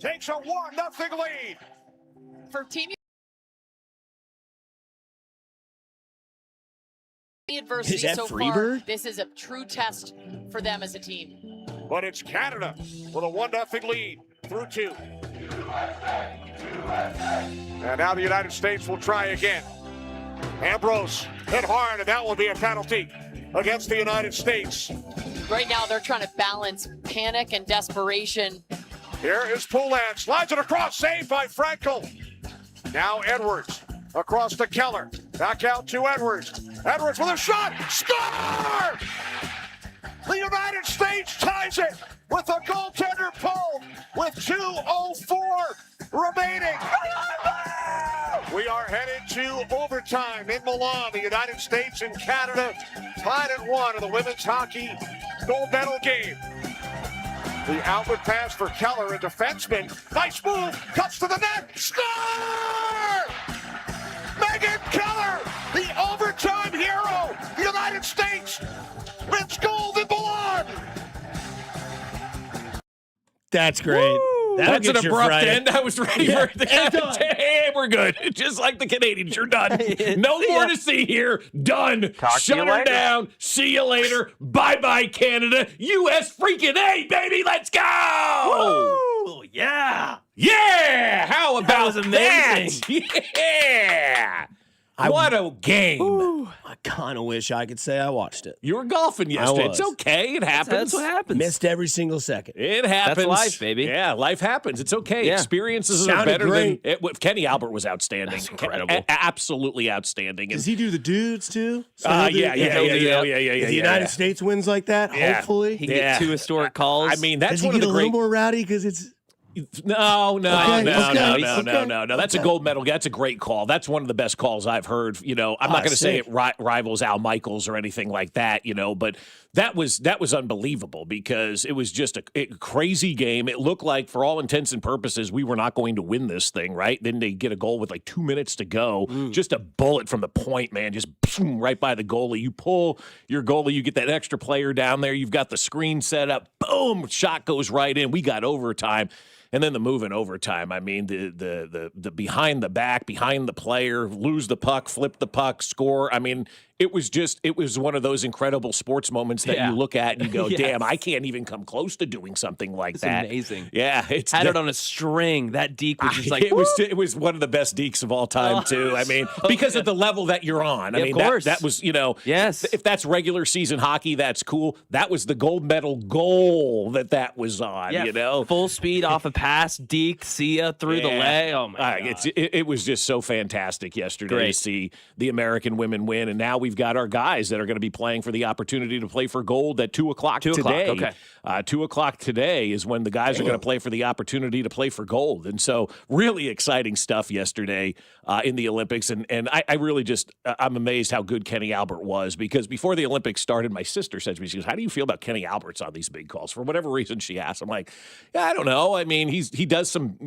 takes a 1-0 lead. For Team adversity Is that so far, Freebird? this is a true test for them as a team. But it's Canada with a 1-0 lead through 2. And now the United States will try again. Ambrose hit hard, and that will be a penalty against the United States. Right now, they're trying to balance panic and desperation. Here is Poulin, slides it across, saved by Frankel. Now Edwards across to Keller. Back out to Edwards. Edwards with a shot. Score! The United States ties it with a goaltender pull with 2:04 remaining. We are headed to overtime in Milan. The United States and Canada tied at 1 in the women's hockey gold medal game. The outlet pass for Keller, a defenseman. Nice move, cuts to the net, score! Megan Keller, the overtime hero. The United States wins gold in Milan. That's great. That's an abrupt end. I was ready for it to done. Hey, we're good. Just like the Canadians, you're done. No more to see here. Done. Shut her down. See you later. Bye-bye, Canada. U.S. freaking A, baby. Let's go. Woo! Yeah. Yeah. How about That was amazing. that? Yeah. What a game. Ooh, I kind of wish I could say I watched it. You were golfing yesterday. was. It's okay. It happens. That's what happens. Missed every single second. It happens. That's life, baby. Yeah, life happens. It's okay. Yeah. Experiences are Sounded better great. than Kenny Albert was outstanding. That's incredible. Absolutely outstanding. Does he do the dudes too? So Yeah. If the United States wins like that, Yeah. hopefully. He can get 2 historic calls. I mean, that's Does he one of get the a little great. more rowdy because it's No. Okay. That's a gold medal. That's a great call. That's one of the best calls I've heard. You know, I'm not going to say it rivals Al Michaels or anything like that. You know, but that was unbelievable because it was just a crazy game. It looked like, for all intents and purposes, we were not going to win this thing. Right? Then they get a goal with like 2 minutes to go. Just a bullet from the point, man. Just boom, right by the goalie. You pull your goalie. You get that extra player down there. You've got the screen set up. Boom! Shot goes right in. We got overtime. And then the move in overtime. I mean, the behind the back, behind the player, lose the puck, flip the puck, score. I mean, it was one of those incredible sports moments that you look at and you go, Yes. damn, I can't even come close to doing something like that. Amazing. Yeah, Had it on a string. That deke was just like, it was one of the best dekes of all time too. I mean, because of the level that you're on. I Yeah, mean, of course. that was, you know, Yes. if that's regular season hockey, that's cool. That was the gold medal goal that was on. yeah, You know, full speed off a pass, deke, see ya through the leg. Oh, my God. It was just so fantastic yesterday to Great. see the American women win, and now we've got our guys that are going to be playing for the opportunity to play for gold at 2:00 today. Okay. 2:00 today is when the guys are going to play for the opportunity to play for gold, and so really exciting stuff yesterday in the Olympics, and I really just I'm amazed how good Kenny Albert was, because before the Olympics started, my sister said to me, she goes, "How do you feel about Kenny Albert's on these big calls?" For whatever reason, she asked. I'm like, yeah, I don't know. I mean, he does some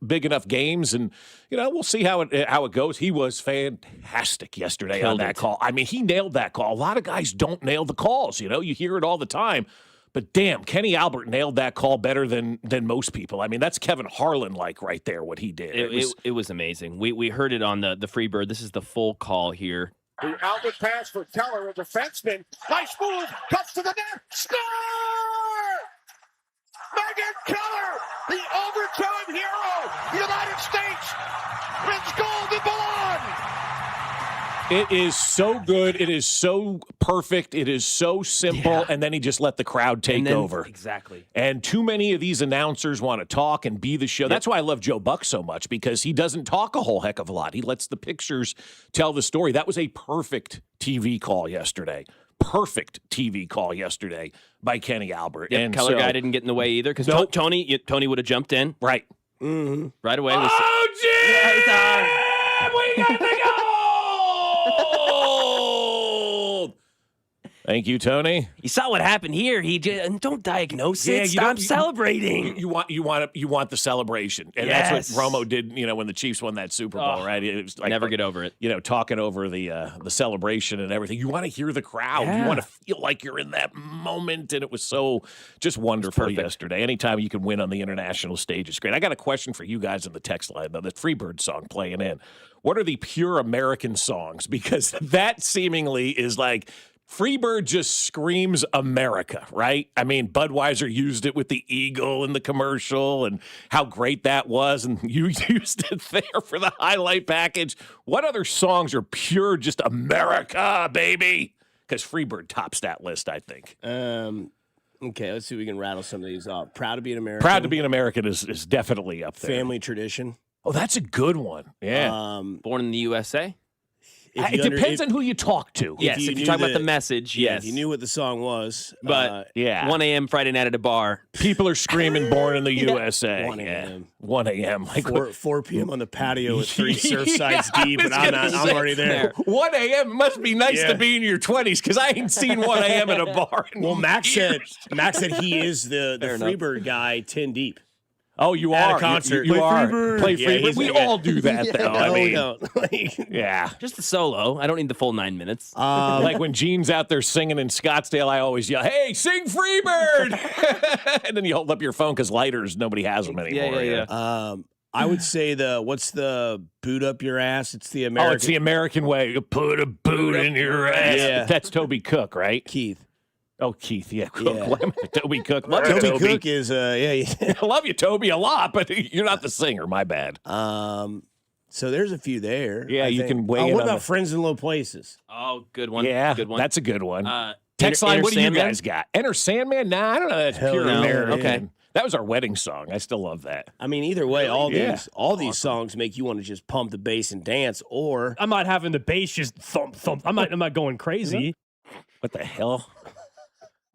big enough games, and we'll see how it goes. He was fantastic yesterday on that call. I mean, he nailed that call. A lot of guys don't nail the calls. You hear it all the time. But damn, Kenny Albert nailed that call better than most people. I mean, that's Kevin Harlan like right there, what he did. It was amazing. We heard it on the Freebird. This is the full call here. The outlet pass for Keller, a defenseman. Nice move, cuts to the net, score! Megan Keller, the overtime hero. The United States wins gold in Milan. It is so good. It is so perfect. It is so simple. Yeah. And then he just let the crowd take over. Exactly. And too many of these announcers want to talk and be the show. That's why I love Joe Buck so much, because he doesn't talk a whole heck of a lot. He lets the pictures tell the story. That was a perfect TV call yesterday. Perfect TV call yesterday by Kenny Albert. Yep, And Keller so, guy didn't get in the way either, because Nope. Tony would have jumped in right. right away. Oh, Jim! We got the gold! Thank you, Tony. You saw what happened here. He just don't diagnose it. you Stop don't- celebrating. You want the celebration, and that's what Romo did. When the Chiefs won that Super Bowl, right? It was like, Never get over it. Talking over the celebration and everything. You want to hear the crowd. You want to feel like you're in that moment, and it was so just wonderful yesterday. Anytime you can win on the international stage is great. I got a question for you guys in the text line though. The Freebird song playing in. What are the pure American songs? Because that seemingly is like. Freebird just screams America, right? I mean, Budweiser used it with the Eagle in the commercial and how great that was, and you used it there for the highlight package. What other songs are pure just America, baby? Because Freebird tops that list, I think. Okay, let's see if we can rattle some of these off. Proud to be an American. Proud to be an American is definitely up there. Family tradition. Oh, that's a good one. Yeah. Born in the USA? It depends on who you talk to. Yes, if you talk about the message, yes. If you knew what the song was. But 1 a.m. Friday night at a bar. People are screaming born in the USA. 1 a.m. 1 a.m. Like 4 p.m. on the patio with 3 surf sides deep, and I'm already there. 1 a.m. must be nice to be in your 20s because I ain't seen 1 a.m. at a bar in Max years. said he is the Freebird guy 10 deep. Oh, you At are. a concert. You Play are. Freebird. Play Yeah, Freebird. he's We like that. all do that, though. I mean, yeah. Just the solo. I don't need the full 9 minutes. Like when Gene's out there singing in Scottsdale, I always yell, "Hey, sing Freebird!" And then you hold up your phone because lighters, nobody has them anymore. Yeah. I would say what's the boot up your ass? It's the American. Oh, it's the American way. You put a boot in your ass. Yeah. That's Toby Cook, right? Keith. Oh, Keith, yeah. Yeah. Toby Cook. Love you, Toby Toby. Cook is I love you, Toby, a lot, but you're not the singer. My bad. So there's a few there. Yeah, I you think. can weigh in What on about the- Friends in Low Places? Oh, good one. Yeah, good one. that's a good one. Text Enter line, what do you Sandman? guys got? Enter Sandman? Nah, I don't know. That's Hell pure no. American. Okay. That was our wedding song. I still love that. I mean, either way, all Yeah. these songs make you want to just pump the bass and dance, or I'm not having the bass just thump thump. I'm not going crazy. What the hell?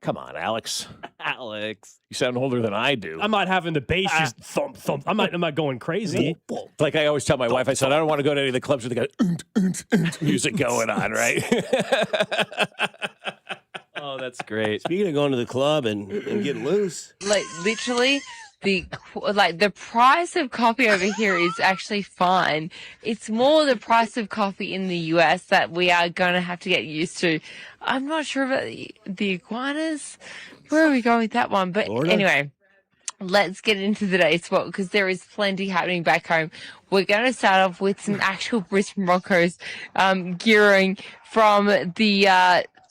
Come on, Alex. Alex. You sound older than I do. I'm not having the bass just thump thump. I'm not going crazy. Like I always tell my wife, I said, I don't want to go to any of the clubs where they got music going on, right? Oh, that's great. speaking of going to the club and getting loose, Like literally the price of coffee over here is actually fine. It's more the price of coffee in the US that we are going to have to get used to. I'm not sure about the iguanas. Where are we going with that one? But Florida? anyway, let's get into today's sport because there is plenty happening back home. We're going to start off with some actual Brisbane Broncos gearing from the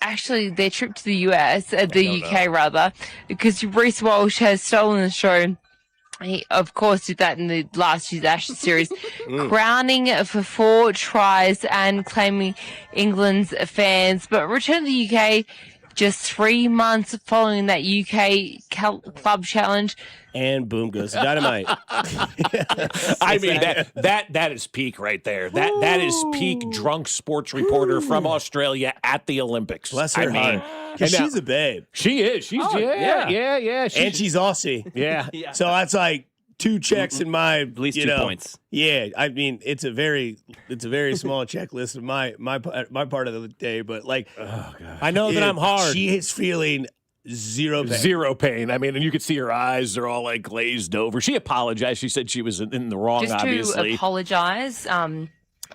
actually their trip to the US, the UK rather, because Reece Walsh has stolen the show. He, of course, did that in the last year's Ashes series, crowning for 4 tries and claiming England's fans, but returned to the UK just 3 months following that UK club challenge. and boom goes the dynamite. I mean that is peak right there. That is peak drunk sports reporter from Australia at the Olympics. Bless her I mean, heart. 'Cause and now- she's a babe, She is. She's yeah. and she's Aussie. yeah. So that's like 2 checks in my At least 2 points. Yeah, I mean it's a very small checklist of my part of the day, but like I know that I'm hard. She is feeling zero pain. Zero pain. I mean, and you could see her eyes; they're all like glazed over. She apologized. She said she was in the wrong. Just obviously, to apologise.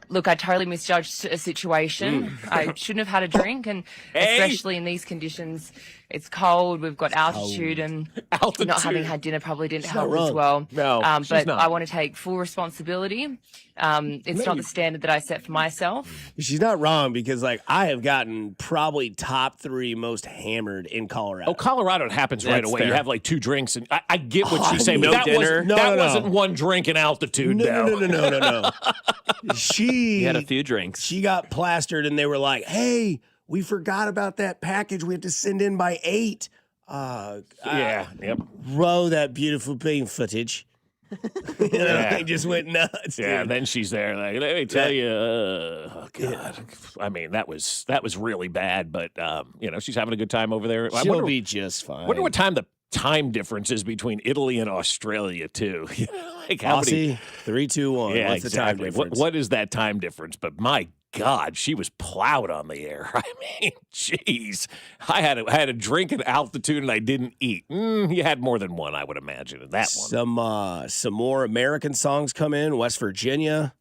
Look, I totally misjudged a situation. I shouldn't have had a drink, and especially in these conditions, it's cold. We've got altitude, and not having had dinner probably didn't help as well. No, she's but not. I want to take full responsibility. It's not the standard that I set for myself. She's not wrong because like I have gotten probably top 3 most hammered in Colorado. Oh, Colorado, it happens right That's away. fair. You have like 2 drinks, and I get what she's saying. no But that dinner? wasn't, No. wasn't 1 drink in altitude. No. He had a few drinks. She got plastered, and they were like, "Hey, we forgot about that package. We have to send in by 8." Yeah. Yep. Row that beautiful pain footage. They just went nuts. Yeah, dude. and then she's there. Like, let me tell you, oh God. I mean, that was really bad. But she's having a good time over there. I She'll wonder, be just fine. wonder what time the time difference is between Italy and Australia too. Like how many? Aussie, 3, 2, 1. Yeah, What's the time exactly. difference? What is that time difference? But my God, she was plowed on the air. I mean, jeez. I had a drink at altitude and I didn't eat. You had more than one, I would imagine, in that one. Some more American songs come in. West Virginia.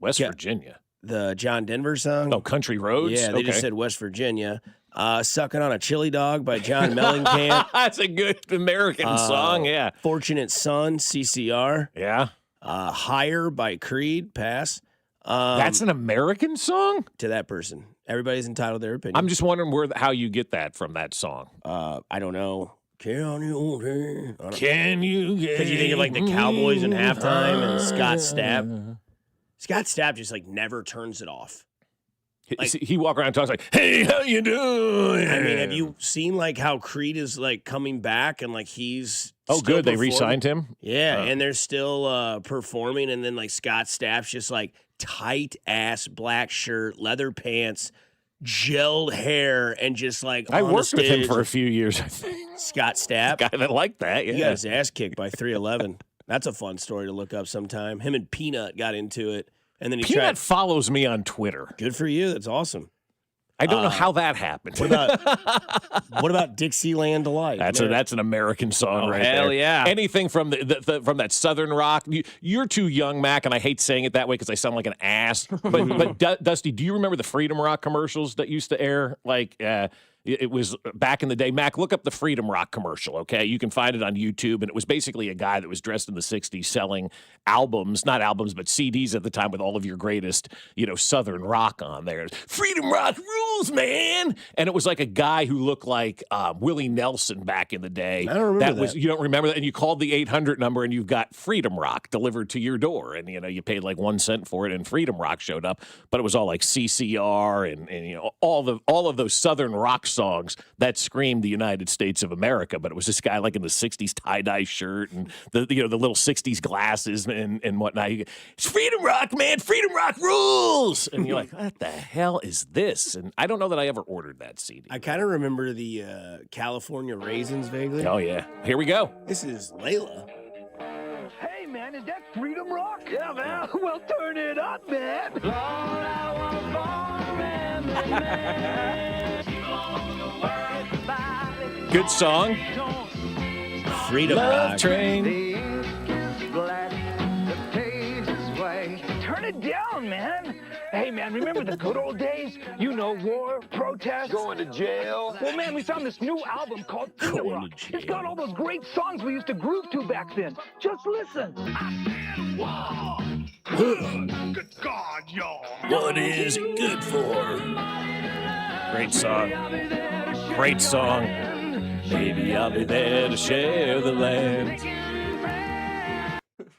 Virginia. The John Denver song. Oh, Country Roads? Yeah, they just said West Virginia. Sucking on a Chili Dog by John Mellencamp. That's a good American song, yeah. Fortunate Son, CCR. Yeah. Higher by Creed, pass. That's an American song? To that person. Everybody's entitled to their opinion. I'm just wondering how you get that from that song. I don't know. Can you get... Because you think of like the Cowboys in halftime and Scott Stapp. Scott Stapp just like never turns it off. Like, he walk around and talks like, "Hey, how you doing?" I mean, have you seen like how Creed is like coming back and like he's good. They re-signed him. Yeah, and they're still performing, and then like Scott Stapp's just like tight ass black shirt, leather pants, gelled hair, and just like I on worked the with him stage. for a few years. I think Scott Stapp, guy that liked that. Yeah, he got his ass kicked by 311. That's a fun story to look up sometime. Him and Peanut got into it. And then Peanut follows me on Twitter. Good for you. That's awesome. I don't know how that happened. What about Dixieland Delight? That's an American song right there. Hell yeah. Anything from from that Southern rock. You're too young, Mac, and I hate saying it that way because I sound like an ass. But Dusty, do you remember the Freedom Rock commercials that used to air? Like it was back in the day. Mac, look up the Freedom Rock commercial, okay? You can find it on YouTube, and it was basically a guy that was dressed in the 60s selling albums, not albums, but CDs at the time with all of your greatest, Southern rock on there. Freedom Rock rules, man! And it was like a guy who looked like Willie Nelson back in the day. I don't remember that. You don't remember that? And you called the 800 number, and you've got Freedom Rock delivered to your door. And, you paid like 1 cent for it, and Freedom Rock showed up. But it was all like CCR and all of those Southern rock songs that screamed the United States of America, but it was this guy like in the 60s tie-dye shirt and the little 60s glasses and whatnot. It's Freedom Rock, man. Freedom Rock rules. And you're like, what the hell is this? And I don't know that I ever ordered that CD. I kind of remember the California Raisins vaguely. Oh, yeah. Here we go. This is Layla. Hey, man, is that Freedom Rock? Yeah, man. Well, turn it up, man. Lord, I Good song. Freedom Love Rock. Train. Turn it down, man. Hey, man, remember the good old days? War, protests. Going to jail. Well, man, we found this new album called Freedom Rock. It's got all those great songs we used to groove to back then. Just listen. Wow. Good God, y'all. What is it good for? Great song. Great song. Maybe I'll be there to share the land.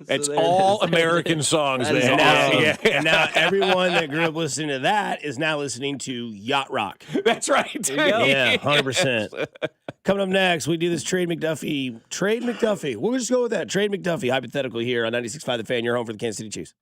It's all American songs, man. And now everyone that grew up listening to that is now listening to Yacht Rock. That's right. Yeah, 100%. Coming up next, we do this Trade McDuffie. Trade McDuffie. We'll just go with that. Trade McDuffie, hypothetical here on 96.5 The Fan, your home for the Kansas City Chiefs.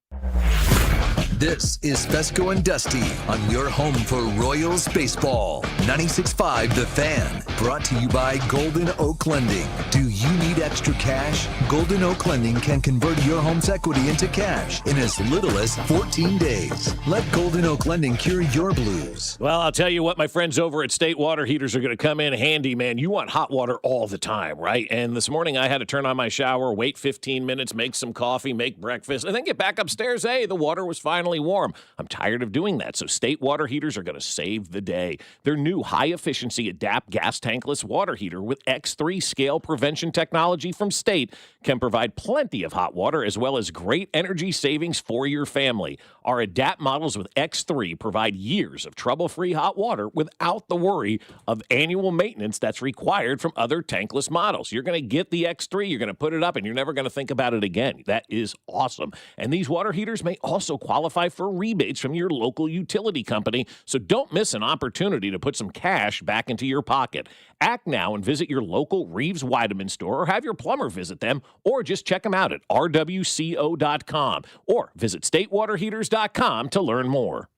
This is Fescoe and Dusty on your home for Royals baseball. 96.5 The Fan, brought to you by Golden Oak Lending. Do you need extra cash? Golden Oak Lending can convert your home's equity into cash in as little as 14 days. Let Golden Oak Lending cure your blues. Well, I'll tell you what, my friends over at State Water Heaters are going to come in handy, man. You want hot water all the time, right? And this morning I had to turn on my shower, wait 15 minutes, make some coffee, make breakfast, and then get back upstairs. Hey, the water was finally warm. I'm tired of doing that, so State Water Heaters are going to save the day. Their new high-efficiency Adapt gas tankless water heater with X3 scale prevention technology from State can provide plenty of hot water as well as great energy savings for your family. Our Adapt models with X3 provide years of trouble-free hot water without the worry of annual maintenance that's required from other tankless models. You're going to get the X3, you're going to put it up, and you're never going to think about it again. That is awesome. And these water heaters may also qualify for rebates from your local utility company, so don't miss an opportunity to put some cash back into your pocket. Act now and visit your local Reeves Weideman store or have your plumber visit them, or just check them out at rwco.com or visit statewaterheaters.com to learn more.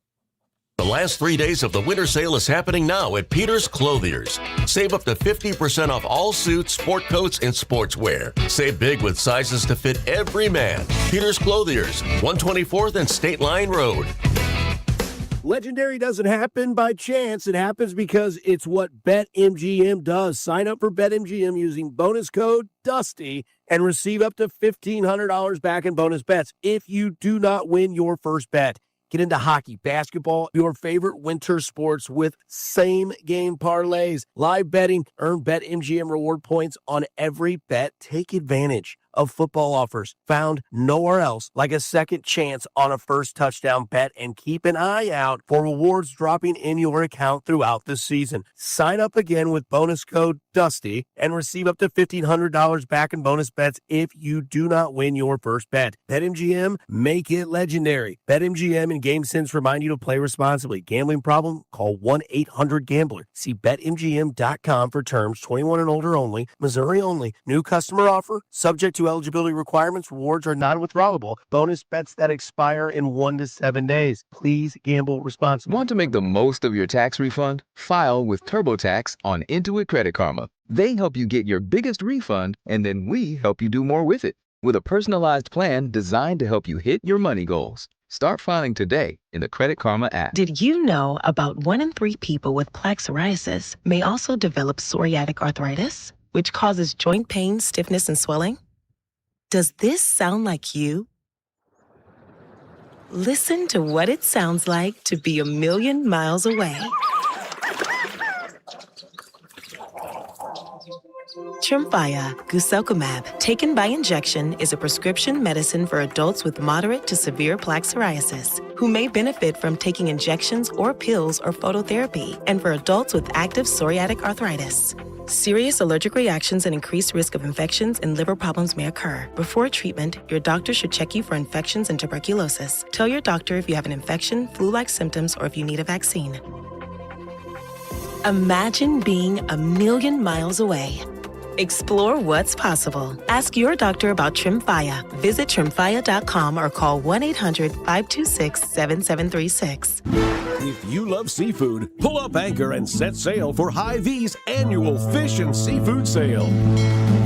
The last 3 days of the winter sale is happening now at Peter's Clothiers. Save up to 50% off all suits, sport coats, and sportswear. Save big with sizes to fit every man. Peter's Clothiers, 124th and State Line Road. Legendary doesn't happen by chance. It happens because it's what BetMGM does. Sign up for BetMGM using bonus code DUSTY and receive up to $1,500 back in bonus bets if you do not win your first bet. Get into hockey, basketball, your favorite winter sports with same-game parlays. Live betting, earn BetMGM reward points on every bet. Take advantage of football offers found nowhere else, like a second chance on a first touchdown bet, and keep an eye out for rewards dropping in your account throughout the season. Sign up again with bonus code DUSTY and receive up to $1,500 back in bonus bets if you do not win your first bet. BetMGM, make it legendary. BetMGM and GameSense remind you to play responsibly. Gambling problem? Call 1-800-GAMBLER. See BetMGM.com for terms. 21 and older only. Missouri only. New customer offer. Subject to eligibility requirements. Rewards are non-withdrawable. Bonus bets that expire in 1 to 7 days. Please gamble responsibly. Want to make the most of your tax refund? File with TurboTax on Intuit Credit Karma. They help you get your biggest refund, and then we help you do more with it. With a personalized plan designed to help you hit your money goals. Start filing today in the Credit Karma app. Did you know about 1 in 3 people with plaque psoriasis may also develop psoriatic arthritis, which causes joint pain, stiffness, and swelling? Does this sound like you? Listen to what it sounds like to be a million miles away. Tremfya guselkumab, taken by injection, is a prescription medicine for adults with moderate to severe plaque psoriasis who may benefit from taking injections or pills or phototherapy, and for adults with active psoriatic arthritis. Serious allergic reactions and increased risk of infections and liver problems may occur. Before treatment, your doctor should check you for infections and tuberculosis. Tell your doctor if you have an infection, flu-like symptoms, or if you need a vaccine. Imagine being a million miles away. Explore what's possible. Ask your doctor about Tremfya. Visit Tremfya.com or call 1-800-526-7736. If you love seafood, pull up anchor and set sail for Hy-Vee's annual fish and seafood sale.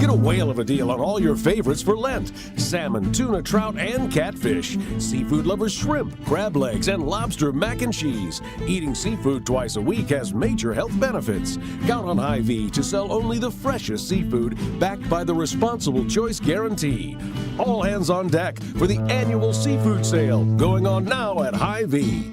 Get a whale of a deal on all your favorites for Lent. Salmon, tuna, trout, and catfish. Seafood lovers shrimp, crab legs, and lobster mac and cheese. Eating seafood twice a week has major health benefits. Count on Hy-Vee to sell only the freshest seafood backed by the Responsible Choice Guarantee. All hands on deck for the annual seafood sale going on now at Hy-Vee.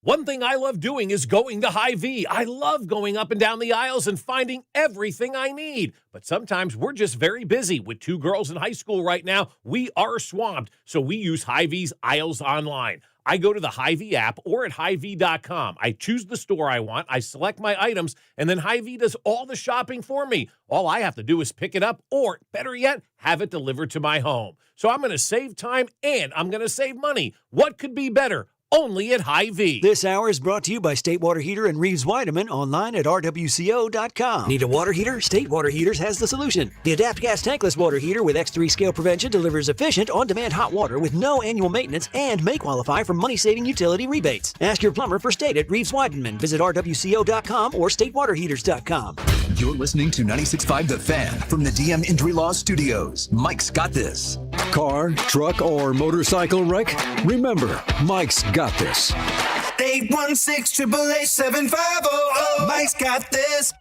One thing I love doing is going to Hy-Vee. I love going up and down the aisles and finding everything I need. But sometimes we're just very busy. With 2 girls in high school right now, we are swamped. So we use Hy-Vee's aisles online. I go to the Hy-Vee app or at Hy-Vee.com. I choose the store I want, I select my items, and then Hy-Vee does all the shopping for me. All I have to do is pick it up or, better yet, have it delivered to my home. So I'm going to save time and I'm going to save money. What could be better? Only at Hy-Vee. This hour is brought to you by State Water Heater and Reeves Weideman, online at rwco.com. Need a water heater? State Water Heaters has the solution. The Adapt Gas Tankless Water Heater with X3 scale prevention delivers efficient, on-demand hot water with no annual maintenance and may qualify for money-saving utility rebates. Ask your plumber for State at Reeves Weideman. Visit rwco.com or statewaterheaters.com. You're listening to 96.5 The Fan from the DM Injury Law Studios. Mike's got this. Car, truck, or motorcycle wreck? Remember, Mike's got this. 816-888-7500. Mike's got this.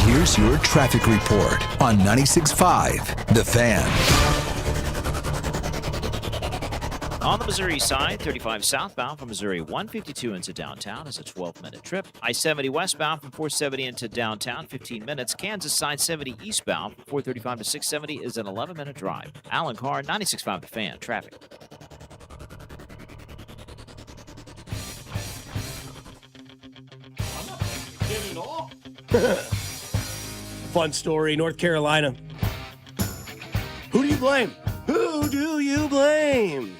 Here's your traffic report on 96.5 The Fan. On the Missouri side, 35 southbound from Missouri 152 into downtown is a 12-minute trip. I-70 westbound from 470 into downtown, 15 minutes. Kansas side 70 eastbound from 435 to 670 is an 11-minute drive. Alan Carr, 96.5 The Fan, traffic. Fun story, North Carolina. Who do you blame? Who do you blame?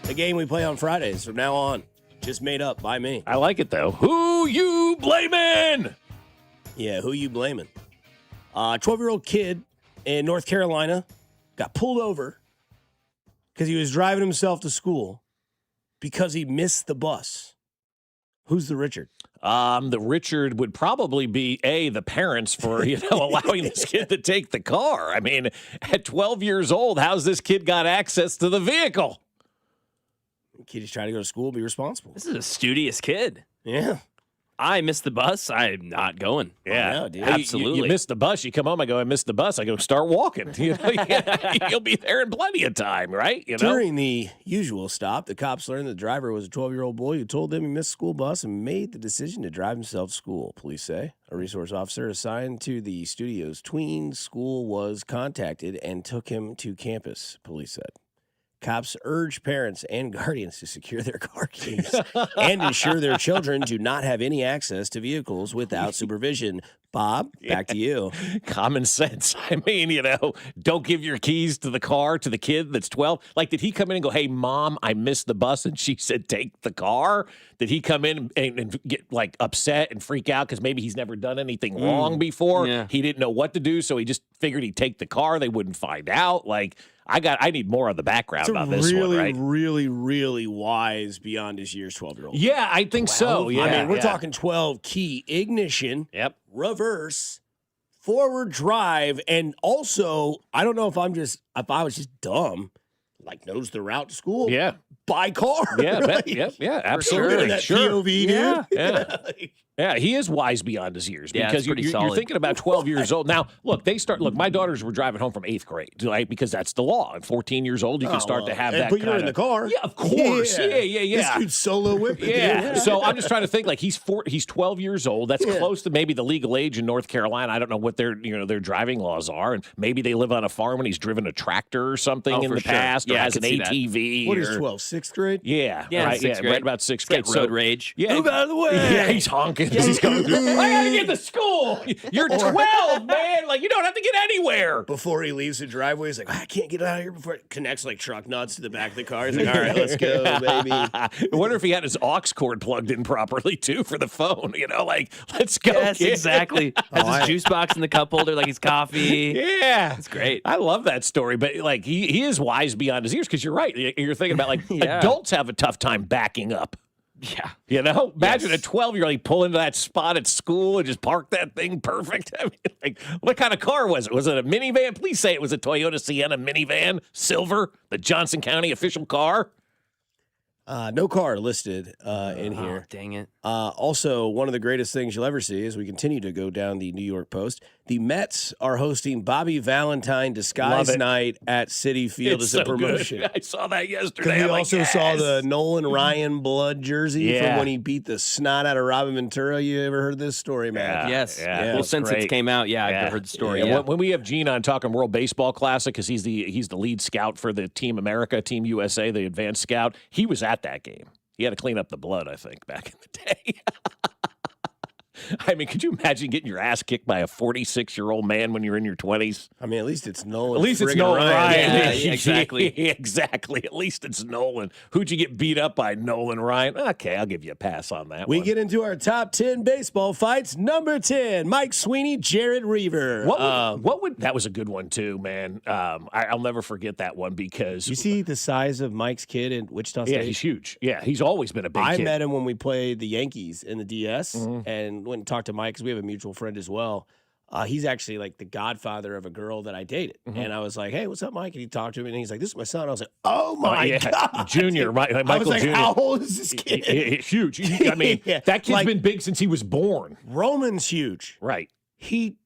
The game we play on Fridays from now on. Just made up by me. I like it, though. Who you blaming? Yeah, who you blaming? 12-year-old kid in North Carolina got pulled over because he was driving himself to school because he missed the bus. Who's the Richard? The Richard would probably be the parents for allowing this kid to take the car. I mean, at 12 years old, how's this kid got access to the vehicle? Kid is trying to go to school, be responsible. This is a studious kid. Yeah. I missed the bus. I'm not going. Yeah, dude. Absolutely. You missed the bus. You come home. I go, I missed the bus. I go, start walking. You'll be there in plenty of time, right? During the usual stop, the cops learned the driver was a 12-year-old boy who told them he missed the school bus and made the decision to drive himself to school, police say. A resource officer assigned to the studio's tween school was contacted and took him to campus, police said. Cops urge parents and guardians to secure their car keys and ensure their children do not have any access to vehicles without supervision. Bob, back to you. Common sense. I mean, don't give your keys to the car to the kid that's 12. Like, did he come in and go, hey, Mom, I missed the bus, and she said, take the car? Did he come in and get, like, upset and freak out because maybe he's never done anything wrong before? Yeah. He didn't know what to do, so he just figured he'd take the car. They wouldn't find out. Like, I need more of the background about this one, right? Really, really wise beyond his years 12-year-old. Yeah, I think so. Yeah, I mean, we're talking 12 key ignition, reverse, forward drive, and also, I don't know if I was just dumb, like knows the route to school. Yeah. By car. Yeah, right? yeah, absolutely. That Sure. POV, dude. Yeah. Yeah, he is wise beyond his years because you're thinking about 12 years old. Now, look, my daughters were driving home from 8th grade, right? Because that's the law. At 14 years old, you can start to have that But you're in the car. Yeah, of course. Yeah. This dude's solo whipping. Yeah. So I'm just trying to think, like, he's 12 years old. That's close to maybe the legal age in North Carolina. I don't know what their driving laws are. And maybe they live on a farm and he's driven a tractor or something in the past or has an ATV. What is 12? 6th grade? Yeah. Yeah, right. grade. Right about 6th grade. Road rage. Yeah. Move out of the way. Yeah, he's honking as he's going through. I gotta get to school. You're 12, man. Like, you don't have to get anywhere. Before he leaves the driveway, he's like, I can't get out of here before it connects like truck nuts to the back of the car. He's like, all right, let's go, baby. I wonder if he had his aux cord plugged in properly, too, for the phone. Like, let's go. Yes, kid. exactly. Has his juice box in the cup holder like his coffee. Yeah. It's great. I love that story. But, like, he is wise beyond his years because you're right. You're thinking about, like, adults have a tough time backing up. Yeah. Imagine a 12-year-old pull into that spot at school and just park that thing perfect. I mean, like, what kind of car was it? Was it a minivan? Please say it was a Toyota Sienna minivan, silver, the Johnson County official car. No car listed in here. Dang it. Also, one of the greatest things you'll ever see as we continue to go down the New York Post, the Mets are hosting Bobby Valentine Disguise Night at Citi Field as a promotion. Good. I saw that yesterday. We also saw the Nolan Ryan blood jersey from when he beat the snot out of Robin Ventura. You ever heard this story, man? Yes. Yeah, well, since it came out, I've heard the story. Yeah. When we have Gene on talking World Baseball Classic, because he's the lead scout for the Team America, Team USA, the advanced scout, he was at that game. He had to clean up the blood, I think, back in the day. I mean, could you imagine getting your ass kicked by a 46-year-old man when you're in your 20s? I mean, at least it's Nolan. At least it's Nolan Ryan. Yeah, exactly. Exactly. At least it's Nolan. Who'd you get beat up by, Nolan Ryan? Okay, I'll give you a pass on that We one. get into our top 10 baseball fights. Number 10, Mike Sweeney, Jared Reaver. What would that was a good one, too, man. I'll never forget that one because... You see the size of Mike's kid in Wichita State? Yeah, he's huge. Yeah, he's always been a big kid. I met him when we played the Yankees in the DS and went and talked to Mike because we have a mutual friend as well. He's actually like the godfather of a girl that I dated. And I was like, hey, what's up, Mike? And he talked to me and he's like, this is my son. I was like, oh my God. Junior, Michael I was like, Jr. how old is this kid? Huge. I mean, that kid's been big since he was born. Roman's huge. Right. He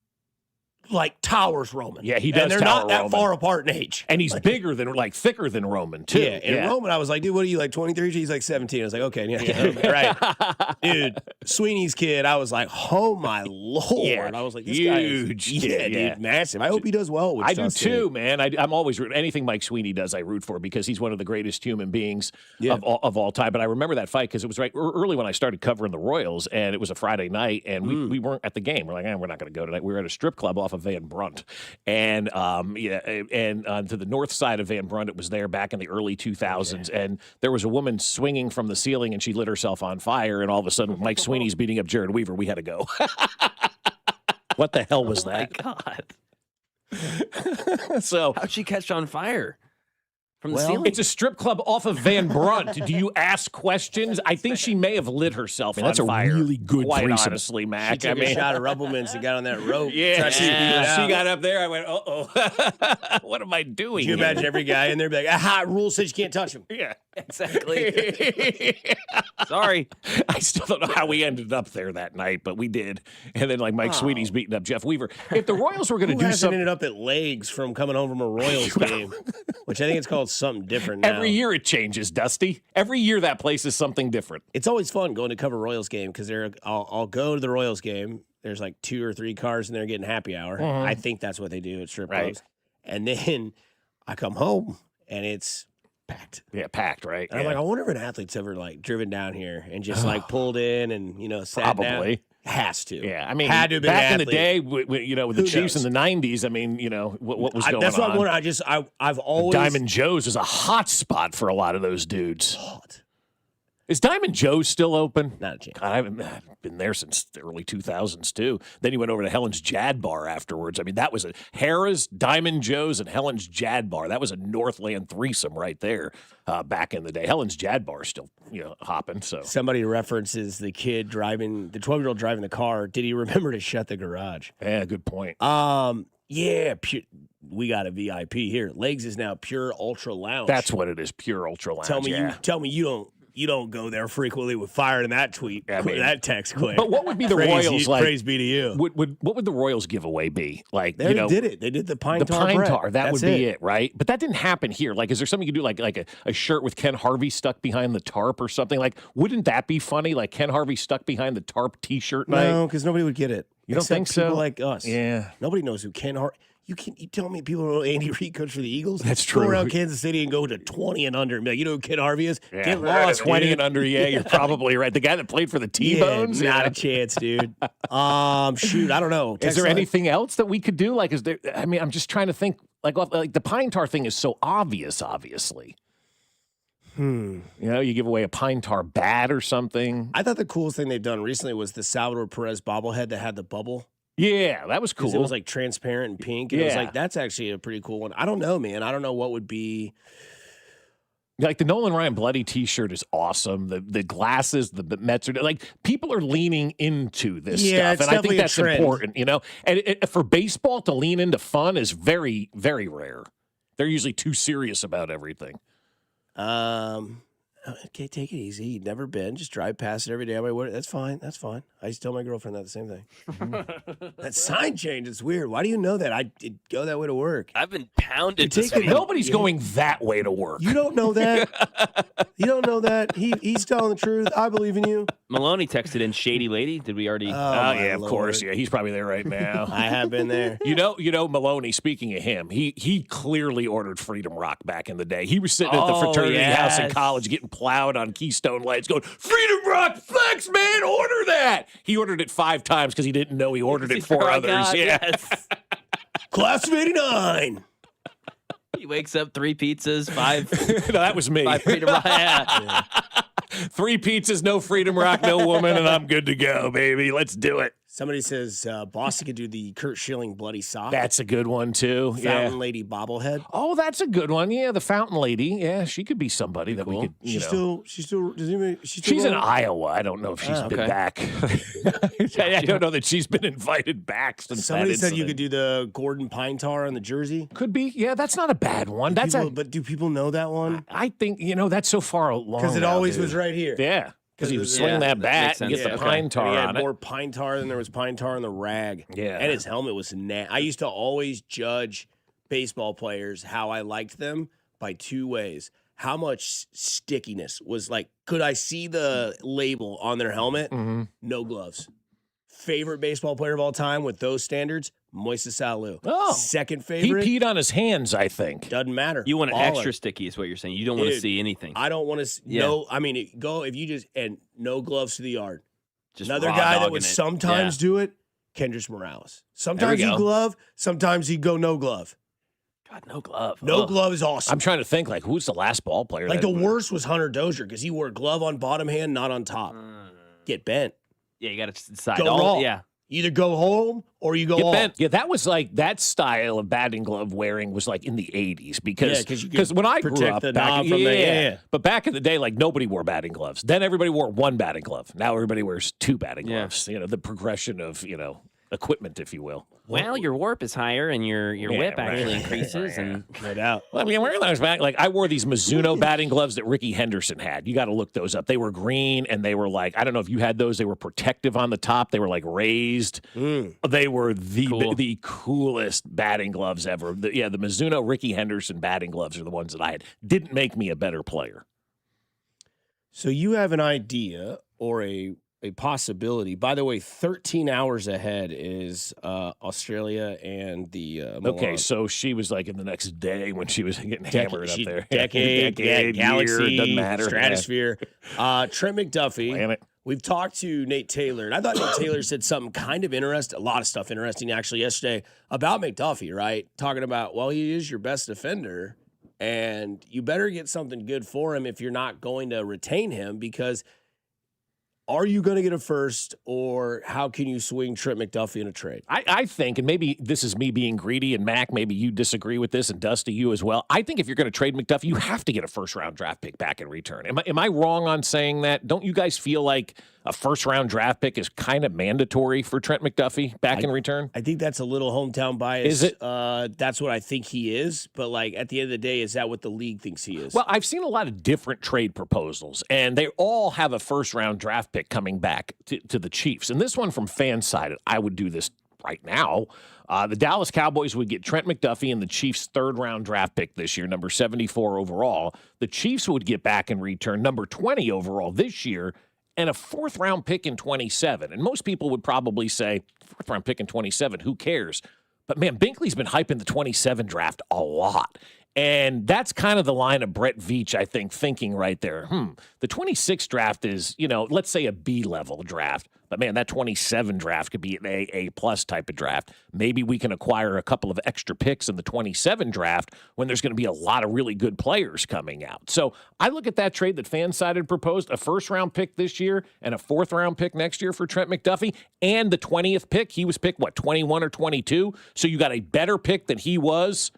towers Roman. Yeah, he does. And they're tower not that Roman. far apart in age. And he's bigger than, thicker than Roman, too. Yeah, and Roman, I was like, dude, what are you, like 23? He's like 17. I was like, okay, right. Dude, Sweeney's kid, I was like, oh my Lord. Yeah, I was like, this huge guy is kid, dude, massive. I hope he does well. I do too, man. I'm always anything Mike Sweeney does, I root for because he's one of the greatest human beings of all time. But I remember that fight because it was right early when I started covering the Royals, and it was a Friday night, and we weren't at the game. We're like, we're not going to go tonight. We were at a strip club off of Van Brunt. And to the north side of Van Brunt, it was there back in the early 2000s. And there was a woman swinging from the ceiling, and she lit herself on fire. And all of a sudden, Mike Sweeney's beating up Jared Weaver. We had to go. What the hell was that? Oh, my God. So how'd she catch on fire? From the ceiling? It's a strip club off of Van Brunt. Do you ask questions? I think she may have lit herself on fire. That's a really good quite threesome. honestly, Mac. She took a shot of Ruppelman's and got on that rope. Yeah, She she got up there. I went, uh-oh. What am I doing? Can you imagine every guy in there be like, aha, rule says you can't touch him. Yeah, exactly. Sorry. I still don't know how we ended up there that night, but we did. And then, like, Mike Sweety's beating up Jeff Weaver. If the Royals were going to do hasn't something. ended up at legs from coming home from a Royals game, which I think it's called something different now. Every year it changes, Dusty. Every year that place is something different. It's always fun going to cover a Royals game because I'll go to the Royals game. There's like 2 or 3 cars in there getting happy hour. Mhm. I think that's what they do at strip Right. clubs. And then I come home and it's packed. Yeah, packed, right? And I'm like, I wonder if an athlete's ever like driven down here and just like pulled in and sat Probably. down. Has to. Yeah, I mean, had to have been back an in the athlete. day, with the Who Chiefs knows? in the 90s, I mean, what was going on? That's what I'm wondering. I've always Diamond Joe's is a hot spot for a lot of those dudes. Hot. Is Diamond Joe's still open? Not a chance. God, I haven't been there since the early 2000s, too. Then he went over to Helen's Jad Bar afterwards. I mean, that was a Harrah's, Diamond Joe's, and Helen's Jad Bar. That was a Northland threesome right there back in the day. Helen's Jad Bar is still, hopping. So Somebody references the kid driving, the 12-year-old driving the car. Did he remember to shut the garage? Yeah, good point. Yeah, we got a VIP here. Legs is now Pure Ultra Lounge. That's what it is, Pure Ultra Lounge. Tell me you don't go there frequently with fire in that tweet. I mean, that text quick. But what would be the Praise Royals you- like? Praise be to you. What would the Royals giveaway be like? They already did it. They did the pine tar. Pine bread. tar. That That's would be it, right? But that didn't happen here. Like, is there something you could do, like a shirt with Ken Harvey stuck behind the tarp or something? Like, wouldn't that be funny? Like Ken Harvey stuck behind the tarp T-shirt night. No, because nobody would get it. You don't Except think so? people like us. Yeah. Nobody knows who Ken Harvey. You tell me people know Andy Reid coach for the Eagles? That's Go true. around Kansas City and go to 20 and under and be like, you know who Ken Harvey is? Yeah. Get lost, 20 dude. and under. Yeah, you're probably right. The guy that played for the T-Bones. Yeah, not a chance, dude. Shoot, I don't know. Is Text there line. anything else that we could do? Like, is there? I mean, I'm just trying to think. Like the pine tar thing is so obvious. Obviously, you give away a pine tar bat or something. I thought the coolest thing they've done recently was the Salvador Perez bobblehead that had the bubble. Yeah, that was cool. It was like transparent and pink. And it was Yeah. like, that's actually a pretty cool one. I don't know, man. I don't know what would be. Like the Nolan Ryan bloody T-shirt is awesome. The glasses, the Mets are like people are leaning into this Yeah, stuff, it's and I think definitely a that's trend. important. And for baseball to lean into fun is very, very rare. They're usually too serious about everything. Okay, take it easy. You've never been. Just drive past it every day on my way. That's fine. That's fine. I used to tell my girlfriend that the same thing. That sign change is weird. Why do you know that? I did go that way to work. I've been pounded. You're taking- Nobody's going that way to work. You don't know that. You don't know that. He's telling the truth. I believe in you. Maloney texted in Shady Lady. Did we already? Oh, my yeah, of Lord. course. Yeah, he's probably there right now. I have been there. You know, Maloney, speaking of him, he clearly ordered Freedom Rock back in the day. He was sitting at the Oh, fraternity house in yes. college getting plowed on Keystone Lights going, Freedom Rock flex, man, order that. He ordered it 5 times because he didn't know he ordered it for Oh, others. God, Yeah. yes. Class of 89. He wakes up 3 pizzas, 5. No, that was me. 5 Freedom Rock. Yeah. 3 pizzas, no Freedom Rock, no woman, and I'm good to go, baby. Let's do it. Somebody says Boston could do the Kurt Schilling bloody sock. That's a good one, too. Fountain Yeah. Lady bobblehead. Oh, that's a good one. Yeah, the Fountain Lady. Yeah, she could be somebody that we could, She's still. Does anybody? She's still She's in rolling? Iowa. I don't know if she's been okay. back. I don't know that she's been invited back since Somebody that said you incident. could do the Gordon Pine Tar on the jersey. Could be. Yeah, that's not a bad one. That's But do people know that one? I think, that's so far along. Because it now, always dude. was right here. Yeah, because he would swing Yeah, that that bat makes and get sense. the Yeah, pine And tar he had on it. more pine tar than there was pine tar in the rag. Yeah. And his helmet was I used to always judge baseball players how I liked them by 2 ways. How much stickiness was like, could I see the label on their helmet? Mm-hmm. No gloves. Favorite baseball player of all time with those standards, Moises Alou. Oh. Second He favorite, peed on his hands, I think. doesn't matter. You want an Baller. extra sticky, is what you're saying. You don't want to Dude, see anything. I don't want to. Yeah. No, I mean, go if you just and no gloves to the yard. Just Another raw guy that dogging would it. sometimes do it, Kendrys Morales. Sometimes go. he glove, sometimes he go no glove. God, no glove. No Ugh. glove is awesome. I'm trying to think, like, who's the last ball player? Like that- the worst was Hunter Dozier because he wore glove on bottom hand, not on top. Get bent. Yeah, you got to decide. Go raw. Yeah. You either go home or you go home. Yeah, that was like that style of batting glove wearing was like in the 80s because when I grew protect up, the back, knob from the but back in the day, like nobody wore batting gloves. Then everybody wore one batting glove. Now everybody wears two batting gloves. You know, the progression of equipment, if you will. Well, your warp is higher and your whip actually increases, and no doubt. Well, I mean, wearing those back, like I wore these Mizuno batting gloves that Ricky Henderson had. You got to look those up. They were green and they were like, I don't know if you had those. They were protective on the top. They were like raised. They were the coolest batting gloves ever. The Mizuno Ricky Henderson batting gloves are the ones that I had. Didn't make me a better player. So you have an idea or a possibility. By the way, 13 hours ahead is Australia and the Okay, so she was like in the next day when she was getting hammered up there. Decade, galaxy, year, doesn't matter. stratosphere. Trent McDuffie. Planet. We've talked to Nate Taylor, and I thought Nate Taylor said something kind of interesting, a lot of stuff interesting actually yesterday about McDuffie, right? Talking about, well, he is your best defender, and you better get something good for him if you're not going to retain him, because are you going to get a first, or how can you swing Trent McDuffie in a trade? I think, and maybe this is me being greedy, and Mac, maybe you disagree with this, and Dusty, you as well. I think if you're going to trade McDuffie, you have to get a first-round draft pick back in return. Am I wrong on saying that? Don't you guys feel like a first-round draft pick is kind of mandatory for Trent McDuffie back in return? I think that's a little hometown bias. Is it? That's what I think he is. But, like, at the end of the day, is that what the league thinks he is? Well, I've seen a lot of different trade proposals, and they all have a first-round draft pick coming back to the Chiefs. And this one from FanSided, I would do this right now. The Dallas Cowboys would get Trent McDuffie and the Chiefs' third-round draft pick this year, number 74 overall. The Chiefs would get back in return number 20 overall this year, and a fourth-round pick in 27. And most people would probably say, fourth-round pick in 27, who cares? But, man, Binkley's been hyping the 27 draft a lot. And that's kind of the line of Brett Veach, I think, thinking right there. The 26 draft is, let's say a B-level draft. But, man, that 27 draft could be an A-plus type of draft. Maybe we can acquire a couple of extra picks in the 27 draft when there's going to be a lot of really good players coming out. So I look at that trade that FanSided proposed, a first-round pick this year and a fourth-round pick next year for Trent McDuffie, and the 20th pick. He was picked, 21 or 22? So you got a better pick than he was,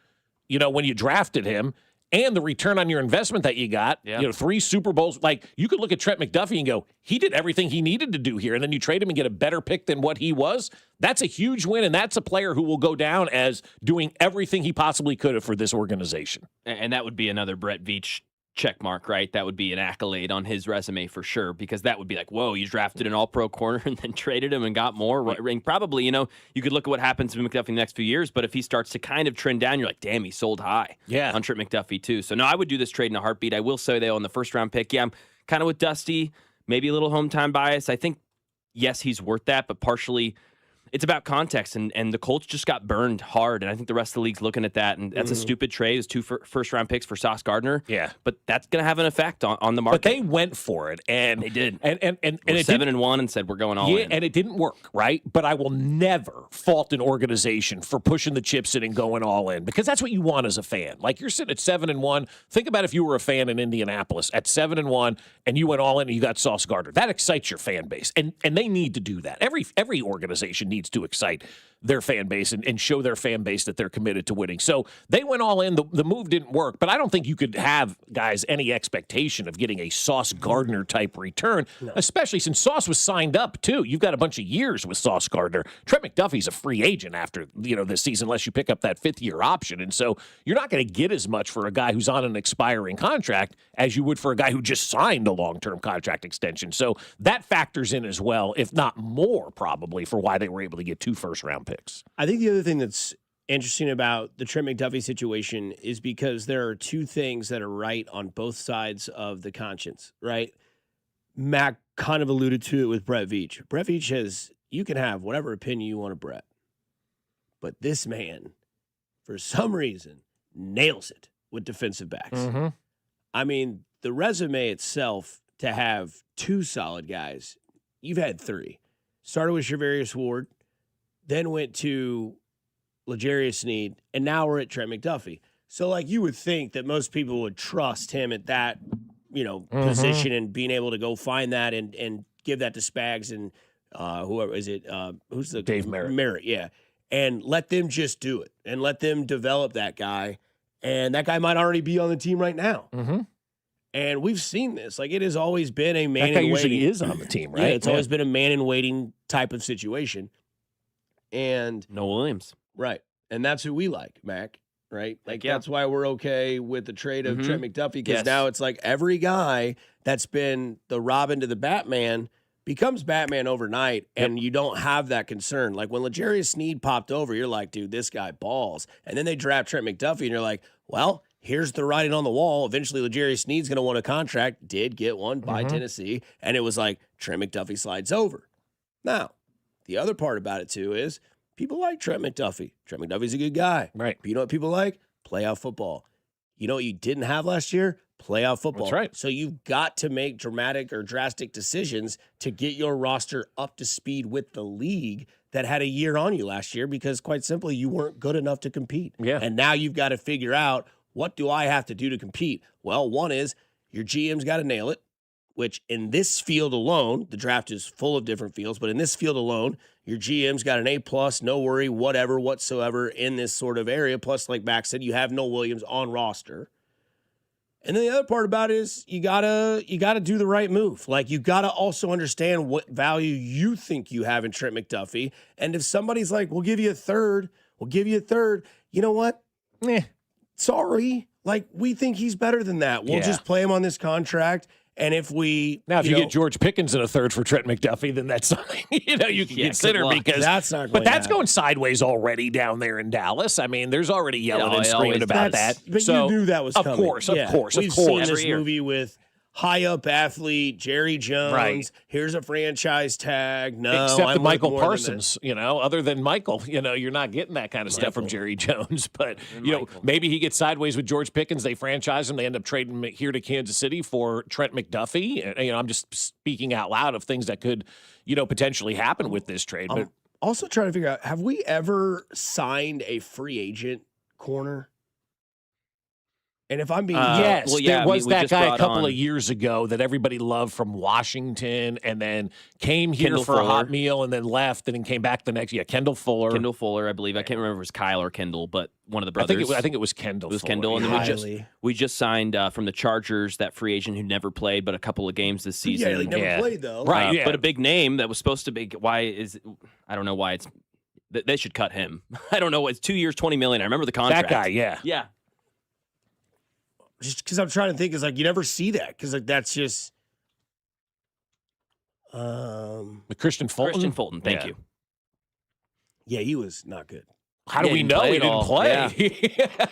when you drafted him, and the return on your investment that you got, 3 Super Bowls. Like, you could look at Trent McDuffie and go, he did everything he needed to do here, and then you trade him and get a better pick than what he was. That's a huge win, and that's a player who will go down as doing everything he possibly could have for this organization. And that would be another Brett Veach check mark, right? That would be an accolade on his resume for sure, because that would be like, whoa, you drafted an all-pro corner and then traded him and got more. And probably, you could look at what happens to McDuffie in the next few years, but if he starts to kind of trend down, you're like, damn, he sold high on Trent McDuffie too. So no, I would do this trade in a heartbeat. I will say, though, on the first-round pick, I'm kind of with Dusty, maybe a little hometown bias. I think, yes, he's worth that, but partially it's about context, and the Colts just got burned hard, and I think the rest of the league's looking at that, and that's a stupid trade. It's 2 first-round picks for Sauce Gardner. Yeah. But that's going to have an effect on the market. But they went for it, and they did. And it 7-1 and said, we're going all in. And it didn't work, right? But I will never fault an organization for pushing the chips in and going all in, because that's what you want as a fan. Like, you're sitting at 7-1. Think about if you were a fan in Indianapolis at 7-1, and you went all in and you got Sauce Gardner. That excites your fan base, and they need to do that. Every organization needs to excite their fan base and show their fan base that they're committed to winning. So they went all in. The move didn't work, but I don't think you could have, guys, any expectation of getting a Sauce Gardner type return, especially since Sauce was signed up too. You've got a bunch of years with Sauce Gardner. Trent McDuffie's a free agent after this season, unless you pick up that 5th-year option, and so you're not going to get as much for a guy who's on an expiring contract as you would for a guy who just signed a long-term contract extension. So that factors in as well, if not more, probably, for why they were able to get 2 first-round picks. I think the other thing that's interesting about the Trent McDuffie situation is because there are 2 things that are right on both sides of the conscience, right? Mac kind of alluded to it with Brett Veach. Brett Veach you can have whatever opinion you want of Brett, but this man, for some reason, nails it with defensive backs. Mm-hmm. I mean, the resume itself, to have 2 solid guys, you've had 3. Started with Charvarius Ward, then went to L'Jarius Sneed, and now we're at Trent McDuffie. So, like, you would think that most people would trust him at that, position, and being able to go find that and give that to Spags and whoever is it? Who's the Dave Merritt? Merritt, yeah. And let them just do it, and let them develop that guy. And that guy might already be on the team right now. Mm-hmm. And we've seen this. Like, it has always been a man That guy in waiting. usually is on the team, right? Yeah, it's always been a man in waiting type of situation. And No Williams. right. And that's who we like, Mac. Right? Like, that's why we're okay with the trade of Trent McDuffie, because Yes. now it's like every guy that's been the Robin to the Batman becomes Batman overnight, and you don't have that concern. Like, when L'Jarius Sneed popped over, you're like, dude, this guy balls. And then they draft Trent McDuffie, and you're like, well, here's the writing on the wall. Eventually, L'Jarius Sneed's going to want a contract. Did get one by Tennessee. And it was like, Trent McDuffie slides over. Now, the other part about it, too, is people like Trent McDuffie. Trent McDuffie's a good guy. Right. But you know what people like? Playoff football. You know what you didn't have last year? Playoff football. That's right. So you've got to make dramatic or drastic decisions to get your roster up to speed with the league that had a year on you last year, because quite simply, you weren't good enough to compete. Yeah. And now you've got to figure out, what do I have to do to compete? Well, one is your GM's got to nail it, which in this field alone, the draft is full of different fields, but in this field alone, your GM's got an A+, no worry, whatever, whatsoever in this sort of area. Plus, like Max said, you have Noel Williams on roster. And then the other part about it is you gotta do the right move. Like, you gotta also understand what value you think you have in Trent McDuffie. And if somebody's like, we'll give you a third, you know what? Sorry. Like, we think he's better than that. We'll just play him on this contract. And if we Now, if you get George Pickens in a third for Trent McDuffie, then that's something you can consider, because that's not. But that's going sideways already down there in Dallas. I mean, there's already yelling and screaming about that. But so, you knew that was coming. Of course. We've seen this movie with high up athlete Jerry Jones. Right. Here's a franchise tag. No, except I'm the Michael more than Parsons, other than Michael, you're not getting that kind of stuff from Jerry Jones. But, maybe he gets sideways with George Pickens. They franchise him. They end up trading him here to Kansas City for Trent McDuffie. I'm just speaking out loud of things that could, potentially happen with this trade. But also trying to figure out, have we ever signed a free agent corner? And if I'm being yes, there was that guy a couple on of years ago that everybody loved from Washington, and then came here Kendall for Fuller. a hot meal, and then left, and then came back the next. Yeah, Kendall Fuller. Kendall Fuller, I believe. I can't remember if it was Kyle or Kendall, but one of the brothers. I think it was Kendall. It was Fuller. Kendall, and then we just signed from the Chargers that free agent who never played, but a couple of games this season. Yeah, he never played though. Right, yeah. But a big name that was supposed to be. I don't know why it's. They should cut him. I don't know. It's 2 years, $20 million. I remember the contract. That guy, yeah. Yeah. Just because I'm trying to think, is like you never see that, because like that's just Christian Fulton. Christian Fulton, thank you. Yeah, he was not good. How do we know he didn't play? Yeah.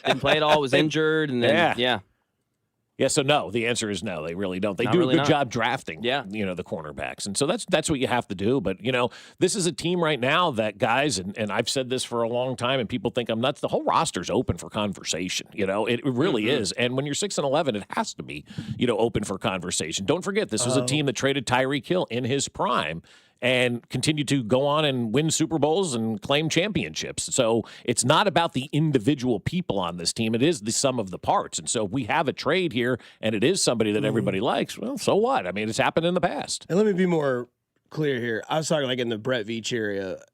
Didn't play at all. Was injured, and then Yeah, so no, the answer is no. They really don't. They Not do really a good not. job drafting, the cornerbacks. And so that's what you have to do. But, this is a team right now that guys, and I've said this for a long time, and people think I'm nuts, the whole roster's open for conversation. It really is. And when you're 6-11, it has to be, open for conversation. Don't forget, this was a team that traded Tyreek Hill in his prime and continue to go on and win Super Bowls and claim championships. So it's not about the individual people on this team. It is the sum of the parts. And so if we have a trade here and it is somebody that everybody likes, well, so what? I mean, it's happened in the past. And let me be more clear here. I was talking like in the Brett Veach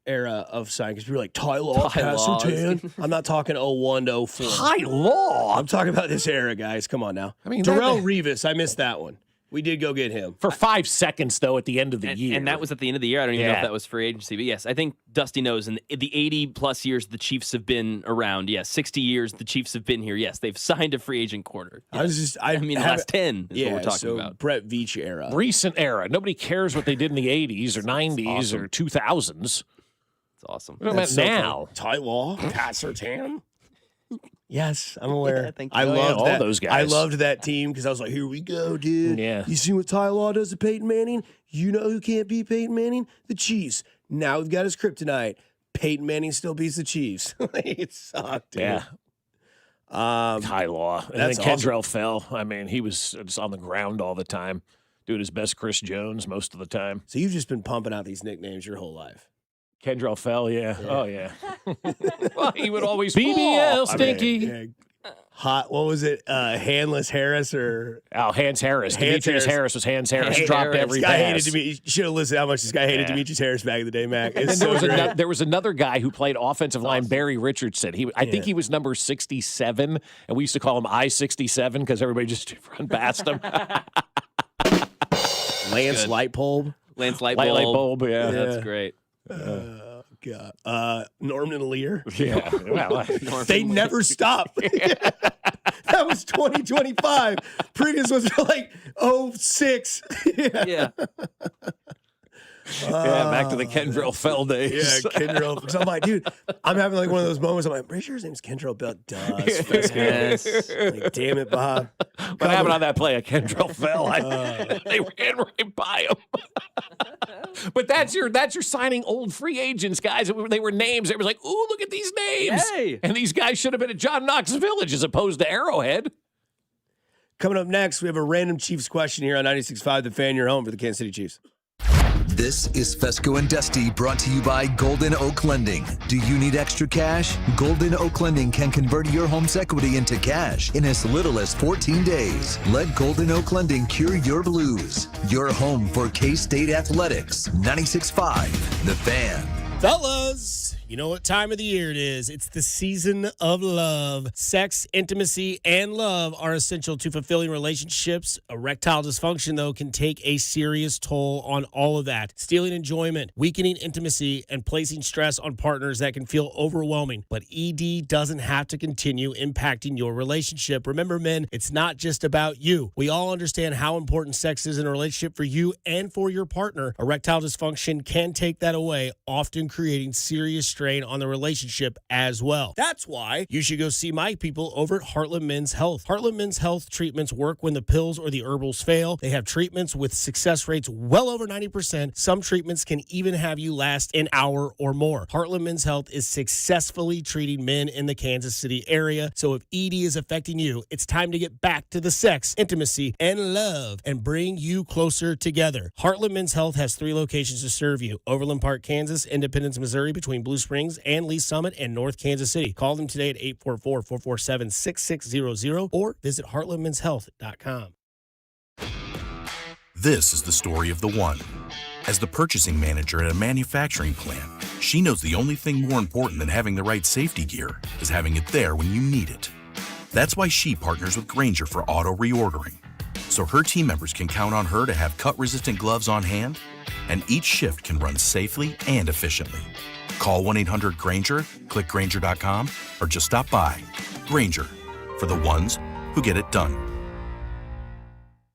era of signing, because people are like, Ty Law, Castleton. I'm not talking 01 to 04. Ty Law? I'm talking about this era, guys. Come on now. I mean, Darrelle Revis, I missed that one. We did go get him. For 5 seconds, though, at the end of the year. And that was at the end of the year. I don't even know if that was free agency. But yes, I think Dusty knows. In the 80-plus years the Chiefs have been around, 60 years the Chiefs have been here, yes, they've signed a free agent corner. Yes. I mean, the last 10 is what we're talking about. Brett Veach era. Recent era. Nobody cares what they did in the 80s or 90s or 2000s. It's awesome. What about now? Ty Law, Pat Surtain. Yes, I'm aware. I loved loved all that. those guys. I loved that team because I was like, here we go, dude. Yeah. You see what Ty Law does to Peyton Manning? You know who can't beat Peyton Manning? The Chiefs. Now we've got his kryptonite. Peyton Manning still beats the Chiefs. It sucked, dude. Yeah. Ty Law. And then That's Kendrell fell. I mean, he was just on the ground all the time, doing his best Chris Jones most of the time. So you've just been pumping out these nicknames your whole life. Kendrell fell, yeah. Oh, yeah. Well, he would always BBL, Stinky. Hot. What was it? Handless Harris or Hans Harris. Demetrius Harris was Hans Harris. Hey, dropped every this guy pass. hated you should have listened how much this guy hated Demetrius Harris back in the day, Mac. And It's then there was another guy who played offensive line, Barry Richardson. I think he was number 67, and we used to call him I-67 because everybody just run past him. Lance Lightbulb. Lance Lightbulb. Lightbulb, yeah. That's great. God. Norman Lear. Yeah. Well, they never stop. That was 2025. Previous was like 06. Yeah. Back to the Kendrell Fell days. Yeah, Kendrell. So I'm like, dude, I'm having like one of those moments. I'm like, I'm pretty sure his name's Kendrell Bell. Yes. Like, damn it, Bob. What happened on that play? Kendrell Fell. They ran right by him. But that's your signing old free agents, guys. They were names. It was like, ooh, look at these names. Hey. And these guys should have been at John Knox Village as opposed to Arrowhead. Coming up next, we have a random Chiefs question here on 96.5 The Fan, your home for the Kansas City Chiefs. This is Fescoe and Dusty, brought to you by Golden Oak Lending. Do you need extra cash? Golden Oak Lending can convert your home's equity into cash in as little as 14 days. Let Golden Oak Lending cure your blues. Your home for K-State Athletics. 96.5 The Fan. Fellas, you know what time of the year it is. It's the season of love. Sex, intimacy, and love are essential to fulfilling relationships. Erectile dysfunction, though, can take a serious toll on all of that, stealing enjoyment, weakening intimacy, and placing stress on partners that can feel overwhelming. But ED doesn't have to continue impacting your relationship. Remember, men, it's not just about you. We all understand how important sex is in a relationship for you and for your partner. Erectile dysfunction can take that away, often creating serious strain on the relationship as well. That's why you should go see my people over at Heartland Men's Health. Heartland Men's Health treatments work when the pills or the herbals fail. They have treatments with success rates well over 90%. Some treatments can even have you last an hour or more. Heartland Men's Health is successfully treating men in the Kansas City area. So if ED is affecting you, it's time to get back to the sex, intimacy, and love and bring you closer together. Heartland Men's Health has 3 locations to serve you: Overland Park, Kansas; Independence, Missouri, between Blue Springs and Lee Summit; and North Kansas City. Call them today at 844-447-6600 or visit heartlandmenshealth.com. This is the story of the one. As the purchasing manager at a manufacturing plant, she knows the only thing more important than having the right safety gear is having it there when you need it. That's why she partners with Grainger for auto reordering, so her team members can count on her to have cut-resistant gloves on hand, and each shift can run safely and efficiently. Call 1-800-GRAINGER, click Grainger.com, or just stop by. Grainger, for the ones who get it done.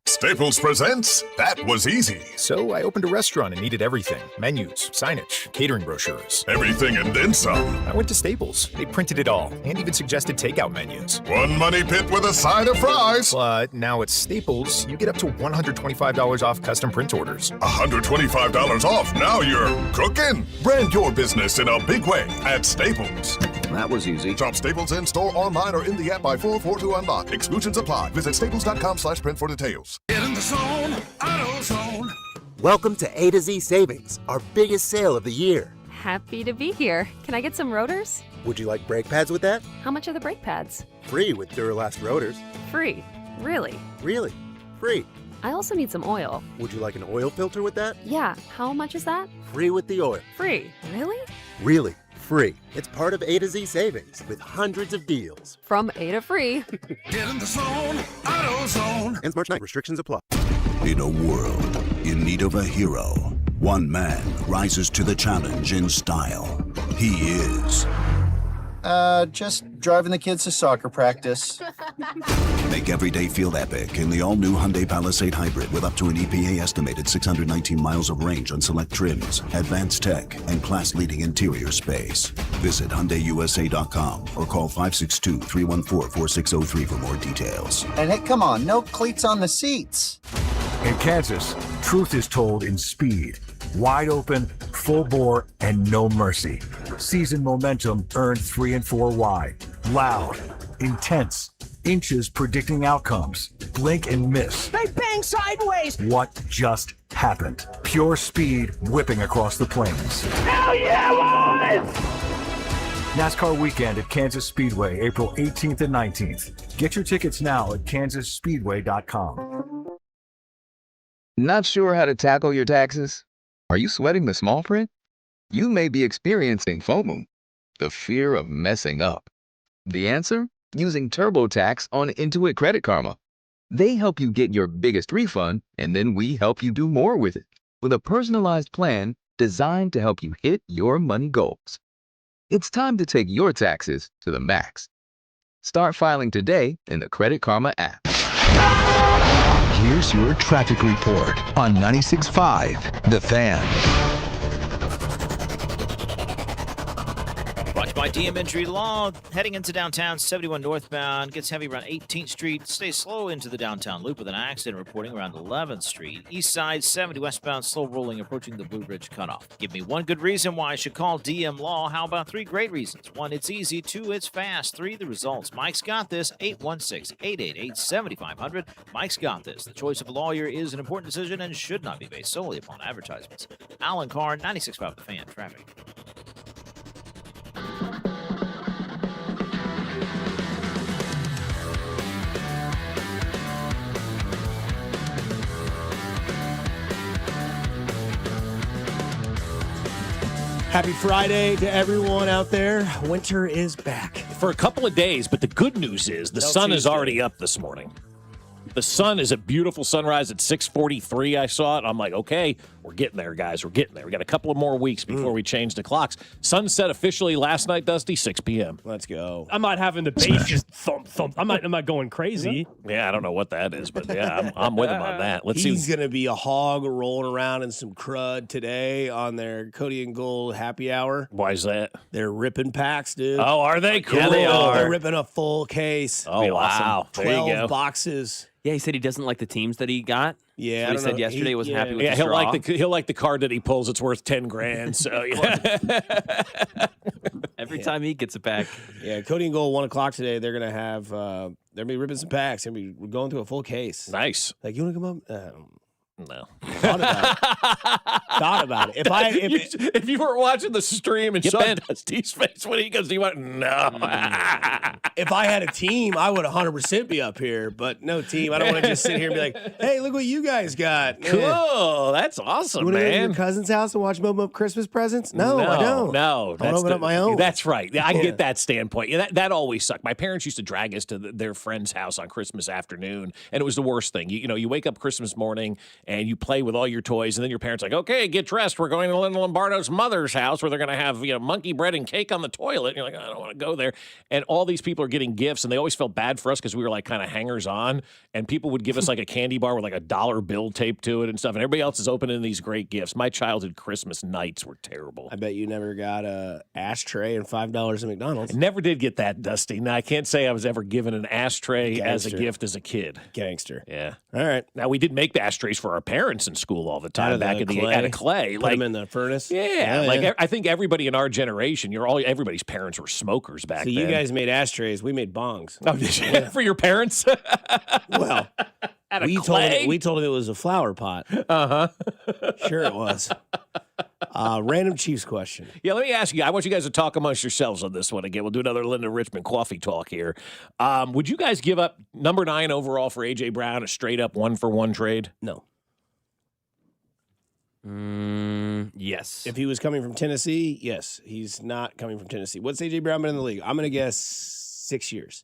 Staples presents That Was Easy. So I opened a restaurant and needed everything: menus, signage, catering brochures. Everything and then some. I went to Staples. They printed it all and even suggested takeout menus. One money pit with a side of fries. But now at Staples, you get up to $125 off custom print orders. $125 off. Now you're cooking. Brand your business in a big way at Staples. That was easy. Shop Staples in store, online, or in the app by 4/4 to unlock. Exclusions apply. Visit staples.com/print for details. Get in the zone, AutoZone. Welcome to A to Z Savings, our biggest sale of the year. Happy to be here. Can I get some rotors? Would you like brake pads with that? How much are the brake pads? Free with Duralast rotors. Free. Really? Really? Free. I also need some oil. Would you like an oil filter with that? Yeah. How much is that? Free with the oil. Free. Really? Really. Free. It's part of A to Z Savings with hundreds of deals. From A to free. Get in the zone, AutoZone. Ends March 9th. Restrictions apply. In a world in need of a hero, one man rises to the challenge in style. He is... just driving the kids to soccer practice. Make every day feel epic in the all-new Hyundai Palisade Hybrid with up to an EPA-estimated 619 miles of range on select trims, advanced tech, and class-leading interior space. Visit HyundaiUSA.com or call 562-314-4603 for more details. And hey, come on, no cleats on the seats. In Kansas, truth is told in speed. Wide open, full bore, and no mercy. Season momentum earned 3 and 4 wide. Loud, intense, inches predicting outcomes. Blink and miss. They bang sideways. What just happened? Pure speed whipping across the plains. Hell yeah, boys! NASCAR weekend at Kansas Speedway, April 18th and 19th. Get your tickets now at kansasspeedway.com. Not sure how to tackle your taxes? Are you sweating the small print? You may be experiencing FOMO, the fear of messing up. The answer? Using TurboTax on Intuit Credit Karma. They help you get your biggest refund, and then we help you do more with it with a personalized plan designed to help you hit your money goals. It's time to take your taxes to the max. Start filing today in the Credit Karma app. Here's your traffic report on 96.5 The Fan. Watch by DM Entry Law. Heading into downtown, 71 northbound. Gets heavy around 18th Street. Stays slow into the downtown loop with an accident reporting around 11th Street. East side, 70 westbound. Slow rolling approaching the Blue Ridge cutoff. Give me one good reason why I should call DM Law. How about 3 great reasons? 1, it's easy. 2, it's fast. 3, the results. Mike's got this. 816-888-7500. Mike's got this. The choice of a lawyer is an important decision and should not be based solely upon advertisements. Alan Carr, 96.5 The Fan. Traffic. Happy Friday to everyone out there. Winter is back. For a couple of days, but the good news is the sun is already up this morning. The sun is a beautiful sunrise at 6:43. I saw it. I'm like, okay, we're getting there, guys. We're getting there. We got a couple of more weeks before we change the clocks. Sunset officially last night, Dusty, 6 p.m. Let's go. I'm not having the bass just thump, thump. I'm not going crazy. Yeah, I don't know what that is, but yeah, I'm with him on that. Let's see. He's going to be a hog rolling around in some crud today on their Cody and Gold happy hour. Why is that? They're ripping packs, dude. Oh, are they? Cool. Yeah, they are. They're ripping a full case. Oh, wow. Awesome. There you 12 go. boxes. Yeah, he said he doesn't like the teams that he got. Yeah, so he said yesterday he wasn't happy with the he'll straw. he'll like the card that he pulls. It's worth $10,000. So yeah. Every time he gets it back. Yeah, Cody and Gold 1 o'clock today. They're gonna have they're gonna be ripping some packs. They're gonna be going through a full case. Nice. Like, you want to come up? No. Thought about it. If you were watching the stream and saw Dusty's face when he goes, he went, no. If I had a team, I would 100% be up here, but no team. I don't want to just sit here and be like, hey, look what you guys got. Cool. That's awesome, You want to go to man. your cousin's house and watch them open up Christmas presents? No, I don't. No. I want to open up my own. That's right. I get that standpoint. Yeah, that always sucked. My parents used to drag us to their friend's house on Christmas afternoon, and it was the worst thing. You know, you wake up Christmas morning and you play with all your toys, and then your parents are like, okay, get dressed. We're going to Linda Lombardo's mother's house where they're going to have monkey bread and cake on the toilet. And you're like, I don't want to go there. And all these people are getting gifts, and they always felt bad for us because we were like kind of hangers on, and people would give us like a candy bar with like a $1 bill taped to it and stuff, and everybody else is opening these great gifts. My childhood Christmas nights were terrible. I bet you never got a ashtray and $5 at McDonald's. I never did get that, Dusty. Now, I can't say I was ever given an ashtray as a gift as a kid. Gangster. Yeah. All right. Now, we did make the ashtrays for our parents in school all the time back in the out of clay. Put them in the furnace. Yeah. I think everybody in our generation, everybody's parents were smokers back then. So you guys made ashtrays. We made bongs. Oh, did you? For your parents? Well, we told them it was a flower pot. Uh-huh. Sure it was. Random Chiefs question. Yeah, let me ask you. I want you guys to talk amongst yourselves on this one again. We'll do another Linda Richmond coffee talk here. Would you guys give up number 9 overall for A.J. Brown, a straight-up 1-for-1 trade? No. Yes. If he was coming from Tennessee, yes. He's not coming from Tennessee. What's A.J. Brown been in the league? I'm going to guess 6 years.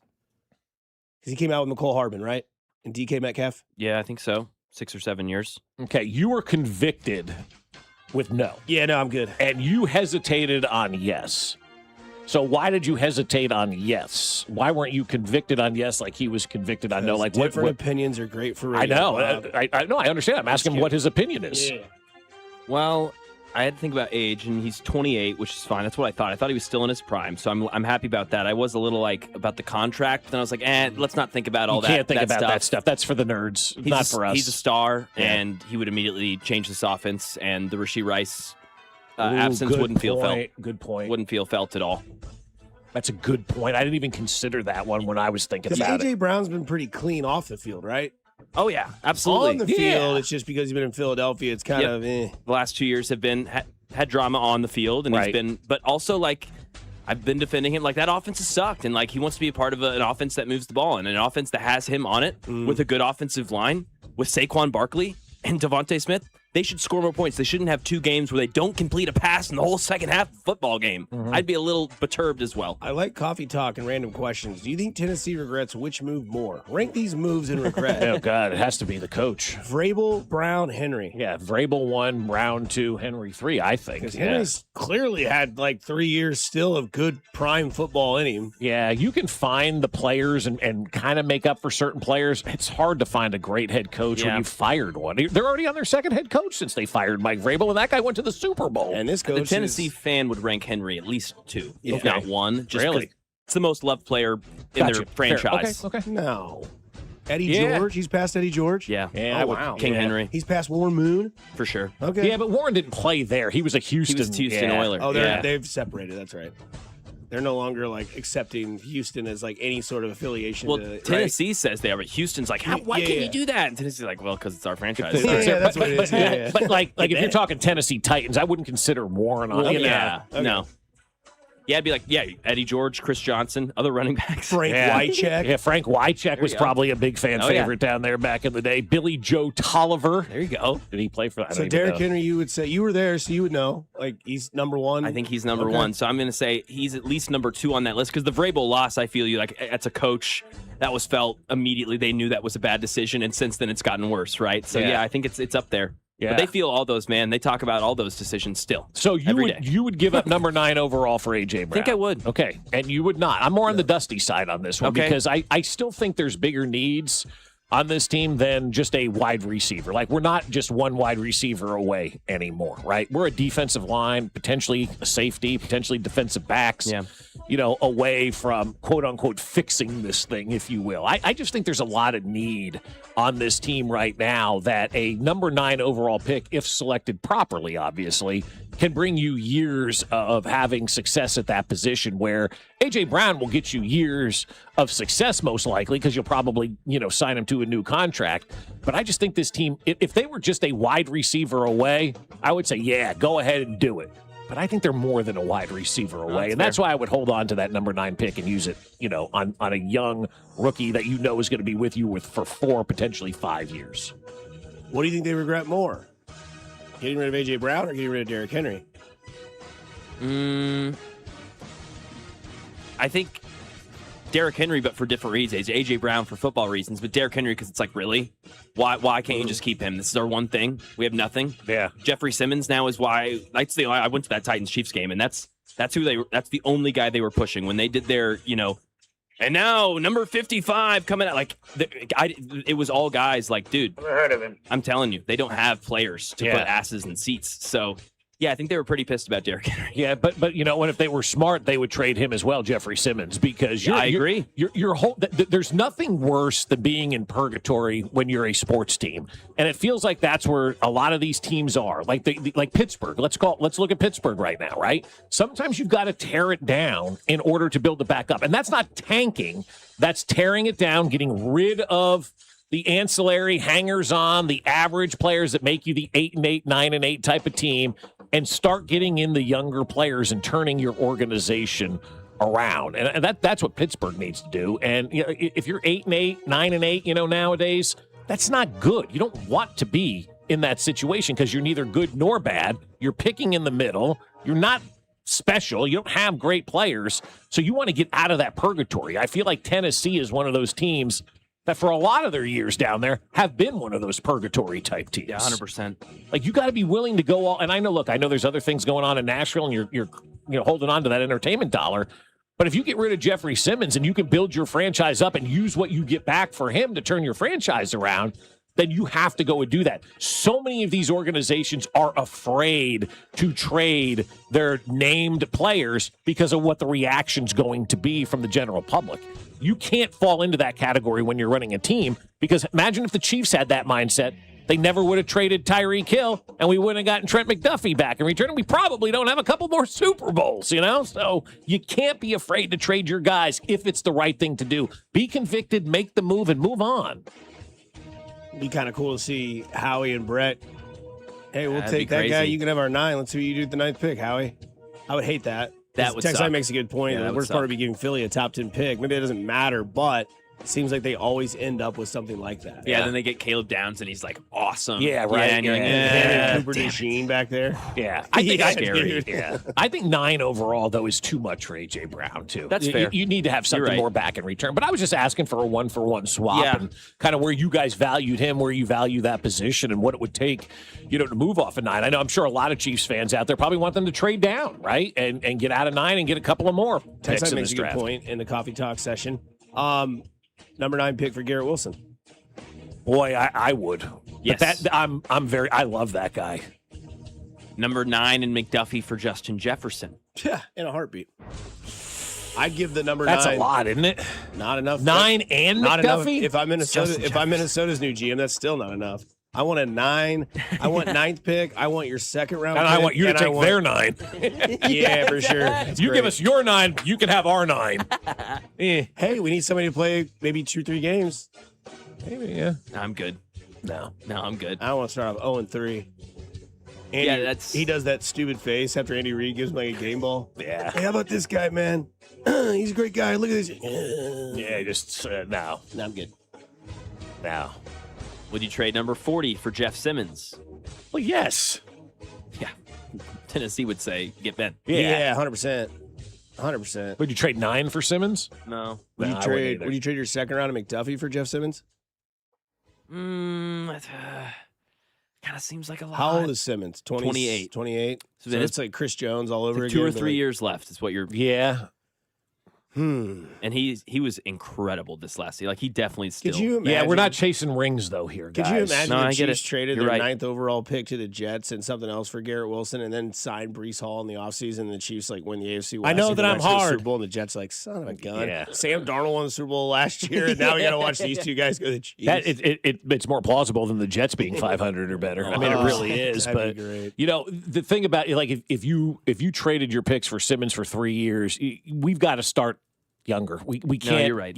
Because he came out with McCole Hardman, right? And DK Metcalf? Yeah, I think so. 6 or 7 years. Okay, you were convicted with no. Yeah, no, I'm good. And you hesitated on yes. So why did you hesitate on yes? Why weren't you convicted on yes like he was convicted on no? Like different opinions are great for radio. I know. I know. I understand. I'm asking him what his opinion is. Yeah. Well, I had to think about age, and he's 28, which is fine. That's what I thought. I thought he was still in his prime, so I'm happy about that. I was a little like about the contract, but then I was like, let's not think about all that. You can't think about stuff. that stuff. That's for the nerds, He's not for us. He's a star, and he would immediately change this offense, and the Rashee Rice absence wouldn't feel felt. Good point. Wouldn't feel felt at all. That's a good point. I didn't even consider that one when I was thinking about A.J. it. Brown's been pretty clean off the field, right? Oh, yeah, absolutely. On the field, it's just because he's been in Philadelphia, it's kind of The last 2 years have been had drama on the field, and he's been, but also like I've been defending him. Like, that offense has sucked, and like he wants to be a part of an offense that moves the ball and an offense that has him on it with a good offensive line with Saquon Barkley and Devontae Smith. They should score more points. They shouldn't have 2 games where they don't complete a pass in the whole second half of the football game. I'd be a little perturbed as well. I like coffee talk and random questions. Do you think Tennessee regrets which move more? Rank these moves in regret. Oh, God, it has to be the coach. Vrabel, Brown, Henry. Yeah, Vrabel 1, Brown 2, Henry 3, I think. Because Henry's clearly had like 3 years still of good prime football in him. Yeah, you can find the players and kind of make up for certain players. It's hard to find a great head coach when you fired one. They're already on their second head coach since they fired Mike Vrabel, and that guy went to the Super Bowl. And this coach, the Tennessee fan would rank Henry at least 2, if not 1. Just really? It's the most loved player in their franchise. Okay. No. Eddie George? He's past Eddie George? Yeah. Oh, wow. King Henry. He's past Warren Moon? For sure. Okay. Yeah, but Warren didn't play there. He was a Houston. He was Houston Oiler. Oh, they've separated. That's right. They're no longer like accepting Houston as like any sort of affiliation. Well, to, Tennessee says they are, but Houston's like, why can't you do that? And Tennessee's like, well, because it's our franchise. That's what it is. Yeah. But like if you're talking Tennessee Titans, I wouldn't consider Warren on. No. Yeah, it'd be like, Eddie George, Chris Johnson, other running backs. Frank Wycheck. Yeah, Frank Wycheck was probably a big fan favorite down there back in the day. Billy Joe Tolliver. There you go. Did he play for that? So Derrick Henry, you would say, you were there, so you would know. Like, he's number 1. I think he's number 1. So I'm going to say he's at least number 2 on that list because the Vrabel loss, I feel like that's a coach that was felt immediately. They knew that was a bad decision, and since then it's gotten worse, right? So, I think it's up there. Yeah. But they feel all those, man. They talk about all those decisions still. So you would give up number 9 overall for A.J. Brown? I think I would. Okay. And you would not. I'm more on the Dusty side on this one because I still think there's bigger needs on this team than just a wide receiver. Like, we're not just one wide receiver away anymore, right? We're a defensive line, potentially a safety, potentially defensive backs, away from, quote-unquote, fixing this thing, if you will. I just think there's a lot of need on this team right now that a number 9 overall pick, if selected properly, obviously, can bring you years of having success at that position where A.J. Brown will get you years of success most likely because you'll probably, sign him to a new contract. But I just think this team, if they were just a wide receiver away, I would say, yeah, go ahead and do it. But I think they're more than a wide receiver away. That's why I would hold on to that number 9 pick and use it, on a young rookie that is going to be with you for 4, potentially 5 years. What do you think they regret more? Getting rid of A.J. Brown or getting rid of Derrick Henry? I think Derrick Henry, but for different reasons. A.J. Brown for football reasons, but Derrick Henry because it's like, really? Why can't you just keep him? This is our one thing. We have nothing. Yeah. Jeffrey Simmons now is why. I went to that Titans-Chiefs game, and that's the only guy they were pushing when they did their, and now number 55 coming out. It was all guys like, dude, Never heard of him. I'm telling you, they don't have players to put asses in seats. So, yeah, I think they were pretty pissed about Derrick Henry. Yeah, but what if they were smart, they would trade him as well, Jeffrey Simmons, because I agree. There's nothing worse than being in purgatory when you're a sports team, and it feels like that's where a lot of these teams are. Like like Pittsburgh. Let's look at Pittsburgh right now, right? Sometimes you've got to tear it down in order to build it back up, and that's not tanking. That's tearing it down, getting rid of the ancillary hangers-on, the average players that make you the 8-8, 9-8 type of team, and start getting in the younger players and turning your organization around. And that's what Pittsburgh needs to do. And if you're 8-8, 9-8, nowadays, that's not good. You don't want to be in that situation because you're neither good nor bad. You're picking in the middle. You're not special. You don't have great players. So you want to get out of that purgatory. I feel like Tennessee is one of those teams that for a lot of their years down there have been one of those purgatory type teams. Yeah, 100%. Like, you got to be willing to go all, and I know there's other things going on in Nashville and you're holding on to that entertainment dollar. But if you get rid of Jeffrey Simmons and you can build your franchise up and use what you get back for him to turn your franchise around, then you have to go and do that. So many of these organizations are afraid to trade their named players because of what the reaction's going to be from the general public. You can't fall into that category when you're running a team, because imagine if the Chiefs had that mindset. They never would have traded Tyreek Hill, and we wouldn't have gotten Trent McDuffie back in return, and we probably don't have a couple more Super Bowls, So you can't be afraid to trade your guys if it's the right thing to do. Be convicted, make the move, and move on. It'd be kind of cool to see Howie and Brett. Hey, we'll That'd take be that guy. crazy. You can have our 9. Let's see what you do with the 9th pick, Howie. I would hate that. That would Texas suck. makes a good point. Yeah, The that would worst part suck. would be giving Philly a top 10 pick. Maybe it doesn't matter, but it seems like they always end up with something like that. Yeah, then they get Caleb Downs, and he's like awesome. Yeah, right. Yeah, and you're like, And Cooper damn it. DeJean back there. Yeah, I think scary. I think 9 overall though is too much for AJ Brown too. That's fair. You need to have something right. more back in return. But I was just asking for a 1-for-1 swap Yeah. and kind of where you guys valued him, where you value that position, and what it would take, to move off a 9. I know I'm sure a lot of Chiefs fans out there probably want them to trade down, right, and get out of 9 and get a couple of more picks Texas in makes this a good draft. point in the coffee talk session. Number 9 pick for Garrett Wilson. Boy, I would. Yes. But I love that guy. Number 9 in McDuffie for Justin Jefferson. Yeah, in a heartbeat. I'd give the number That's 9. a lot, isn't it? Not enough. 9 and not enough. McDuffie? If I'm Minnesota's new GM, that's still not enough. I want a 9. I want 9th pick. I want your second round. And pick, I want you to take their 9. Yeah, for sure. That's You great. give us your 9, you can have our 9. Hey, we need somebody to play maybe 2-3 games. Maybe, yeah. I'm good. No, I'm good. I don't want to start off 0-3. Andy, Yeah, that's- he does that stupid face after Andy Reid gives him like a game ball. Yeah. Hey, how about this guy, man? He's a great guy. Look at this. Yeah, just no. No, I'm good. No. Would you trade number 40 for Jeff Simmons? Well, yes. Yeah. Tennessee would say, get Ben. Yeah, 100%. 100%. Would you trade 9 for Simmons? No. Would No, you I trade? wouldn't either. Would you trade your second round of McDuffie for Jeff Simmons? Kind of seems like a lot. How old is Simmons? 28. 28. So then it's like Chris Jones all over Like again. 2 or but 3 like- years left is what you're. Yeah. And he was incredible this last year. Like he definitely still. Could you imagine? Yeah, we're not chasing rings though here, guys. Could you imagine No, the I get Chiefs it. traded You're their right. 9th overall pick to the Jets and something else for Garrett Wilson and then signed Breece Hall in the offseason and the Chiefs like win the AFC West? I know and that go I'm back to the hard. Super Bowl and the Jets like, son of a gun. Yeah. Sam Darnold won the Super Bowl last year and now we got to watch these two guys go to the Chiefs. That it's more plausible than the Jets being 500 or better. I mean, it really is. That'd But be great. the thing about it, like if you traded your picks for Simmons for 3 years, we've got to start younger. We can't. you're right.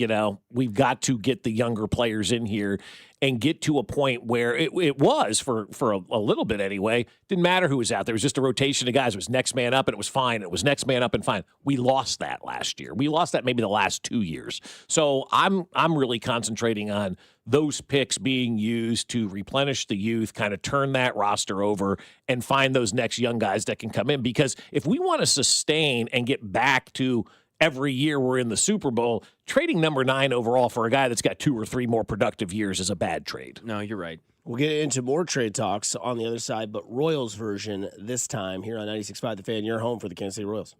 We've got to get the younger players in here and get to a point where it was for a little bit anyway. Didn't matter who was out there. It was just a rotation of guys. It was next man up and it was fine. It was next man up and fine. We lost that last year. We lost that maybe the last 2 years. So I'm really concentrating on those picks being used to replenish the youth, kind of turn that roster over and find those next young guys that can come in. Because if we want to sustain and get back to every year we're in the Super Bowl, trading number 9 overall for a guy that's got 2 or 3 more productive years is a bad trade. No, you're right. We'll get into more trade talks on the other side, but Royals version this time here on 96.5 The Fan, your home for the Kansas City Royals.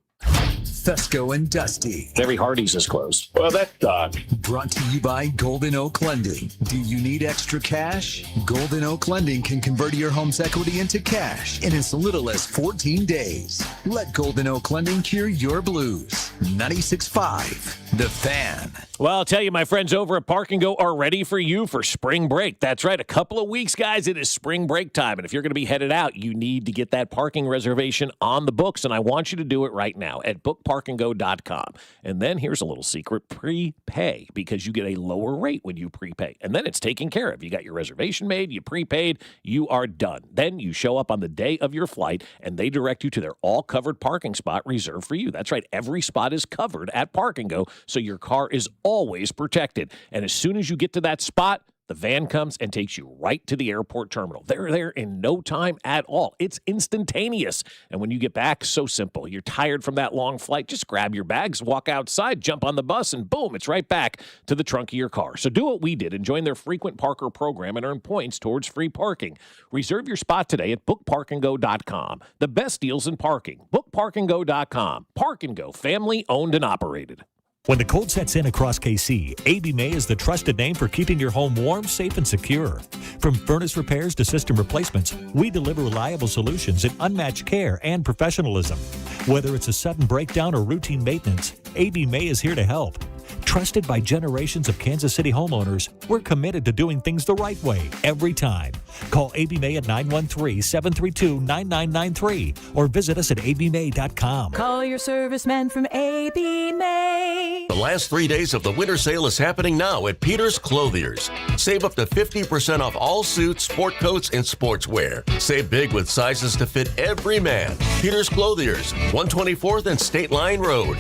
Fescoe and Dusty. Every Hardee's is closed. Well, that's done. Brought to you by Golden Oak Lending. Do you need extra cash? Golden Oak Lending can convert your home's equity into cash in as little as 14 days. Let Golden Oak Lending cure your blues. 96.5 The Fan. Well, I'll tell you, my friends over at Park and Go are ready for you for spring break. That's right. A couple of weeks, guys. It is spring break time. And if you're going to be headed out, you need to get that parking reservation on the books. And I want you to do it right now at bookparkandgo.com. And then here's a little secret: prepay, because you get a lower rate when you prepay. And then it's taken care of. You got your reservation made, you prepaid, you are done. Then you show up on the day of your flight and they direct you to their all-covered parking spot reserved for you. That's right. Every spot is covered at Park and Go, so your car is always protected. And as soon as you get to that spot, the van comes and takes you right to the airport terminal. They're there in no time at all. It's instantaneous. And when you get back, so simple. You're tired from that long flight, just grab your bags, walk outside, jump on the bus, and boom, it's right back to the trunk of your car. So do what we did and join their frequent parker program and earn points towards free parking. Reserve your spot today at bookparkandgo.com. The best deals in parking. Bookparkandgo.com. Park and Go, family owned and operated. When the cold sets in across KC, AB May is the trusted name for keeping your home warm, safe, and secure. From furnace repairs to system replacements, we deliver reliable solutions in unmatched care and professionalism. Whether it's a sudden breakdown or routine maintenance, AB May is here to help. Trusted by generations of Kansas City homeowners, we're committed to doing things the right way every time. Call AB May at 913-732-9993 or visit us at abmay.com. Call your serviceman from AB May. last 3 days of the winter sale is happening now at Peter's Clothiers. Save up to 50% off all suits, sport coats, and sportswear. Save big with sizes to fit every man. Peter's Clothiers, 124th and State Line Road.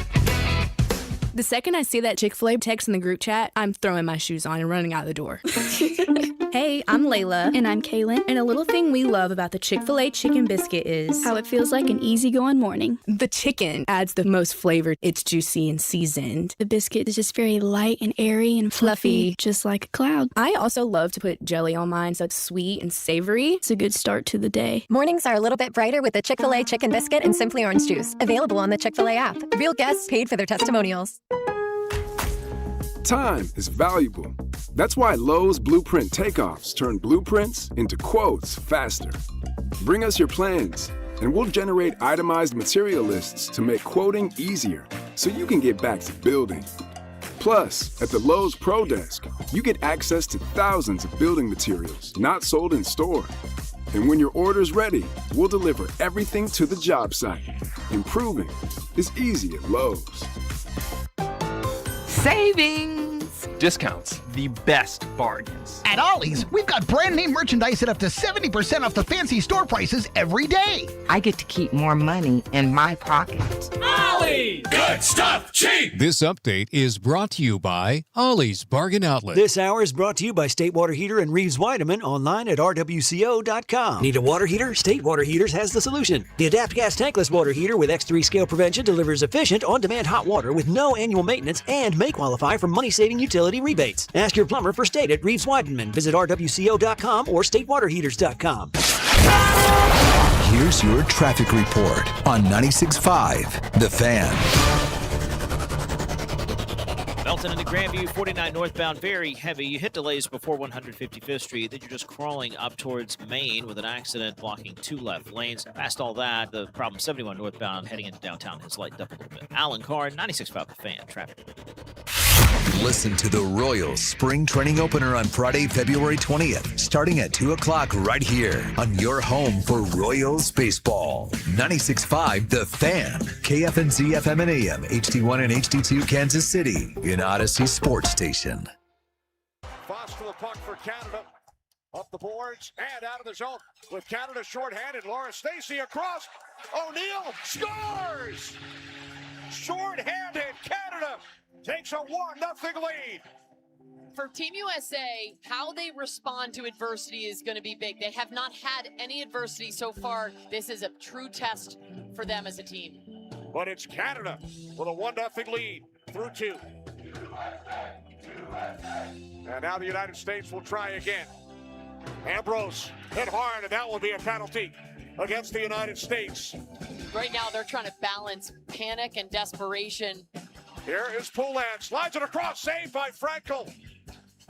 The second I see that Chick-fil-A text in the group chat, I'm throwing my shoes on and running out the door. Hey, I'm Layla. And I'm Kaylin. And a little thing we love about the Chick-fil-A chicken biscuit is how it feels like an easygoing morning. The chicken adds the most flavor. It's juicy and seasoned. The biscuit is just very light and airy and fluffy, just like a cloud. I also love to put jelly on mine so it's sweet and savory. It's a good start to the day. Mornings are a little bit brighter with the Chick-fil-A chicken biscuit and Simply Orange Juice. Available on the Chick-fil-A app. Real guests paid for their testimonials. Time is valuable. That's why Lowe's Blueprint Takeoffs turn blueprints into quotes faster. Bring us your plans, and we'll generate itemized material lists to make quoting easier so you can get back to building. Plus, at the Lowe's Pro Desk, you get access to thousands of building materials not sold in store. And when your order's ready, we'll deliver everything to the job site. Improving is easy at Lowe's. Savings! Discounts, the best bargains. At Ollie's, we've got brand name merchandise at up to 70% off the fancy store prices every day. I get to keep more money in my pocket. Ollie's! Good stuff, cheap! This update is brought to you by Ollie's Bargain Outlet. This hour is brought to you by State Water Heater and Reeves Weideman online at rwco.com. Need a water heater? State Water Heaters has the solution. The Adapt Gas Tankless Water Heater with X3 scale prevention delivers efficient, on-demand hot water with no annual maintenance and may qualify for money-saving utility rebates. Ask your plumber for State at Reeves Weideman. Visit rwco.com or statewaterheaters.com. Here's your traffic report on 96.5 The Fan. Melton into Grandview, 49 northbound, very heavy. You hit delays before 155th Street. Then you're just crawling up towards Main with an accident blocking 2 left lanes. Past all that, the problem 71 northbound heading into downtown has lightened up a little bit. Alan Carr, 96.5 The Fan, traffic. Listen to the Royals Spring Training Opener on Friday, February 20th, starting at 2 o'clock right here on your home for Royals baseball. 96.5 The Fan, KFNZ FM and AM, HD1 and HD2 Kansas City, in Odyssey Sports Station. Foss to the puck for Canada. Up the boards and out of the zone with Canada shorthanded. Laura Stacey across. O'Neill scores! Shorthanded Canada takes a 1-0 lead. For Team USA, how they respond to adversity is going to be big. They have not had any adversity so far. This is a true test for them as a team. But it's Canada with a 1-0 lead through 2. And now the United States will try again. Ambrose hit hard, and that will be a penalty against the United States. Right now, they're trying to balance panic and desperation. Here is Poulin, slides it across, saved by Frankel.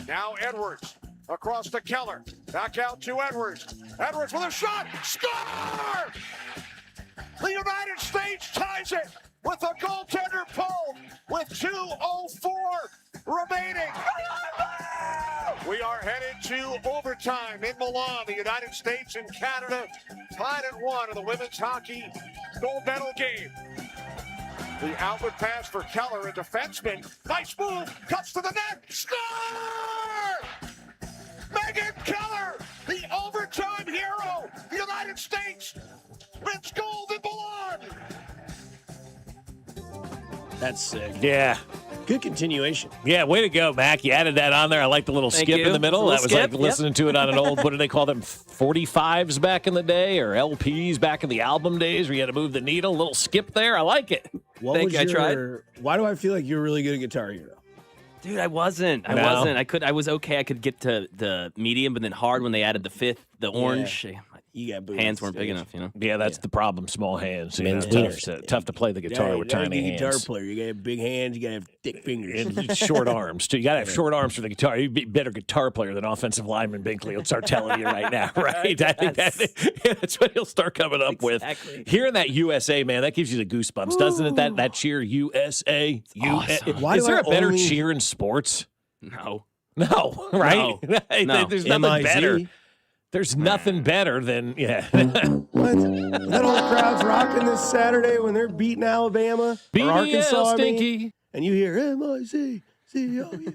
Now Edwards across to Keller. Back out to Edwards. Edwards with a shot, score! The United States ties it with a goaltender pull with 2:04 remaining. We are headed to overtime in Milan. The United States and Canada tied at 1 in the women's hockey gold medal game. The outlet pass for Keller, a defenseman. Nice move, cuts to the net, score! Megan Keller, the overtime hero. The United States wins gold in Milan. That's sick. Yeah. Good continuation. Yeah, way to go, Mac. You added that on there. I like the little skip in the middle. That was like listening to it on an old, what do they call them, 45s back in the day, or LPs back in the album days where you had to move the needle. A little skip there. I like it. I tried. Why do I feel like you're really good at Guitar Hero? Dude, I wasn't. I was okay. I could get to the medium, but then hard when they added the fifth, the orange. You got hands weren't big enough, you know. Yeah, that's the problem. Small hands. Tough to play the guitar with tiny hands. Guitar player, you gotta have big hands. You gotta have thick fingers, and short arms too. You gotta have short arms for the guitar. You'd be a better guitar player than offensive lineman Binkley. He'll start telling you right now, right? I think that's what he'll start coming up with. Hearing that USA, man, that gives you the goosebumps, doesn't it? That cheer, USA. Awesome. Is there a better cheer in sports? No, right? No. There's nothing better. There's nothing better than, What? That whole crowd's rocking this Saturday when they're beating Alabama or Arkansas. Stinky. and you hear M-I-C-C-O-U.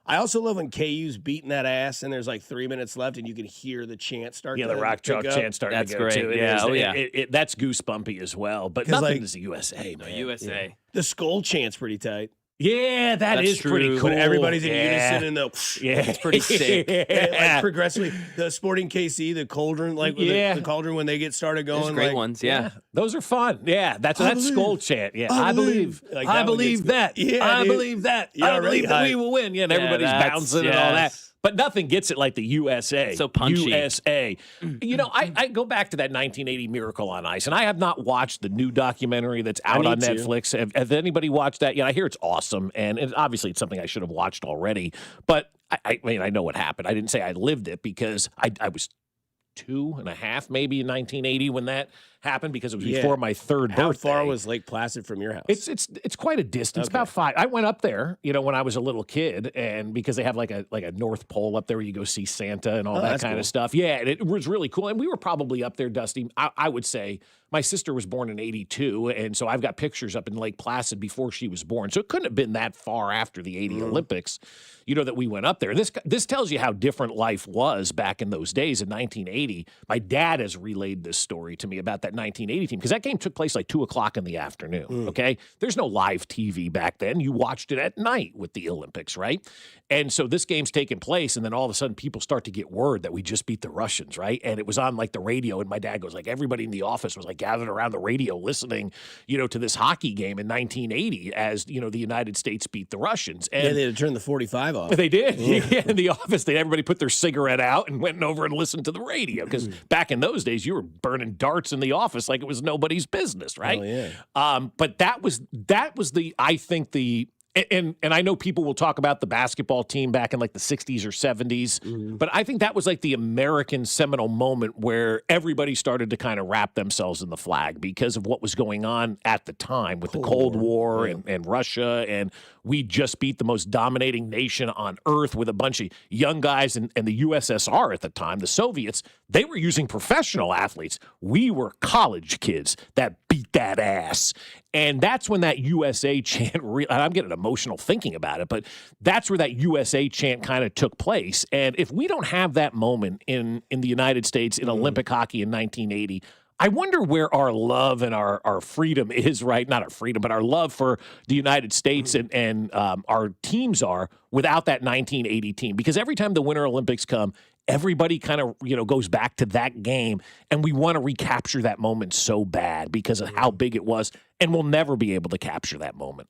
I also love when KU's beating that ass and there's like 3 minutes left and you can hear the chant start. Yeah, the rock chalk chant starting That's to go great. too. Yeah. That's goosebumpy as well. But nothing like, is the USA, man. USA. Yeah. The skull chant's pretty tight. Yeah, that's true. pretty cool. When everybody's in unison and it's pretty sick. Like progressively, the Sporting KC, the Cauldron, the Cauldron when they get started going. There's great ones, yeah. Those are fun. Yeah, that's skull chant. Yeah, I believe. Like I believe that. Yeah, I dude. believe that. Yeah, I believe that we will win. Yeah, and everybody's bouncing and all that. But nothing gets it like the USA. So punchy. USA. You know, I go back to that 1980 Miracle on Ice, and I have not watched the new documentary that's out on Netflix. Has anybody watched that? Yeah, I hear it's awesome, and obviously it's something I should have watched already. But I mean, I know what happened. I didn't say I lived it because I was 2.5 maybe in 1980 when that happened because it was before my third birthday. How far was Lake Placid from your house? It's quite a distance, about 5. I went up there, when I was a little kid, and because they have like a North Pole up there where you go see Santa and all that kind of stuff. Yeah, and it was really cool. And we were probably up there, Dusty. I would say my sister was born in 82, and so I've got pictures up in Lake Placid before she was born. So it couldn't have been that far after the 80 Olympics, that we went up there. This tells you how different life was back in those days in 1980. My dad has relayed this story to me about that 1980 team because that game took place like 2:00 in the afternoon. Okay, there's no live TV back then. You watched it at night with the Olympics, right? And so this game's taking place, and then all of a sudden people start to get word that we just beat the Russians, right? And it was on like the radio, and my dad goes like, everybody in the office was like gathered around the radio listening, to this hockey game in 1980 as the United States beat the Russians. And they had to turn the 45 off. They did. Yeah, in the office, everybody put their cigarette out and went over and listened to the radio because back in those days, you were burning darts in the office like it was nobody's business, right? Oh, yeah. But that was and I know people will talk about the basketball team back in like the 60s or 70s, but I think that was like the American seminal moment where everybody started to kind of wrap themselves in the flag because of what was going on at the time with the Cold War and Russia. And we just beat the most dominating nation on earth with a bunch of young guys. And the USSR at the time, the Soviets, they were using professional athletes. We were college kids that beat that ass. And that's when that USA chant, and I'm getting emotional thinking about it, but that's where that USA chant kind of took place. And if we don't have that moment in the United States in Olympic hockey in 1980, I wonder where our love and our freedom is, right? Not our freedom, but our love for the United States and our teams are without that 1980 team. Because every time the Winter Olympics come, everybody kind of, goes back to that game, and we want to recapture that moment so bad because of how big it was, and we'll never be able to capture that moment.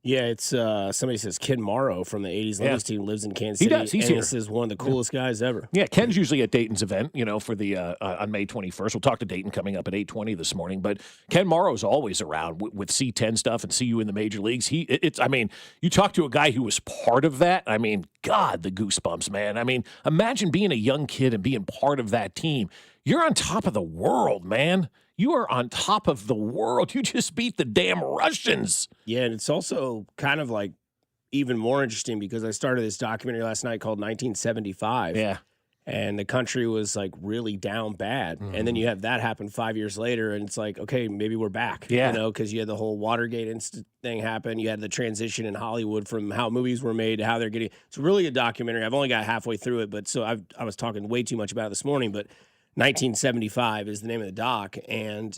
Yeah, it's somebody says Ken Morrow from the 80s Olympics team lives in Kansas City. He does. He's here. This is one of the coolest guys ever. Yeah, Ken's usually at Dayton's event, for the on May 21st. We'll talk to Dayton coming up at 8:20 this morning. But Ken Morrow's always around with C10 stuff and CU in the major leagues. You talk to a guy who was part of that. I mean, God, the goosebumps, man. I mean, imagine being a young kid and being part of that team. You're on top of the world, man. You are on top of the world. You just beat the damn Russians. Yeah, and it's also kind of like even more interesting because I started this documentary last night called 1975. Yeah. And the country was like really down bad. And then you have that happen 5 years later, and it's like, okay, maybe we're back. Yeah. Because you had the whole Watergate thing happen. You had the transition in Hollywood from how movies were made to how they're getting. It's really a documentary. I've only got halfway through it, but so I was talking way too much about it this morning, but 1975 is the name of the doc, and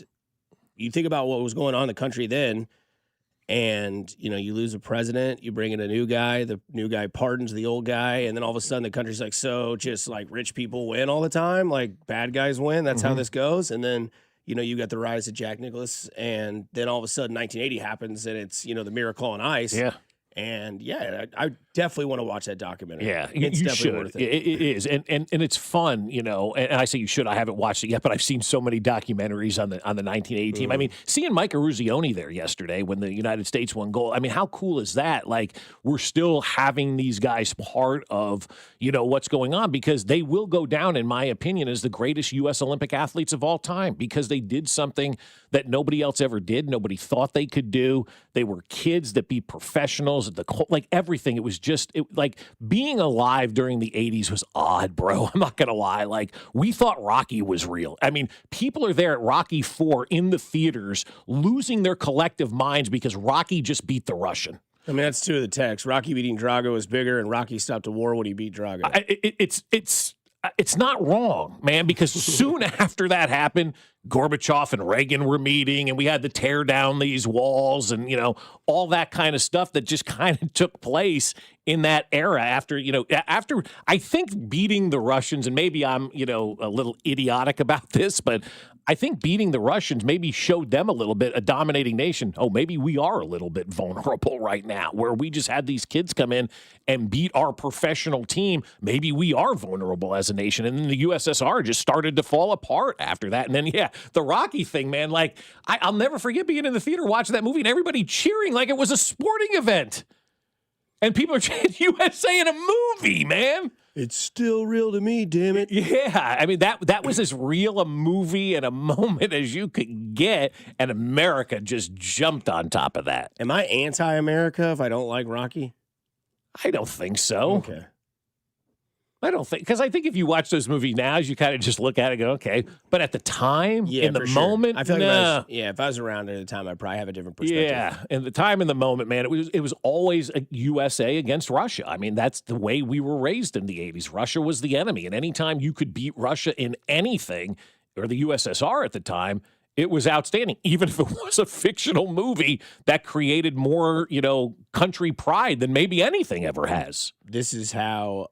you think about what was going on in the country then, and you lose a president, you bring in a new guy, the new guy pardons the old guy, and then all of a sudden the country's like, so just like rich people win all the time, like bad guys win, that's how this goes. And then you got the rise of Jack Nicklaus, and then all of a sudden 1980 happens, and it's the Miracle on Ice. Yeah. And yeah, I definitely want to watch that documentary. Yeah, it's you definitely should. worth it. It is, and it's fun, and I say you should. I haven't watched it yet, but I've seen so many documentaries on the 1980 team. I mean, seeing Mike Eruzione there yesterday when the United States won gold. I mean, how cool is that? Like, we're still having these guys part of what's going on because they will go down, in my opinion, as the greatest U.S. Olympic athletes of all time because they did something that nobody else ever did. Nobody thought they could do. They were kids that beat professionals. Like everything, it was just like being alive during the 80s was odd, bro. I'm not going to lie. Like, we thought Rocky was real. I mean, people are there at Rocky 4 in the theaters losing their collective minds because Rocky just beat the Russian. I mean, that's two of the texts. Rocky beating Drago was bigger, and Rocky stopped a war when he beat Drago. It's not wrong, man, because soon after that happened, Gorbachev and Reagan were meeting, and we had to tear down these walls and, all that kind of stuff that just kind of took place in that era after I think beating the Russians, and maybe I'm, a little idiotic about this, but I think beating the Russians maybe showed them a little bit, a dominating nation. Oh, maybe we are a little bit vulnerable right now, where we just had these kids come in and beat our professional team. Maybe we are vulnerable as a nation. And then the USSR just started to fall apart after that. And then, the Rocky thing, man, like I'll never forget being in the theater watching that movie and everybody cheering like it was a sporting event. And people are chanting USA in a movie, man. It's still real to me, damn it. Yeah, I mean, that was as real a movie and a moment as you could get, and America just jumped on top of that. Am I anti-America if I don't like Rocky? I don't think so. Okay. I don't think, because I think if you watch those movies now, you kind of just look at it and go, okay. But at the time, in the moment, I feel like if I was around at the time, I'd probably have a different perspective. Yeah, in the time, in the moment, man, it was always a USA against Russia. I mean, that's the way we were raised in the 80s. Russia was the enemy, and anytime you could beat Russia in anything, or the USSR at the time, it was outstanding, even if it was a fictional movie that created more, country pride than maybe anything ever has. This is how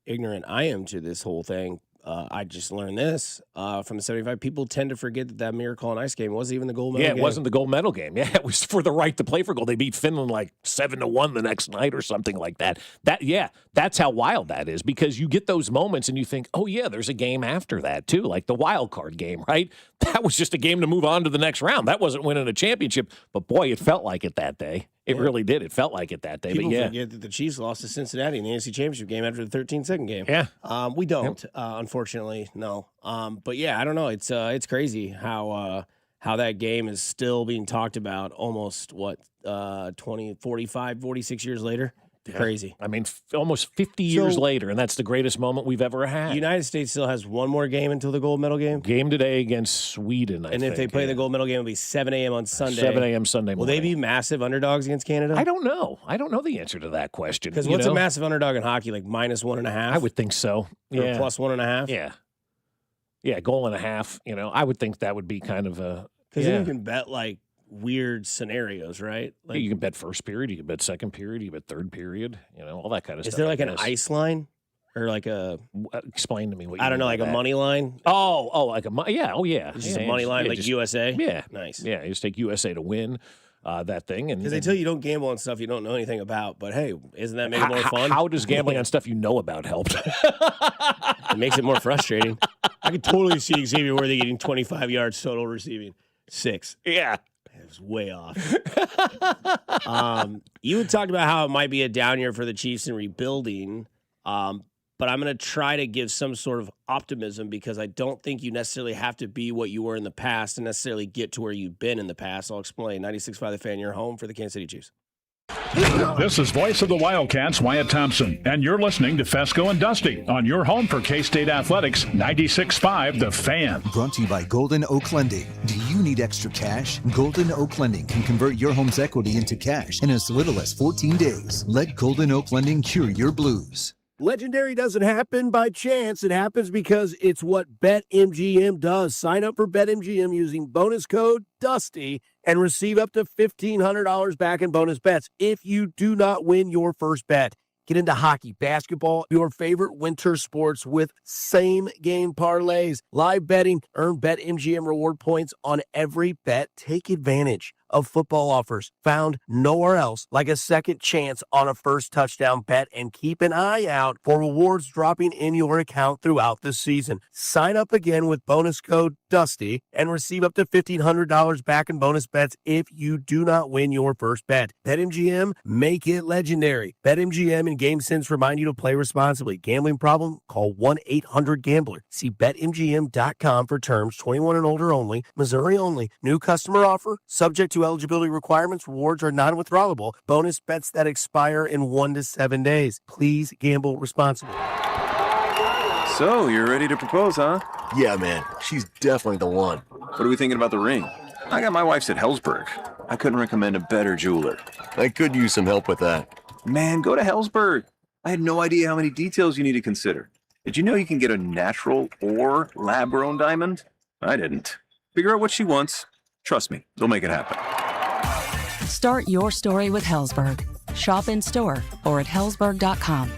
ignorant I am to this whole thing. I just learned this from the 75. People tend to forget that Miracle on Ice game wasn't even the gold medal game. Yeah, it wasn't the gold medal game. Yeah, it was for the right to play for gold. They beat Finland like 7-1 the next night or something like that. That's how wild that is, because you get those moments and you think, oh yeah, there's a game after that too, like the wild card game, right? That was just a game to move on to the next round. That wasn't winning a championship, but boy, it felt like it that day. It really did. It felt like it that day. People but forget that the Chiefs lost to Cincinnati in the NFC Championship game after the 13-second game. Yeah. We don't, unfortunately, no. But yeah, I don't know. It's crazy how that game is still being talked about almost, 20, 45, 46 years later. Yeah. Crazy. I mean, almost 50 years later, and that's the greatest moment we've ever had. The United States still has one more game until the gold medal game. Game today against Sweden, I think. And if they play the gold medal game, it'll be 7 a.m. on Sunday. 7 a.m. Sunday morning. Will they be massive underdogs against Canada? I don't know. I don't know the answer to that question. Because what's a massive underdog in hockey? Like -1.5? I would think so. Yeah. Or +1.5? Yeah. Yeah, goal and a half. I would think that would be kind of a... Because then you can bet, like, weird scenarios, right? Like, you can bet first period, you can bet second period, you can bet third period, all that kind of stuff. Is there like an ice line? Or like a... Explain to me what you I don't know, mean like a money line? Oh, like a... Yeah, oh, yeah. It's just a money line, like just, USA? Yeah. Nice. Yeah, you just take USA to win that thing. Because they tell you don't gamble on stuff you don't know anything about, but hey, isn't that make it more fun? How does gambling on stuff you know about help? It makes it more frustrating. I could totally see Xavier Worthy getting 25 yards total receiving. 6. Yeah. It was way off. You had talked about how it might be a down year for the Chiefs in rebuilding, but I'm going to try to give some sort of optimism because I don't think you necessarily have to be what you were in the past and necessarily get to where you've been in the past. I'll explain. 96.5 The Fan, your home for the Kansas City Chiefs. This is voice of the Wildcats, Wyatt Thompson, and you're listening to Fescoe and Dusty on your home for K-State Athletics, 96.5 The Fan. Brought to you by Golden Oak Lending. Do you need extra cash? Golden Oak Lending can convert your home's equity into cash in as little as 14 days. Let Golden Oak Lending cure your blues. Legendary doesn't happen by chance. It happens because it's what BetMGM does. Sign up for BetMGM using bonus code DUSTY and receive up to $1,500 back in bonus bets if you do not win your first bet. Get into hockey, basketball, your favorite winter sports with same-game parlays, live betting, earn BetMGM reward points on every bet. Take advantage of football offers found nowhere else, like a second chance on a first touchdown bet, and keep an eye out for rewards dropping in your account throughout the season. Sign up again with bonus code DUSTY and receive up to $1,500 back in bonus bets if you do not win your first bet. BetMGM, make it legendary. BetMGM and GameSense remind you to play responsibly. Gambling problem? Call 1-800-GAMBLER. See BetMGM.com for terms. 21 and older only. Missouri only. New customer offer. Subject to to eligibility requirements. Rewards are non-withdrawable. Bonus bets that expire in 1 to 7 days. Please gamble responsibly. So, you're ready to propose, huh? Yeah, man. She's definitely the one. What are we thinking about the ring? I got my wife's at Hellsberg. I couldn't recommend a better jeweler. I could use some help with that. Man, go to Hellsberg. I had no idea how many details you need to consider. Did you know you can get a natural or lab-grown diamond? I didn't. Figure out what she wants. Trust me, they'll make it happen. Start your story with Hellsberg. Shop in store or at hellsberg.com.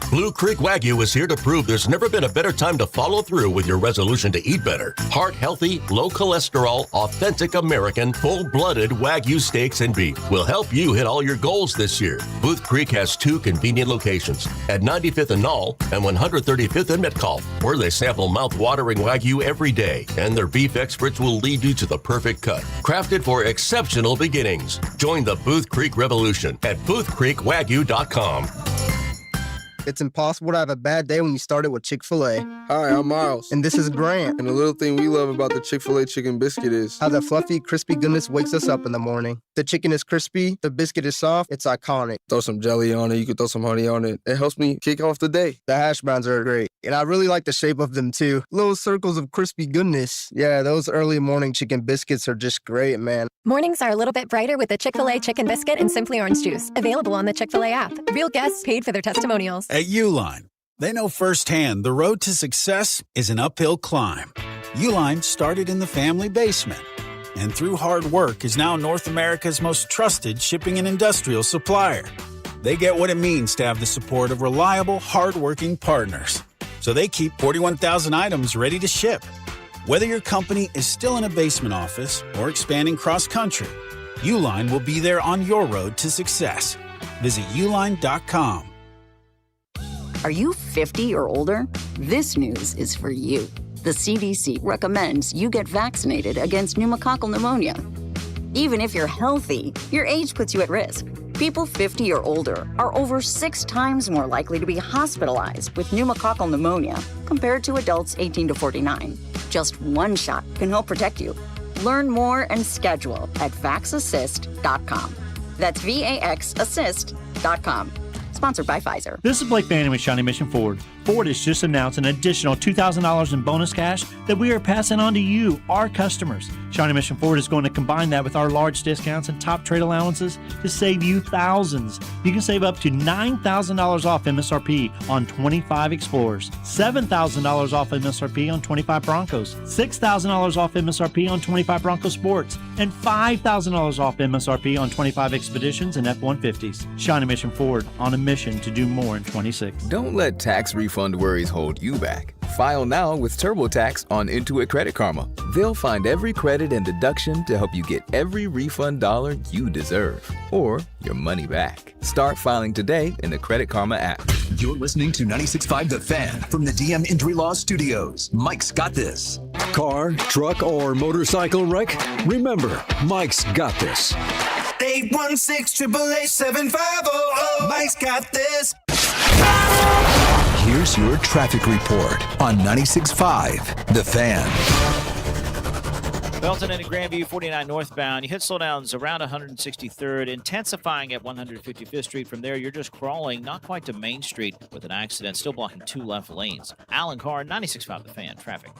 Blue Creek Wagyu is here to prove there's never been a better time to follow through with your resolution to eat better. Heart-healthy, low-cholesterol, authentic American, full-blooded Wagyu steaks and beef will help you hit all your goals this year. Booth Creek has 2 convenient locations at 95th and Knoll and 135th and Metcalf, where they sample mouth-watering Wagyu every day, and their beef experts will lead you to the perfect cut, crafted for exceptional beginnings. Join the Booth Creek Revolution at boothcreekwagyu.com. It's impossible to have a bad day when you start it with Chick-fil-A. Hi, I'm Miles. And this is Grant. And the little thing we love about the Chick-fil-A chicken biscuit is how the fluffy, crispy goodness wakes us up in the morning. The chicken is crispy, the biscuit is soft, it's iconic. Throw some jelly on it, you could throw some honey on it. It helps me kick off the day. The hash browns are great. And I really like the shape of them too. Little circles of crispy goodness. Yeah, those early morning chicken biscuits are just great, man. Mornings are a little bit brighter with the Chick-fil-A Chicken Biscuit and Simply Orange Juice. Available on the Chick-fil-A app. Real guests paid for their testimonials. At Uline, they know firsthand the road to success is an uphill climb. Uline started in the family basement, and through hard work is now North America's most trusted shipping and industrial supplier. They get what it means to have the support of reliable, hardworking partners. So they keep 41,000 items ready to ship. Whether your company is still in a basement office or expanding cross-country, Uline will be there on your road to success. Visit uline.com. Are you 50 or older? This news is for you. The CDC recommends you get vaccinated against pneumococcal pneumonia. Even if you're healthy, your age puts you at risk. People 50 or older are over 6 times more likely to be hospitalized with pneumococcal pneumonia compared to adults 18 to 49. Just one shot can help protect you. Learn more and schedule at vaxassist.com. That's VAXassist.com. Sponsored by Pfizer. This is Blake Bannon with Shawnee Mission Ford. Ford has just announced an additional $2,000 in bonus cash that we are passing on to you, our customers. Shawnee Mission Ford is going to combine that with our large discounts and top trade allowances to save you thousands. You can save up to $9,000 off MSRP on 25 Explorers, $7,000 off MSRP on 25 Broncos, $6,000 off MSRP on 25 Bronco Sports, and $5,000 off MSRP on 25 Expeditions and F-150s. Shawnee Mission Ford, on a mission to do more in 26. Don't let tax refund worries hold you back. File now with TurboTax on Intuit Credit Karma. They'll find every credit and deduction to help you get every refund dollar you deserve, or your money back. Start filing today in the Credit Karma app. You're listening to 96.5 The Fan from the DM Injury Law Studios. Mike's got this. Car, truck, or motorcycle wreck? Remember, Mike's got this. 816-888-7500. Mike's got this. Here's your traffic report on 96.5 The Fan. Belton into Grandview, 49 northbound. You hit slowdowns around 163rd, intensifying at 155th Street. From there, you're just crawling, not quite to Main Street, with an accident still blocking 2 left lanes. Alan Carr, 96.5 The Fan, traffic.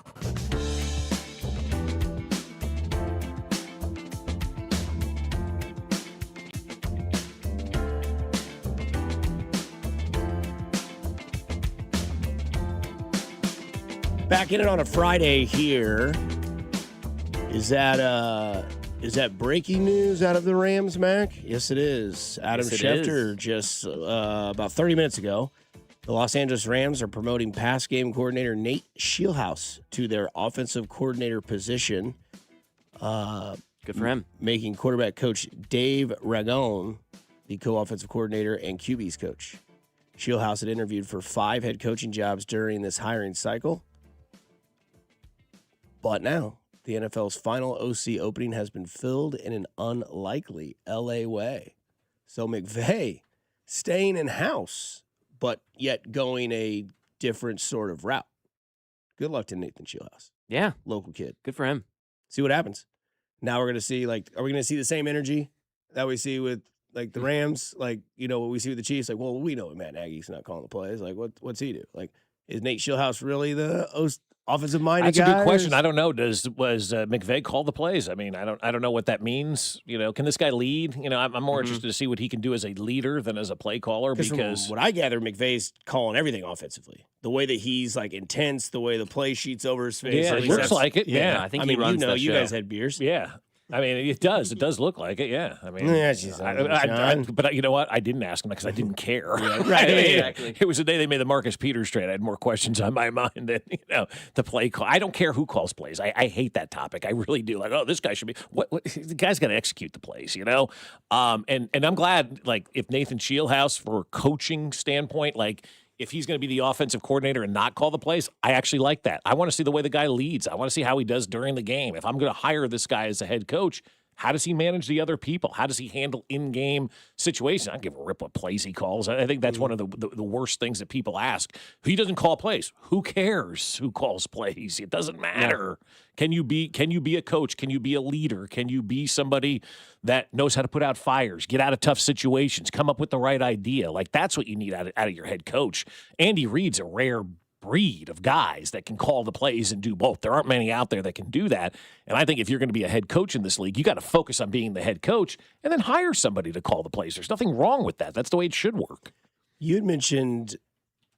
Back in it on a Friday here. Is that breaking news out of the Rams, Mac? Yes, it is. Adam Schefter just about 30 minutes ago. The Los Angeles Rams are promoting pass game coordinator Nate Scheelhaase to their offensive coordinator position. Good for him. Making quarterback coach Dave Ragone the co-offensive coordinator and QB's coach. Scheelhaase had interviewed for 5 head coaching jobs during this hiring cycle. But now, the NFL's final OC opening has been filled in an unlikely LA way. So McVay staying in-house, but yet going a different sort of route. Good luck to Nathan Scheelhaase. Yeah. Local kid. Good for him. See what happens. Now we're going to see, are we going to see the same energy that we see with, the Rams? What we see with the Chiefs? Well, we know Matt Nagy's not calling the plays. What's he do? Is Nate Shieldhouse really the offensive-minded guy? That's a good question. I don't know. Was McVay call the plays? I mean, I don't know what that means. Can this guy lead? I'm more interested to see what he can do as a leader than as a play caller. Because from what I gather, McVay's calling everything offensively. The way that he's intense, the way the play sheet's over his face. Yeah, it looks like it. Yeah, I think he runs that you show. guys had beers. Yeah. I mean, it does. It does look like it. Yeah. I mean, but you know what? I didn't ask him because I didn't care. Right. Exactly. It It was the day they made the Marcus Peters trade. I had more questions on my mind than the play call. I don't care who calls plays. I hate that topic. I really do. This guy should be. What the guy's got to execute the plays. And I'm glad. If Nathan Shieldhouse, for a coaching standpoint, if he's going to be the offensive coordinator and not call the plays, I actually like that. I want to see the way the guy leads. I want to see how he does during the game. If I'm going to hire this guy as a head coach, how does he manage the other people? How does he handle in-game situations? I don't give a rip what plays he calls. I think that's one of the worst things that people ask. He doesn't call plays. Who cares who calls plays? It doesn't matter. Yeah. Can you be a coach? Can you be a leader? Can you be somebody that knows how to put out fires, get out of tough situations, come up with the right idea? That's what you need out of your head coach. Andy Reid's a rare breed of guys that can call the plays and do both. There aren't many out there that can do that. And I think if you're going to be a head coach in this league, you got to focus on being the head coach and then hire somebody to call the plays. There's nothing wrong with that. That's the way it should work. You had mentioned,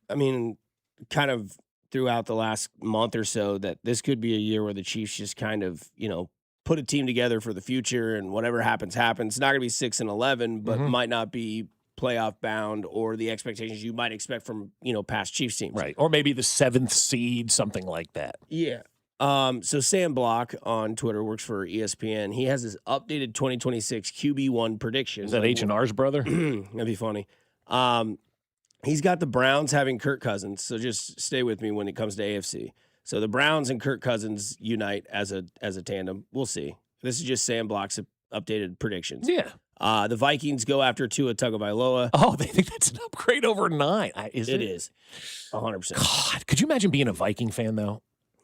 kind of throughout the last month or so, that this could be a year where the Chiefs just kind of, put a team together for the future, and whatever happens, happens. It's not going to be 6-11, but might not be playoff bound or the expectations you might expect from, past Chiefs teams. Right. Or maybe the 7th seed, something like that. Yeah. So Sam Block on Twitter works for ESPN. He has his updated 2026 QB1 prediction. Is that H&R's brother? That'd be funny. He's got the Browns having Kirk Cousins, so just stay with me when it comes to AFC. So the Browns and Kirk Cousins unite as a tandem. We'll see. This is just Sam Block's updated predictions. Yeah. The Vikings go after Tua Tagovailoa. Oh, they think that's an upgrade over 9. It is. 100%. God, could you imagine being a Viking fan, though?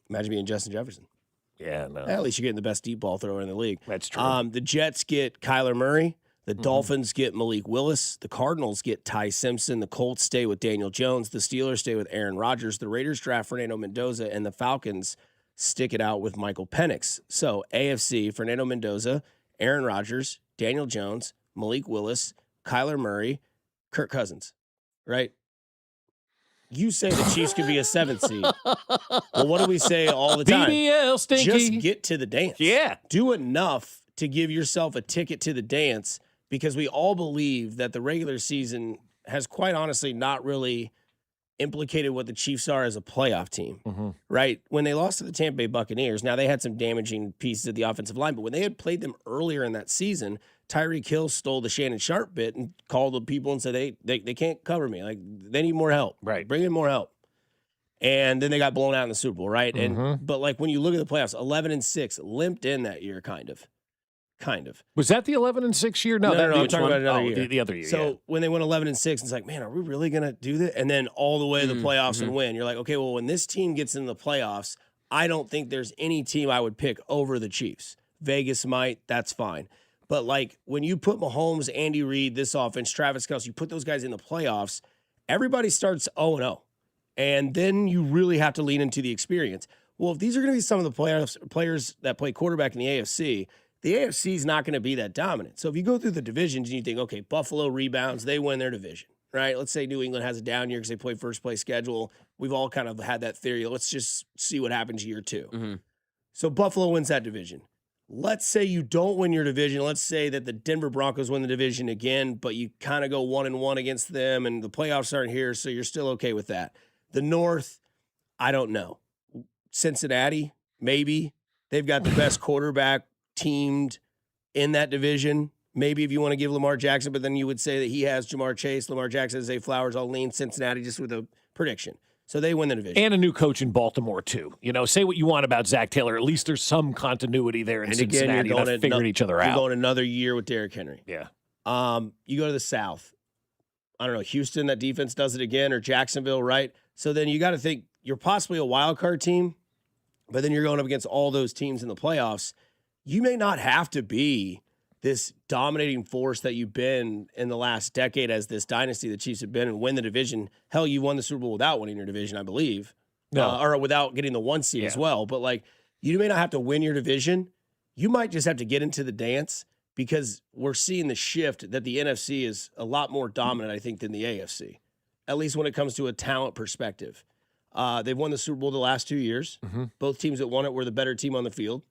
Imagine being Justin Jefferson. Yeah, no. At least you're getting the best deep ball thrower in the league. That's true. The Jets get Kyler Murray. The Dolphins get Malik Willis. The Cardinals get Ty Simpson. The Colts stay with Daniel Jones. The Steelers stay with Aaron Rodgers. The Raiders draft Fernando Mendoza. And the Falcons stick it out with Michael Penix. So AFC, Fernando Mendoza, Aaron Rodgers, Daniel Jones, Malik Willis, Kyler Murray, Kirk Cousins, right? You say the Chiefs could be a 7th seed. Well, what do we say all the time? BBL, stinky. Just get to the dance. Yeah. Do enough to give yourself a ticket to the dance, because we all believe that the regular season has quite honestly not really implicated what the Chiefs are as a playoff team, right? When they lost to the Tampa Bay Buccaneers, now they had some damaging pieces of the offensive line, but when they had played them earlier in that season, Tyreek Hill stole the Shannon Sharp bit and called the people and said, they can't cover me. They need more help. Right. Bring in more help. And then they got blown out in the Super Bowl, right? But when you look at the playoffs, 11-6, limped in that year, kind of. Was that the 11-6 year? No, I'm talking about another year. The other year. So when they went 11-6, it's like, man, are we really going to do that? And then all the way to the playoffs and win. You're like, okay, well, when this team gets in the playoffs, I don't think there's any team I would pick over the Chiefs. Vegas might, that's fine. But when you put Mahomes, Andy Reid, this offense, Travis Kelce, you put those guys in the playoffs, everybody starts 0-0. And then you really have to lean into the experience. Well, if these are going to be some of the players that play quarterback in the AFC is not going to be that dominant. So if you go through the divisions and you think, okay, Buffalo rebounds, they win their division, right? Let's say New England has a down year because they play first place schedule. We've all kind of had that theory. Let's just see what happens year 2. So Buffalo wins that division. Let's say you don't win your division. Let's say that the Denver Broncos win the division again, but you kind of go 1-1 against them and the playoffs aren't here, so you're still okay with that. The North, I don't know. Cincinnati, maybe. They've got the best quarterback teamed in that division. Maybe if you want to give Lamar Jackson, but then you would say that he has Jamar Chase, Lamar Jackson has Zay Flowers. I'll lean Cincinnati just with a prediction. So they win the division. And a new coach in Baltimore, too. Say what you want about Zach Taylor. At least there's some continuity there in Cincinnati. You're not figuring each other out. You're going another year with Derrick Henry. Yeah. You go to the South. I don't know, Houston, that defense does it again, or Jacksonville, right? So then you got to think you're possibly a wild card team, but then you're going up against all those teams in the playoffs. you may not have to be this dominating force that you've been in the last decade as this dynasty the Chiefs have been and win the division. Hell, you won the Super Bowl without winning your division, I believe. No. Or without getting the 1 seed as well. But, like, you may not have to win your division. You might just have to get into the dance because we're seeing the shift that the NFC is a lot more dominant, I think, than the AFC, at least when it comes to a talent perspective. They've won the Super Bowl the last 2 years. Both teams that won it were the better team on the field.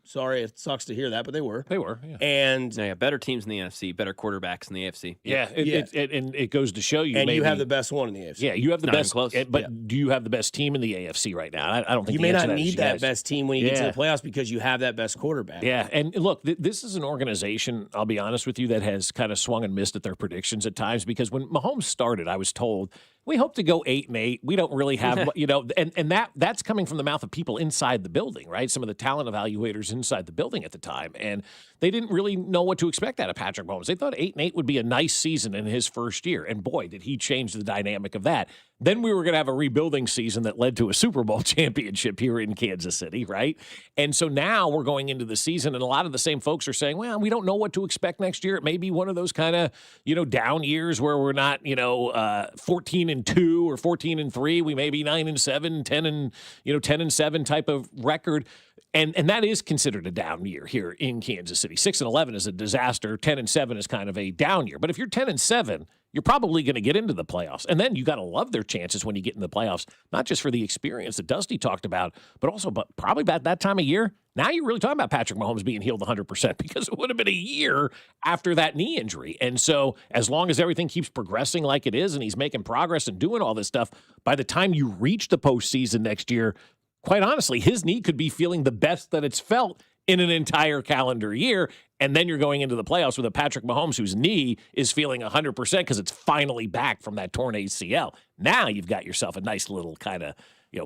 Sorry, it sucks to hear that, but they were. They were, yeah. And better teams in the NFC, better quarterbacks in the AFC. Yeah, and it goes to show you. And maybe, you have the best one in the AFC. Yeah, you have the Not even best. close. But do you have the best team in the AFC right now? I don't think You the may answer not to need is that yes. best team when you get to the playoffs because you have that best quarterback. Yeah, and look, this is an organization, I'll be honest with you, that has kind of swung and missed at their predictions at times because when Mahomes started, I was told, we hope to go 8-8. We don't really have, and that's coming from the mouth of people inside the building, right? Some of the talent evaluators inside the building at the time, and they didn't really know what to expect out of Patrick Mahomes. They thought 8-8 would be a nice season in his first year, and boy, did he change the dynamic of that. Then we were going to have a rebuilding season that led to a Super Bowl championship here in Kansas City, right? And so now we're going into the season, and a lot of the same folks are saying, well, we don't know what to expect next year. It may be one of those kind of, down years where we're not, 14-2 or 14-3. We may be 9-7, 10-7 type of record. And that is considered a down year here in Kansas City. 6-11 is a disaster. 10-7 is kind of a down year. But if you're 10-7, you're probably going to get into the playoffs. And then you got to love their chances when you get in the playoffs, not just for the experience that Dusty talked about, but also probably about that time of year. Now you're really talking about Patrick Mahomes being healed 100% because it would have been a year after that knee injury. And so as long as everything keeps progressing like it is and he's making progress and doing all this stuff, by the time you reach the postseason next year, quite honestly, his knee could be feeling the best that it's felt in an entire calendar year. And then you're going into the playoffs with a Patrick Mahomes whose knee is feeling 100% because it's finally back from that torn ACL. Now you've got yourself a nice little kind of,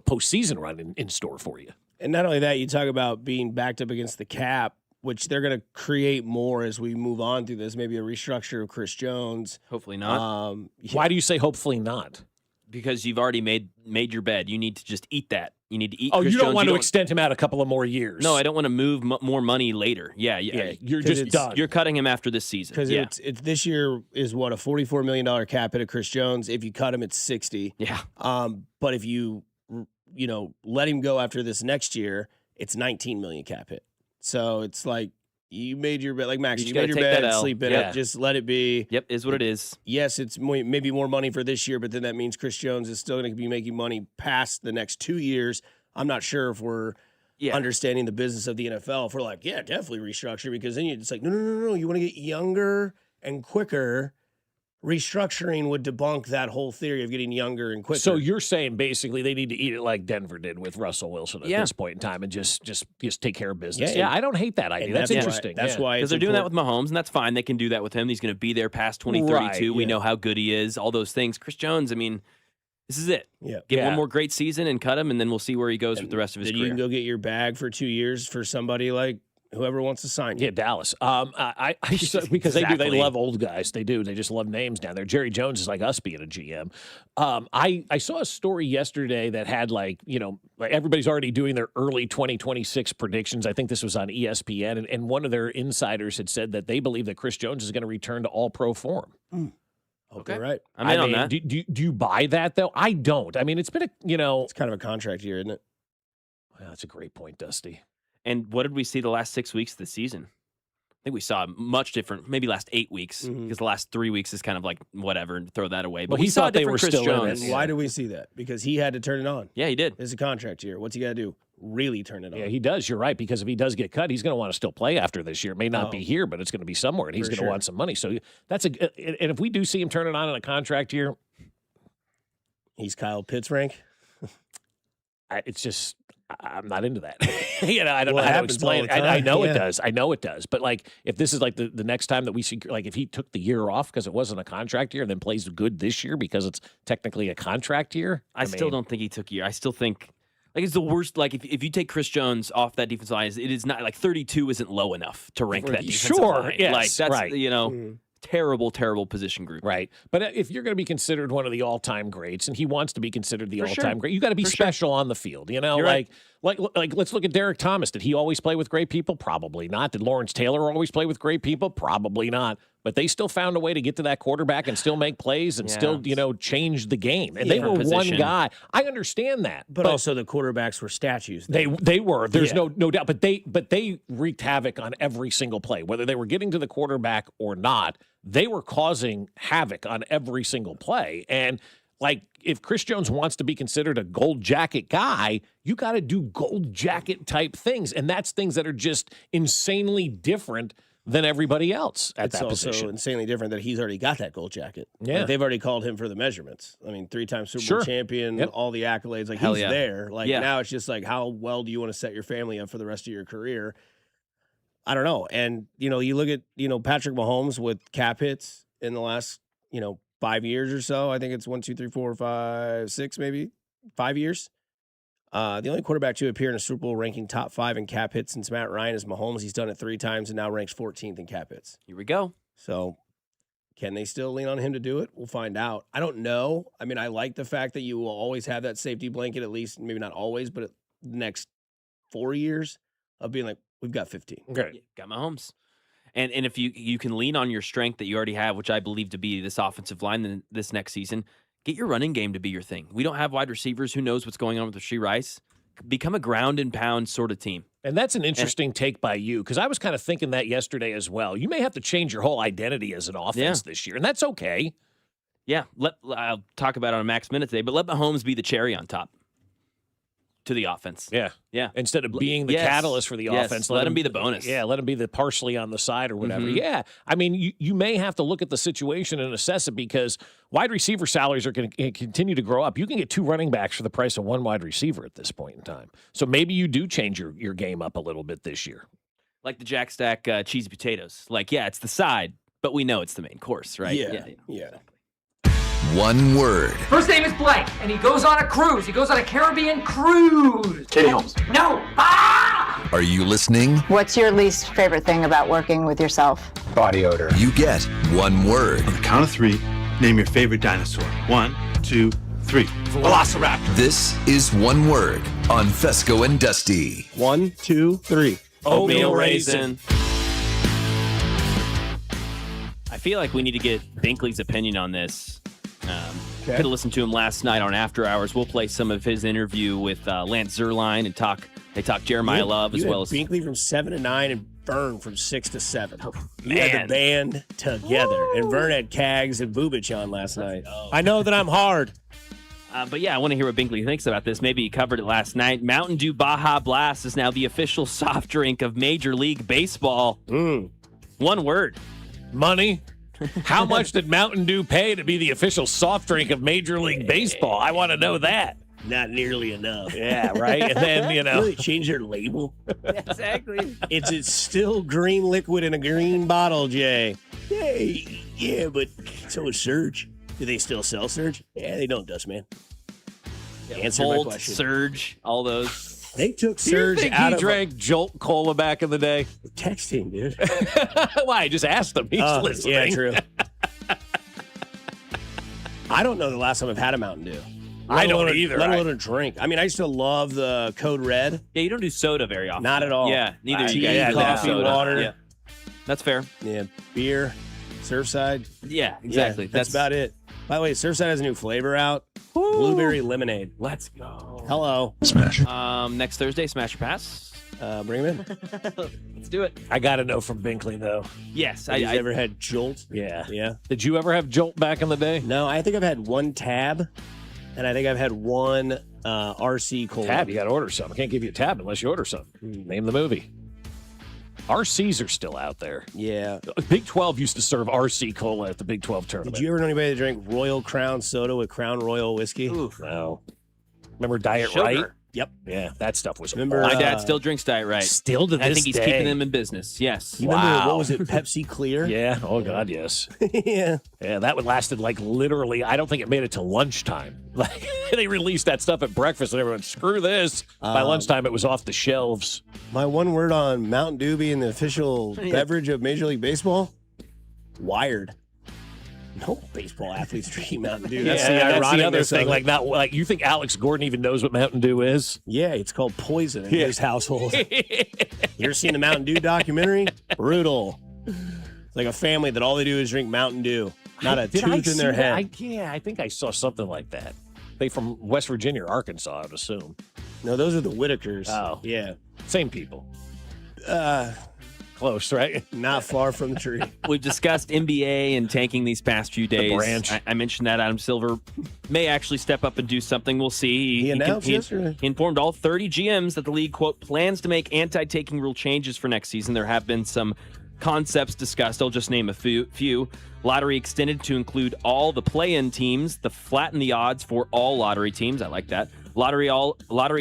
postseason run in store for you. And not only that, you talk about being backed up against the cap, which they're going to create more as we move on through this, maybe a restructure of Chris Jones. Hopefully not. Why do you say hopefully not? Because you've already made your bed. You need to just eat that. You need to eat. Oh, Chris you don't Jones. want to extend him out a couple of more years. No, I don't want to move more money later. Yeah, you're just done. You're cutting him after this season. Because it's this year is what, a $44 million cap hit of Chris Jones. If you cut him, it's 60. Yeah. But if you let him go after this next year, it's 19 million cap hit. So it's like you made your bed, like Max. You made your bed, sleep in it. Just let it be. Yep, is what it is. Yes, it's maybe more money for this year, but then that means Chris Jones is still going to be making money past the next 2 years. I'm not sure if we're understanding the business of the NFL. If we're like, yeah, definitely restructure, because then it's like, no. You want to get younger and quicker. Restructuring would debunk that whole theory of getting younger and quicker. So you're saying basically they need to eat it like Denver did with Russell Wilson at this point in time and just take care of business. Yeah, I don't hate that idea. That's interesting. That's why because they're doing that with Mahomes, and that's fine. They can do that with him. He's going to be there past 2032. We know how good he is. All those things. Chris Jones, I mean, this is it. Yeah. Get one more great season and cut him, and then we'll see where he goes with the rest of his career. You can go get your bag for 2 years for somebody like whoever wants to sign you. Yeah, Dallas. Because they love old guys. They do. They just love names down there. Jerry Jones is like us being a GM. I saw a story yesterday that had like everybody's already doing their early 2026 predictions. I think this was on ESPN, and one of their insiders had said that they believe that Chris Jones is going to return to all-pro form. Okay, right. I'm in on that. Do you buy that though? I don't. I mean, it's been it's kind of a contract year, isn't it? Well, that's a great point, Dusty. And what did we see the last 6 weeks of the season? I think we saw much different, maybe last 8 weeks, because the last 3 weeks is kind of like whatever, and throw that away. But we saw thought they were Chris still Jones. in it. Why do we see that? Because he had to turn it on. Yeah, he did. It's a contract year. What's he got to do? Really turn it on. Yeah, he does. You're right, because if he does get cut, he's going to want to still play after this year. It may not be here, but it's going to be somewhere, and he's going to want some money. So that's and if we do see him turn it on in a contract year, he's Kyle Pitts rank. It's just I'm not into that. I don't know how to explain it. I know it does. I know it does. But like, if this is like the next time that we see, like, if he took the year off because it wasn't a contract year, and then plays good this year because it's technically a contract year, I still don't think he took a year. I still think. Like, it's the worst. Like, if you take Chris Jones off that defensive line, it is not like 32 isn't low enough to rank that defensive line. Yes, like that's terrible position group. Right. But if you're going to be considered one of the all-time greats, and he wants to be considered the all-time great, you got to be special on the field. Like, let's look at Derek Thomas. Did he always play with great people? Probably not. Did Lawrence Taylor always play with great people? Probably not. But they still found a way to get to that quarterback and still make plays and still, change the game. And they were one guy. I understand that. But also the quarterbacks were statues. They were. There's no doubt. But they wreaked havoc on every single play. Whether they were getting to the quarterback or not, they were causing havoc on every single play. And like, if Chris Jones wants to be considered a gold jacket guy, you got to do gold jacket type things. And that's things that are just insanely different than everybody else at that position. It's also insanely different that he's already got that gold jacket. Yeah. Like, they've already called him for the measurements. I mean, 3-time Super Bowl champion, all the accolades. Like, he's there. Like, now it's just like, how well do you want to set your family up for the rest of your career? I don't know. And, you look at, Patrick Mahomes with cap hits in the last, 5 years or so. I think it's 1, 2, 3, 4, 5, 6, maybe 5 years. The only quarterback to appear in a Super Bowl ranking top 5 in cap hits since Matt Ryan is Mahomes. He's done it 3 times and now ranks 14th in cap hits. Here we go. So can they still lean on him to do it? We'll find out. I don't know. I mean, I like the fact that you will always have that safety blanket, at least, maybe not always, but the next 4 years of being like, we've got 15. Okay. Yeah, got Mahomes. And if you can lean on your strength that you already have, which I believe to be this offensive line this next season, get your running game to be your thing. We don't have wide receivers. Who knows what's going on with Rashee Rice? Become a ground and pound sort of team. And that's an interesting take by you, because I was kind of thinking that yesterday as well. You may have to change your whole identity as an offense this year, and that's okay. Yeah, I'll talk about it on Max Minute today, but let Mahomes be the cherry on top to the offense. Yeah. Yeah. Instead of being the catalyst for the offense. Let him be the bonus. Yeah, let him be the parsley on the side or whatever. Yeah. I mean, you may have to look at the situation and assess it, because wide receiver salaries are going to continue to grow up. You can get 2 running backs for the price of 1 wide receiver at this point in time. So maybe you do change your game up a little bit this year. Like the Jack Stack cheesy potatoes. Like, yeah, it's the side, but we know it's the main course, right? Yeah. One word. First name is blank, and he goes on a cruise. He goes on a Caribbean cruise. Katie Holmes. No. Ah! Are you listening? What's your least favorite thing about working with yourself? Body odor. You get one word. On the count of 3, name your favorite dinosaur. 1, 2, 3. Velociraptor. This is one word on Fescoe and Dusty. 1, 2, 3. Oatmeal raisin. I feel like we need to get Binkley's opinion on this. Could have listened to him last night on After Hours. We'll play some of his interview with Lance Zierlein and talk Jeremiah Love as well as Binkley from 7 to 9 and Vern from 6 to 7. Man. You had the band together. Woo! And Vern had Cags and Bubich on last night. I know that I'm hard. But yeah, I want to hear what Binkley thinks about this. Maybe he covered it last night. Mountain Dew Baja Blast is now the official soft drink of Major League Baseball. One word. Money. How much did Mountain Dew pay to be the official soft drink of Major League Baseball? I want to know that. Not nearly enough. Yeah, right? And then, Really change their label? Exactly. It's still green liquid in a green bottle, Jay. Yeah, but so is Surge. Do they still sell Surge? Yeah, they don't, Dustman. Answer my Bolt, question. Surge, all those. They took Do you Surge think out he of drank Jolt Cola back in the day? Texting, dude. Why? I just asked him. He's listening. Yeah, true. I don't know the last time I've had a Mountain Dew. I don't either. Let alone a drink. I mean, I used to love the Code Red. Yeah, you don't do soda very often. Not at all. Yeah, neither do Tea, you guys. coffee, Soda. water. Yeah. That's fair. Yeah, beer, Surfside. Yeah, exactly. Yeah, that's about it. By the way, Surfside has a new flavor out. Blueberry lemonade. Let's go. Hello. Smash. Next Thursday, Smash or Pass. Bring him in. Let's do it. I got to know from Binkley, though. Yes. Have you ever had Jolt? Yeah. Yeah. Did you ever have Jolt back in the day? No, I think I've had one Tab, and I think I've had one RC Cola. Tab, you got to order some. I can't give you a tab unless you order some. Name the movie. RCs are still out there. Yeah. Big 12 used to serve RC Cola at the Big 12 tournament. Did you ever know anybody that drank Royal Crown soda with Crown Royal whiskey? Oof. No. Remember Diet Sugar. Right? Yep. Yeah, that stuff was Remember, My dad still drinks Diet Right. Still to this I think he's day. keeping them in business. Yes. You remember, what was it, Pepsi Clear? Yeah. Oh, God, yes. Yeah. Yeah, that one lasted like literally, I don't think it made it to lunchtime. Like, they released that stuff at breakfast and everyone, screw this. By lunchtime, it was off the shelves. My one word on Mountain Dew being the official beverage of Major League Baseball? Wired. No baseball athletes drinking Mountain Dew. Yeah, That's the that's the other ironicness of thing. it. Like, not like you think Alex Gordon even knows what Mountain Dew is? Yeah, it's called poison in his household. You ever seen the Mountain Dew documentary? Brutal. It's like a family that all they do is drink Mountain Dew. Not a Did I tooth in see their that? head. I think I saw something like that. They from West Virginia or Arkansas, I'd assume. No, those are the Whitakers. Oh. Yeah. Same people. Close, right? Not far from the tree. We've discussed NBA and tanking these past few days. branch. I mentioned that Adam Silver may actually step up and do something. We'll see. He announced yesterday. He informed all 30 GMs that the league, quote, plans to make anti-taking rule changes for next season. There have been some concepts discussed. I'll just name a few. Lottery extended to include all the play-in teams, the flatten the odds for all lottery teams. I like that. Lottery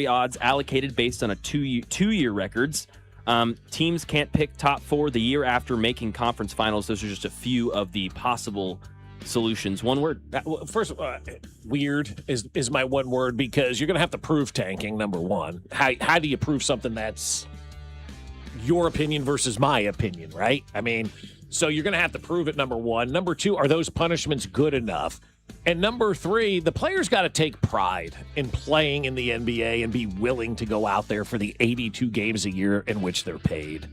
odds allocated based on a two-year records. Teams can't pick top four the year after making conference finals. Those are just a few of the possible solutions. One word. First, weird is my one word, because you're going to have to prove tanking, number one. How do you prove something that's your opinion versus my opinion, right? I mean, so you're going to have to prove it, number one. Number two, are those punishments good enough? And number three, the players got to take pride in playing in the NBA and be willing to go out there for the 82 games a year in which they're paid.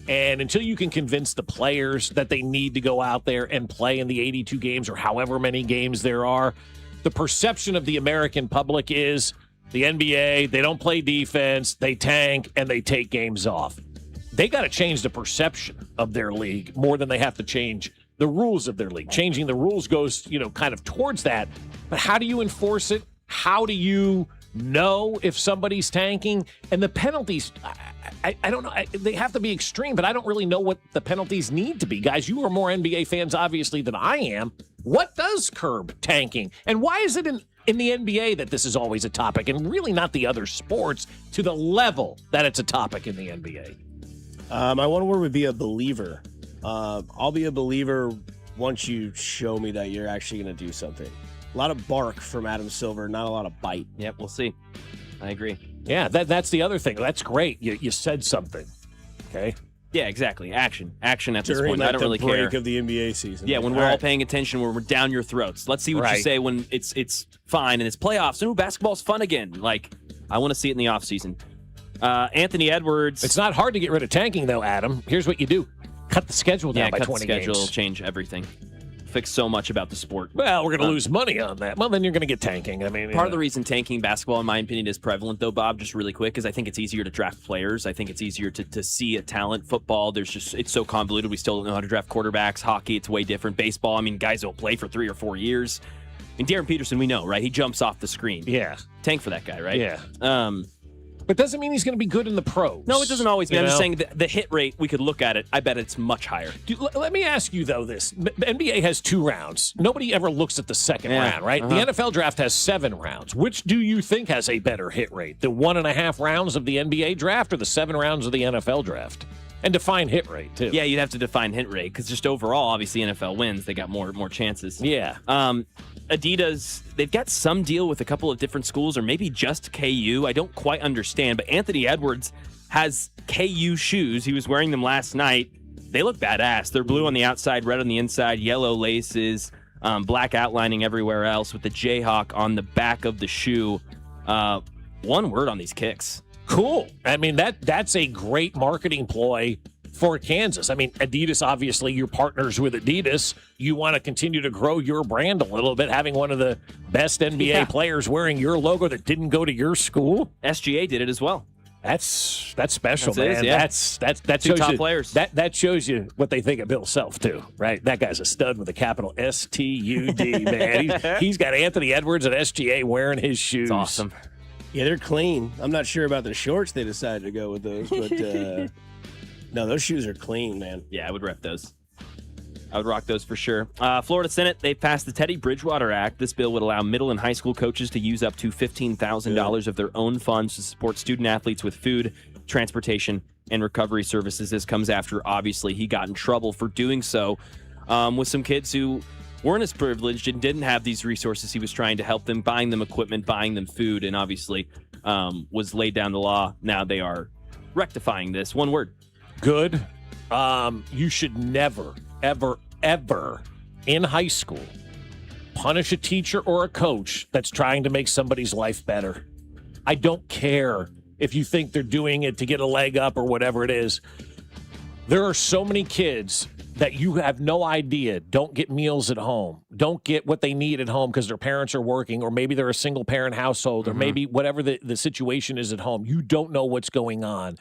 And until you can convince the players that they need to go out there and play in the 82 games or however many games there are, the perception of the American public is the NBA, they don't play defense, they tank, and they take games off. They got to change the perception of their league more than they have to change the rules of their league. Changing the rules goes, kind of towards that. But how do you enforce it? How do you know if somebody's tanking? And the penalties, I don't know. They have to be extreme, but I don't really know what the penalties need to be. Guys, you are more NBA fans, obviously, than I am. What does curb tanking? And why is it in the NBA that this is always a topic and really not the other sports to the level that it's a topic in the NBA? My one word would be a believer. I'll be a believer once you show me that you're actually going to do something. A lot of bark from Adam Silver, not a lot of bite. Yep, we'll see. I agree. Yeah, that's the other thing. That's great. You said something. Okay. Yeah, exactly. Action at this During point. I don't really the care. break of the NBA season. Yeah, when we're all paying attention, when we're down your throats. Let's see what you say when it's fine and it's playoffs. Ooh, basketball's fun again. Like, I want to see it in the offseason. Anthony Edwards. It's not hard to get rid of tanking, though, Adam. Here's what you do. Cut the schedule down by 20 games. Schedule, games. Change everything. Fix so much about the sport. Well, we're going to lose money on that. Well, then you're going to get tanking. I mean, part of the reason tanking basketball, in my opinion, is prevalent, though, Bob, just really quick, is I think it's easier to draft players. I think it's easier to see a talent. Football, it's so convoluted. We still don't know how to draft quarterbacks. Hockey, it's way different. Baseball, I mean, guys don't play for 3 or 4 years. And Darren Peterson, we know, right? He jumps off the screen. Yeah. Tank for that guy, right? Yeah. But doesn't mean he's going to be good in the pros. No, it doesn't always mean. I'm just saying the hit rate, we could look at it. I bet it's much higher. Dude, let me ask you, though, this. NBA has 2 rounds. Nobody ever looks at the second round, right? The NFL draft has 7 rounds. Which do you think has a better hit rate? The 1.5 rounds of the NBA draft or the 7 rounds of the NFL draft? And define hit rate, too. Yeah, you'd have to define hit rate, because just overall, obviously, NFL wins. They got more chances. Yeah. Adidas, they've got some deal with a couple of different schools, or maybe just KU. I don't quite understand, but Anthony Edwards has KU shoes. He was wearing them last night. They look badass. They're blue on the outside, red on the inside, yellow laces, black outlining everywhere else with the Jayhawk on the back of the shoe. One word on these kicks. Cool. I mean, that's a great marketing ploy for Kansas. I mean, Adidas, obviously, you're partners with Adidas. You want to continue to grow your brand a little bit, having one of the best NBA players wearing your logo that didn't go to your school. SGA did it as well. That's special, man. That's that two shows top you, players. That shows you what they think of Bill Self, too, right? That guy's a stud with a capital STUD, man. He's got Anthony Edwards and SGA wearing his shoes. It's awesome. Yeah, they're clean. I'm not sure about the shorts they decided to go with those, but no, those shoes are clean, man. Yeah, I would rep those. I would rock those for sure. Florida Senate, they passed the Teddy Bridgewater Act. This bill would allow middle and high school coaches to use up to $15,000 of their own funds to support student athletes with food, transportation, and recovery services. This comes after, obviously, he got in trouble for doing so with some kids who weren't as privileged and didn't have these resources. He was trying to help them, buying them equipment, buying them food, and obviously was laid down the law. Now they are rectifying this. One word. Good. You should never, ever, ever in high school punish a teacher or a coach that's trying to make somebody's life better. I don't care if you think they're doing it to get a leg up or whatever it is. There are so many kids that you have no idea don't get meals at home, don't get what they need at home because their parents are working, or maybe they're a single-parent household, or maybe whatever the situation is at home. You don't know what's going on.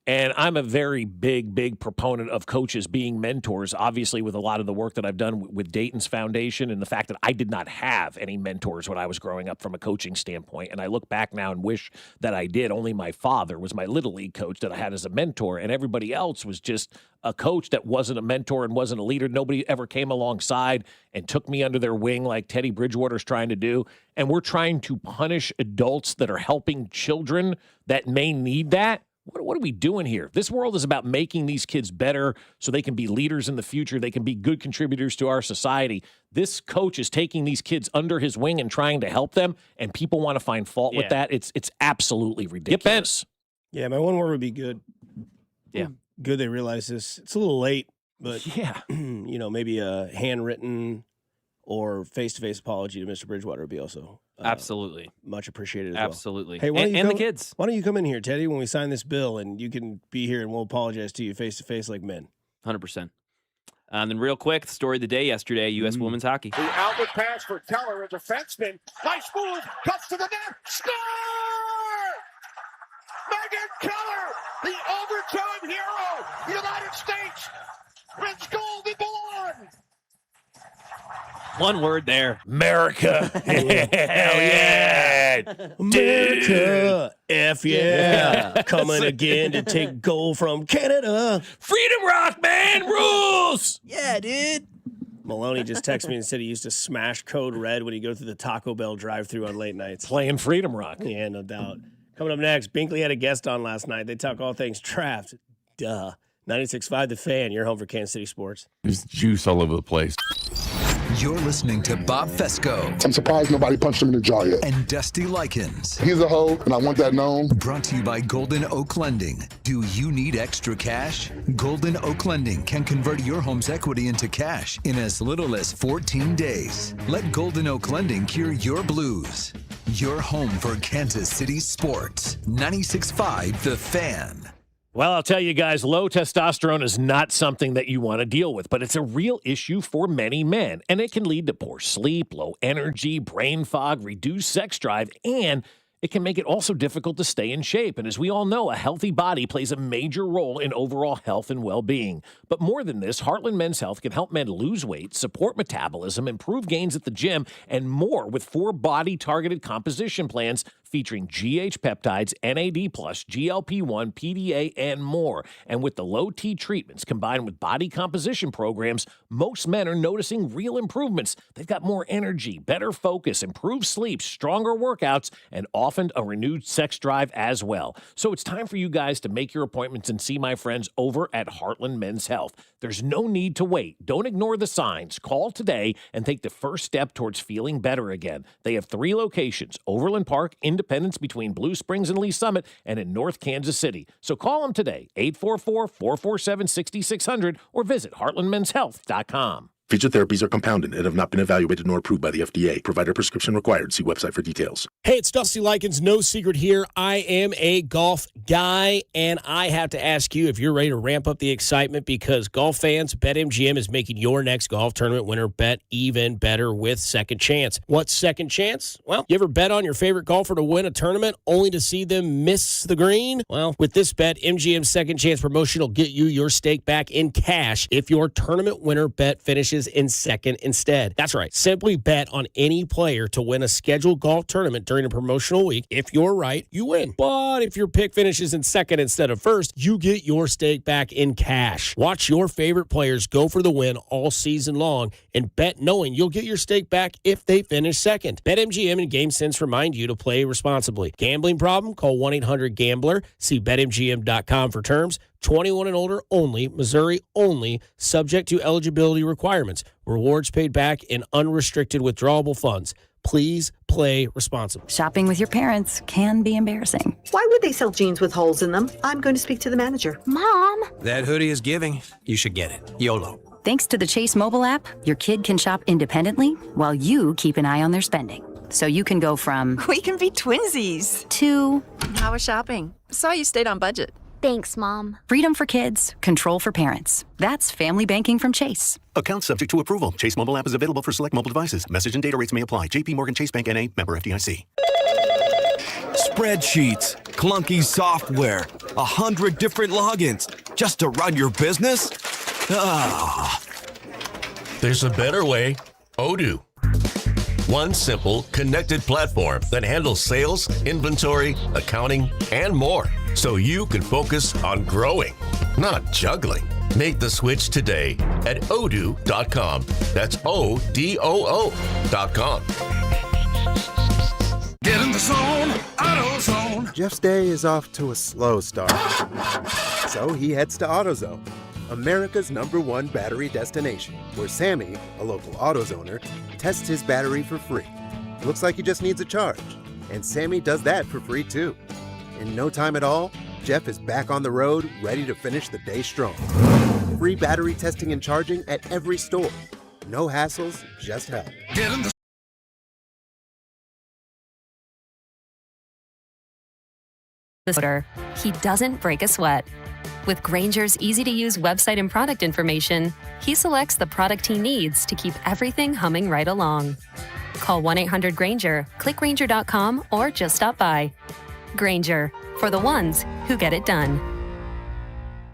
And I'm a very big proponent of coaches being mentors, obviously, with a lot of the work that I've done with Dayton's foundation and the fact that I did not have any mentors when I was growing up from a coaching standpoint. And I look back now and wish that I did. Only my father was my Little League coach that I had as a mentor, and everybody else was just a coach that wasn't a mentor and wasn't a leader. Nobody ever came alongside and took me under their wing like Teddy Bridgewater's trying to do. And we're trying to punish adults that are helping children that may need that. What are we doing here? This world is about making these kids better so they can be leaders in the future. They can be good contributors to our society. This coach is taking these kids under his wing and trying to help them, and people want to find fault with that. It's absolutely ridiculous. Yeah, my one word would be good. Yeah. Good they realize this. It's a little late, but maybe a handwritten or face-to-face apology to Mr. Bridgewater would be also absolutely much appreciated as absolutely. well. Hey, and the kids. Why don't you come in here, Teddy, when we sign this bill, and you can be here and we'll apologize to you face-to-face like men. 100%. And then real quick, the story of the day yesterday, U.S. women's hockey. The outlet pass for Teller, a defenseman. Nice move, cuts to the net, score! Megan Keller, the overtime hero, United States, wins gold and belong. One word there. America. Hell yeah. America. F yeah. Coming again to take gold from Canada. Freedom Rock, man. Rules. Yeah, dude. Maloney just texted me and said he used to smash Code Red when he go through the Taco Bell drive-thru on late nights. Playing Freedom Rock. Yeah, no doubt. Coming up next, Binkley had a guest on last night. They talk all things draft. Duh. 96.5 The Fan, your home for Kansas City sports. There's juice all over the place. You're listening to Bob Fescoe. I'm surprised nobody punched him in the jaw yet. And Dusty Likens. He's a hoe, and I want that known. Brought to you by Golden Oak Lending. Do you need extra cash? Golden Oak Lending can convert your home's equity into cash in as little as 14 days. Let Golden Oak Lending cure your blues. Your home for Kansas City sports. 96.5 The Fan. Well, I'll tell you guys, low testosterone is not something that you want to deal with, but it's a real issue for many men, and it can lead to poor sleep, low energy, brain fog, reduced sex drive, and it can make it also difficult to stay in shape. And as we all know, a healthy body plays a major role in overall health and well-being. But more than this, Heartland Men's Health can help men lose weight, support metabolism, improve gains at the gym, and more with 4 body-targeted composition plans featuring GH peptides, NAD+, GLP-1, PDA, and more. And with the low-T treatments combined with body composition programs, most men are noticing real improvements. They've got more energy, better focus, improved sleep, stronger workouts, and often a renewed sex drive as well. So it's time for you guys to make your appointments and see my friends over at Heartland Men's Health. There's no need to wait. Don't ignore the signs. Call today and take the first step towards feeling better again. They have 3 locations: Overland Park, Independence between Blue Springs and Lee Summit, and in North Kansas City. So call them today, 844-447-6600, or visit heartlandmenshealth.com. Featured therapies are compounded and have not been evaluated nor approved by the FDA. Provider prescription required. See website for details. Hey, it's Dusty Likens. No secret here. I am a golf guy, and I have to ask you if you're ready to ramp up the excitement, because golf fans, BetMGM is making your next golf tournament winner bet even better with Second Chance. What's Second Chance? Well, you ever bet on your favorite golfer to win a tournament only to see them miss the green? Well, with this bet, MGM's Second Chance promotion will get you your stake back in cash if your tournament winner bet finishes in second instead. That's right. Simply bet on any player to win a scheduled golf tournament during a promotional week. If you're right, you win. But if your pick finishes in second instead of first, you get your stake back in cash. Watch your favorite players go for the win all season long and bet knowing you'll get your stake back if they finish second. BetMGM and GameSense remind you to play responsibly. Gambling problem? Call 1-800-GAMBLER. See BetMGM.com for terms. 21 and older only, Missouri only, subject to eligibility requirements. Rewards paid back in unrestricted withdrawable funds. Please play responsibly. Shopping with your parents can be embarrassing. Why would they sell jeans with holes in them? I'm going to speak to the manager. Mom! That hoodie is giving. You should get it. YOLO. Thanks to the Chase mobile app, your kid can shop independently while you keep an eye on their spending. So you can go from We can be twinsies to How was shopping? Saw you stayed on budget. Thanks, Mom. freedom for kids, control for parents. That's family banking from Chase. Account subject to approval. Chase mobile app is available for select mobile devices. Message and data rates may apply. JP Morgan Chase Bank N.A. member FDIC. Spreadsheets, clunky software, 100 different logins just to run your business? Ah. There's a better way. Odoo. One simple, connected platform that handles sales, inventory, accounting, and more. So you can focus on growing, not juggling. Make the switch today at odoo.com. That's ODOO.com. Get in the zone, AutoZone. Jeff's day is off to a slow start. So he heads to AutoZone, America's #1 battery destination, where Sammy, a local AutoZoner, tests his battery for free. Looks like he just needs a charge. And Sammy does that for free too. In no time at all, Jeff is back on the road, ready to finish the day strong. Free battery testing and charging at every store. No hassles, just help. Get in the He doesn't break a sweat. With Grainger's easy-to-use website and product information, he selects the product he needs to keep everything humming right along. Call 1-800-GRAINGER, click Grainger.com, or just stop by. Grainger, for the ones who get it done.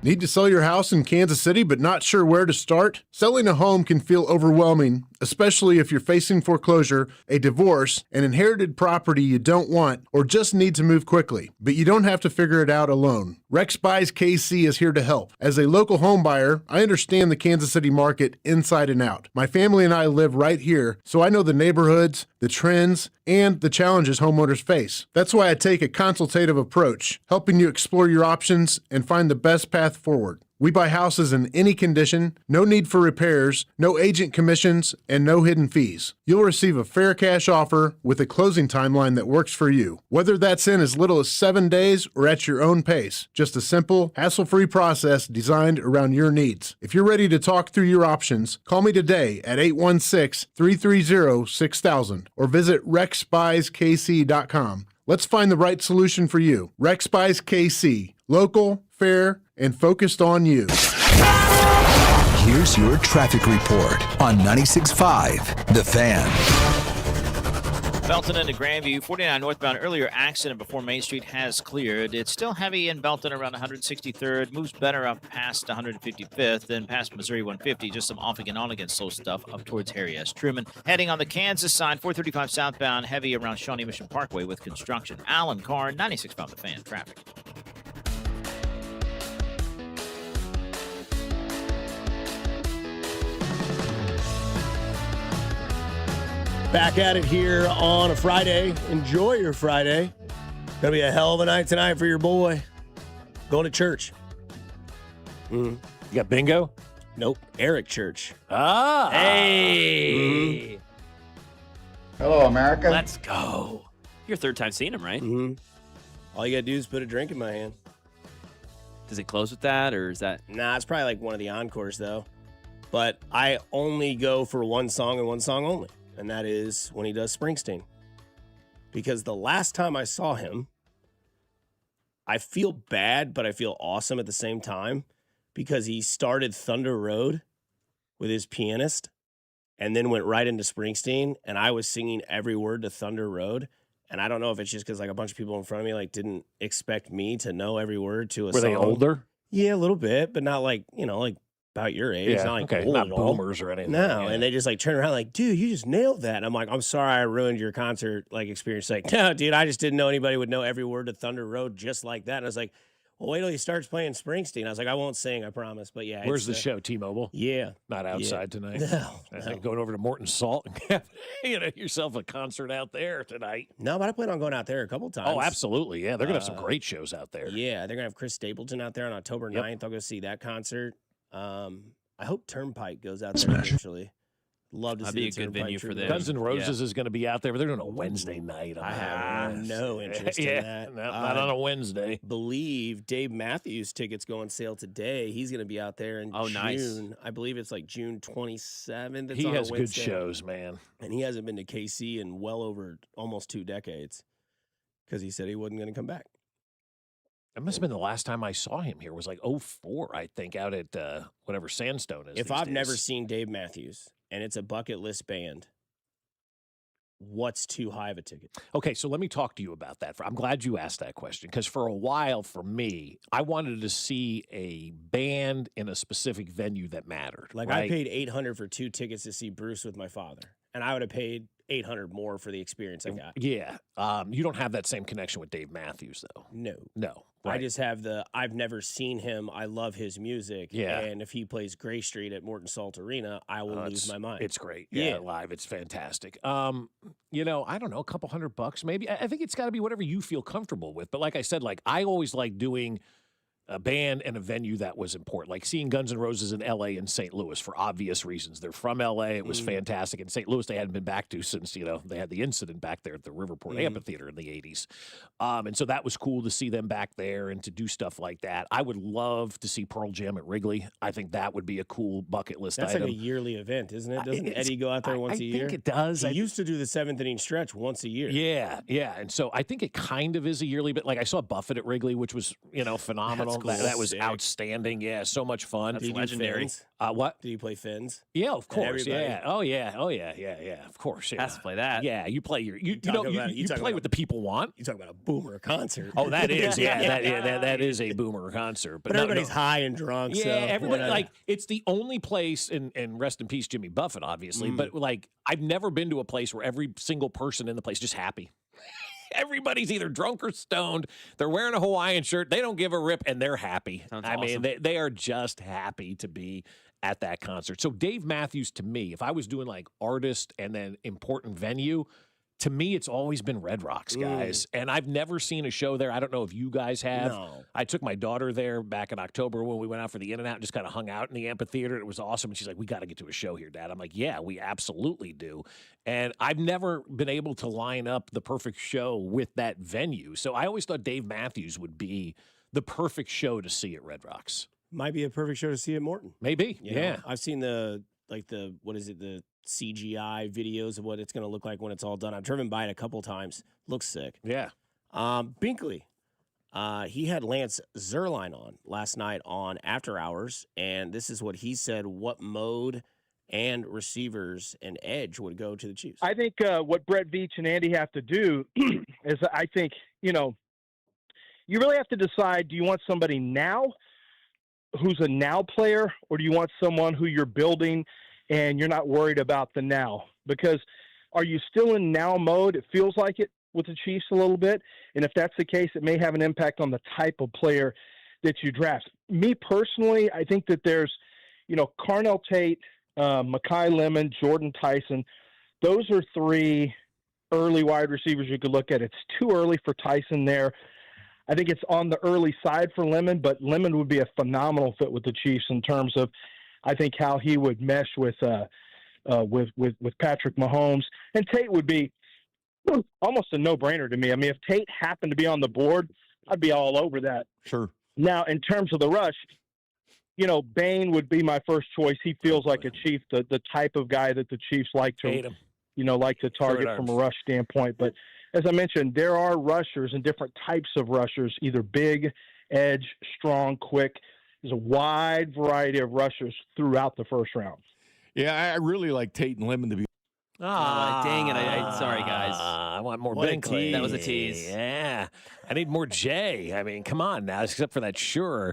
Need to sell your house in Kansas City but not sure where to start? Selling a home can feel overwhelming, especially if you're facing foreclosure, a divorce, an inherited property you don't want, or just need to move quickly. But you don't have to figure it out alone. Rex Buys KC is here to help. As a local home buyer, I understand the Kansas City market inside and out. My family and I live right here, so I know the neighborhoods, the trends, and the challenges homeowners face. That's why I take a consultative approach, helping you explore your options and find the best path forward. We buy houses in any condition, no need for repairs, no agent commissions, and no hidden fees. You'll receive a fair cash offer with a closing timeline that works for you. Whether that's in as little as 7 days or at your own pace, just a simple, hassle-free process designed around your needs. If you're ready to talk through your options, call me today at 816-330-6000 or visit rexbuyskc.com. Let's find the right solution for you. Rex Buys KC. Local, fair, and focused on you. Here's your traffic report on 96.5 The Fan. Belton into Grandview, 49 northbound. Earlier accident before Main Street has cleared. It's still heavy in Belton around 163rd. Moves better up past 155th, then past Missouri 150. Just some off again, on again slow stuff up towards Harry S. Truman. Heading on the Kansas side, 435 southbound, heavy around Shawnee Mission Parkway with construction. Alan Carr, 96.5 The Fan. Traffic. Back at it here on a Friday. Enjoy your Friday. Gonna be a hell of a night tonight for your boy. Going to church. You got bingo? Nope. Eric Church. Ah. Hey. Hello, America. Let's go. Your third time seeing him, right? All you gotta do is put a drink in my hand. Does it close with that, or is that? Nah, it's probably like one of the encores, though. But I only go for one song and one song only. And that is when he does Springsteen. Because the last time I saw him, I feel bad, but I feel awesome at the same time. Because he started Thunder Road with his pianist and then went right into Springsteen. And I was singing every word to Thunder Road. And I don't know if it's just because like a bunch of people in front of me like didn't expect me to know every word to a song. Were they older? Yeah, a little bit, but not like, like about your age. Yeah, not like okay. old Not at all. boomers or anything. No, Yeah. and they just like turn around like, dude, you just nailed that. And I'm like, I'm sorry I ruined your concert like experience. Like, no, dude, I just didn't know anybody would know every word to Thunder Road just like that. And I was like, well, wait till he starts playing Springsteen. I was like, I won't sing, I promise. But yeah. Where's the show? T-Mobile? Yeah. Not outside tonight. No. Going over to Morton Salt and have yourself a concert out there tonight. No, but I plan on going out there a couple times. Oh, absolutely. Yeah, they're going to have some great shows out there. Yeah, they're going to have Chris Stapleton out there on October 9th. I'll go see that concert. I hope Turnpike goes out there eventually. Love to That'd see be a the good venue for them. Guns N' Roses is going to be out there, but they're doing a Wednesday night. I have no interest in that. Not on a Wednesday. Believe Dave Matthews tickets go on sale today. He's going to be out there in June. Nice. I believe it's like June 27th. It's He on a has good Wednesday. shows, man. And he hasn't been to KC in well over almost 2 decades because he said he wasn't going to come back. That must have been the last time I saw him here. It was like 04, I think, out at whatever Sandstone is. If these I've days. never seen Dave Matthews and it's a bucket list band, what's too high of a ticket? Okay, so let me talk to you about that. I'm glad you asked that question because for a while, for me, I wanted to see a band in a specific venue that mattered. Like right? I paid $800 for 2 tickets to see Bruce with my father, and I would have paid $800 more for the experience I got. Yeah, you don't have that same connection with Dave Matthews, though. No. I just have I've never seen him. I love his music. Yeah. And if he plays Gray Street at Morton Salt Arena, I will lose my mind. It's great. Yeah, live. It's fantastic. I don't know, a couple $100 maybe. I think it's got to be whatever you feel comfortable with. But like I said, like I always like doing a band and a venue that was important, like seeing Guns N' Roses in L.A. and St. Louis for obvious reasons. They're from L.A. It was fantastic. In St. Louis, they hadn't been back to since, they had the incident back there at the Riverport Amphitheater in the 80s. And so that was cool to see them back there and to do stuff like that. I would love to see Pearl Jam at Wrigley. I think that would be a cool bucket list That's item. like a yearly event, isn't it? Doesn't Eddie go out there once a year? I think it does. He used to do the 7th inning stretch once a year. Yeah. And so I think it kind of is a yearly, but like I saw Buffett at Wrigley, which was, phenomenal. That's cool. That was Sick. outstanding. Yeah, so much fun. Did he legendary. What? Did he play fins? Yeah, of course. everybody? Yeah. Oh yeah. Of course. Yeah. Has to play that. Yeah, you play your you talk about- you talk play about- what the people want. You talk about a boomer concert. Oh, that is that is a boomer concert. But everybody's high and drunk. Yeah, so, everybody like it's the only place, and rest in peace, Jimmy Buffett, obviously. But like, I've never been to a place where every single person in the place just happy. Everybody's either drunk or stoned. They're wearing a Hawaiian shirt. They don't give a rip, and they're happy. Sounds I mean, awesome. they are just happy to be at that concert. So Dave Matthews, to me, if I was doing like artist and then important venue, to me, it's always been Red Rocks, guys. And I've never seen a show there. I don't know if you guys have. No. I took my daughter there back in October when we went out for the In-N-Out and just kind of hung out in the amphitheater. It was awesome. And she's like, we got to get to a show here, Dad. I'm like, yeah, we absolutely do. And I've never been able to line up the perfect show with that venue. So I always thought Dave Matthews would be the perfect show to see at Red Rocks. Might be a perfect show to see at Morton. Maybe, You know, I've seen the CGI videos of what it's going to look like when it's all done. I've driven by it a couple times. Looks sick. Yeah. Binkley, he had Lance Zierlein on last night on After Hours, and this is what he said, what mode and receivers and edge would go to the Chiefs. I think what Brett Veach and Andy have to do is I think, you really have to decide, do you want somebody now who's a now player, or do you want someone who you're building and you're not worried about the now? Because are you still in now mode? It feels like it with the Chiefs a little bit. And if that's the case, it may have an impact on the type of player that you draft. Me personally, I think that there's, Carnell Tate, Mekhi Lemon, Jordan Tyson. Those are 3 early wide receivers you could look at. It's too early for Tyson there. I think it's on the early side for Lemon, but Lemon would be a phenomenal fit with the Chiefs in terms of, I think, how he would mesh with Patrick Mahomes. And Tate would be almost a no-brainer to me. I mean, if Tate happened to be on the board, I'd be all over that. Sure. Now, in terms of the rush, Bain would be my first choice. He feels like a Chief, the type of guy that the Chiefs like to, target from a rush standpoint. But as I mentioned, there are rushers and different types of rushers, either big, edge, strong, quick. There's a wide variety of rushers throughout the first round. Yeah, I really like Tate and Lemon to be. Dang it. Sorry, guys. I want more What a Binkley. tease. That was a tease. Yeah. I need more Jay. I mean, come on now, except for that sure.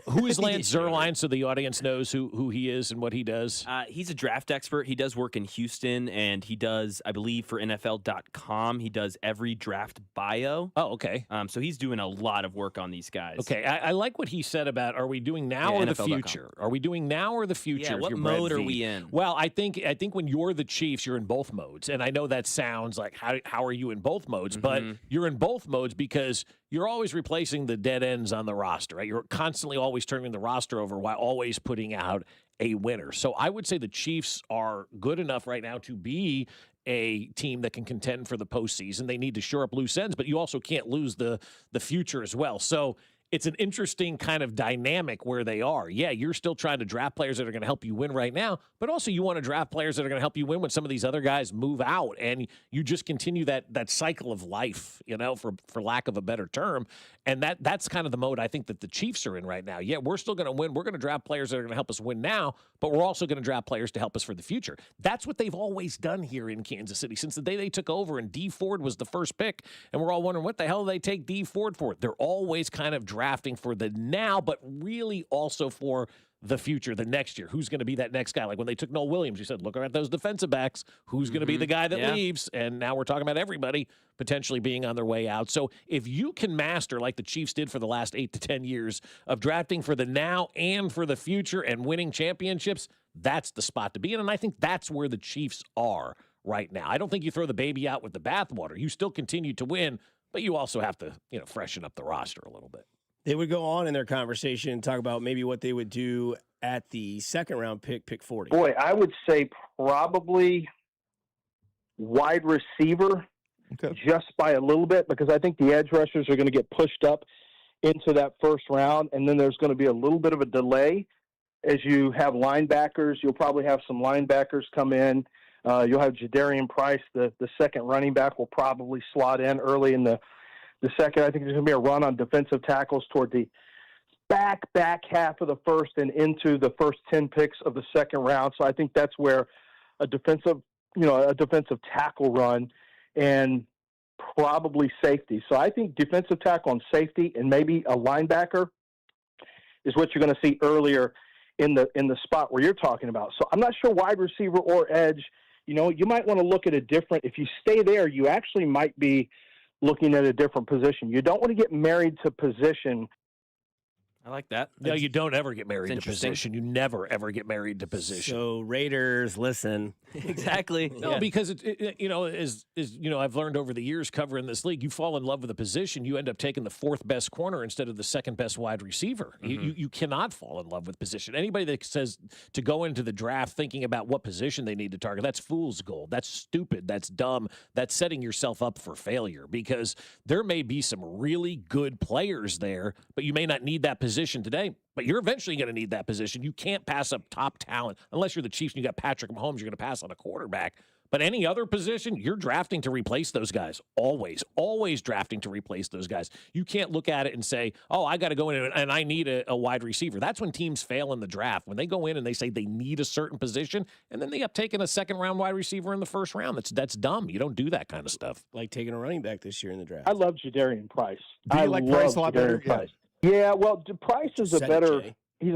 Who is Lance Zierlein, so the audience knows who he is and what he does? He's a draft expert. He does work in Houston, and he does, I believe, for NFL.com, he does every draft bio. Oh, okay. So he's doing a lot of work on these guys. Okay, I like what he said about, are we doing now or the future? Are we doing now or the future? Yeah, if what you're Brett mode are Veach? we in? Well, I think when you're the Chiefs, you're in both modes. And I know that sounds like, how are you in both modes? But you're in both modes because you're always replacing the dead ends on the roster, right? You're constantly always turning the roster over while always putting out a winner. So I would say the Chiefs are good enough right now to be a team that can contend for the postseason. They need to shore up loose ends, but you also can't lose the future as well. So it's an interesting kind of dynamic where they are. Yeah, you're still trying to draft players that are going to help you win right now, but also you want to draft players that are going to help you win when some of these other guys move out, and you just continue that cycle of life, for lack of a better term. And that's kind of the mode I think that the Chiefs are in right now. Yeah, we're still going to win. We're going to draft players that are going to help us win now, but we're also going to draft players to help us for the future. That's what they've always done here in Kansas City since the day they took over, and D Ford was the first pick, and we're all wondering what the hell they take D Ford for. They're always kind of drafting for the now, but really also for the future, the next year. Who's going to be that next guy? Like when they took Noel Williams, you said, look at those defensive backs. Who's going to be the guy that leaves? And now we're talking about everybody potentially being on their way out. So if you can master, like the Chiefs did for the last 8 to 10 years, of drafting for the now and for the future and winning championships, that's the spot to be in. And I think that's where the Chiefs are right now. I don't think you throw the baby out with the bathwater. You still continue to win, but you also have to, freshen up the roster a little bit. They would go on in their conversation and talk about maybe what they would do at the second round pick 40. Boy, I would say probably wide receiver, just by a little bit, because I think the edge rushers are going to get pushed up into that first round, and then there's going to be a little bit of a delay as you have linebackers. You'll probably have some linebackers come in. You'll have Jadarian Price, the second running back, will probably slot in early in the second. I think there's going to be a run on defensive tackles toward the back half of the first and into the first 10 picks of the second round. So I think that's where a defensive tackle run and probably safety. So I think defensive tackle and safety and maybe a linebacker is what you're going to see earlier in the spot where you're talking about. So I'm not sure wide receiver or edge. You might want to look at a different, if you stay there, you actually might be looking at a different position. You don't want to get married to position. I like that. No, you don't ever get married to position. You never, ever get married to position. So Raiders, listen. Exactly. No, because I've learned over the years covering this league, you fall in love with a position, you end up taking the fourth best corner instead of the second best wide receiver. Mm-hmm. You cannot fall in love with position. Anybody that says to go into the draft thinking about what position they need to target, that's fool's gold. That's stupid. That's dumb. That's setting yourself up for failure, because there may be some really good players there, but you may not need that position today, but you're eventually going to need that position. You can't pass up top talent unless you're the Chiefs and you got Patrick Mahomes. You're going to pass on a quarterback. But any other position, you're drafting to replace those guys. Always drafting to replace those guys. You can't look at it and say, oh, I got to go in and I need a wide receiver. That's when teams fail in the draft. When they go in and they say they need a certain position, and then they end up taking a second-round wide receiver in the first round. That's dumb. You don't do that kind of stuff. Like taking a running back this year in the draft. I love Jadarian Price. Do you like Price a lot better? Price. Yeah, well, Price is he's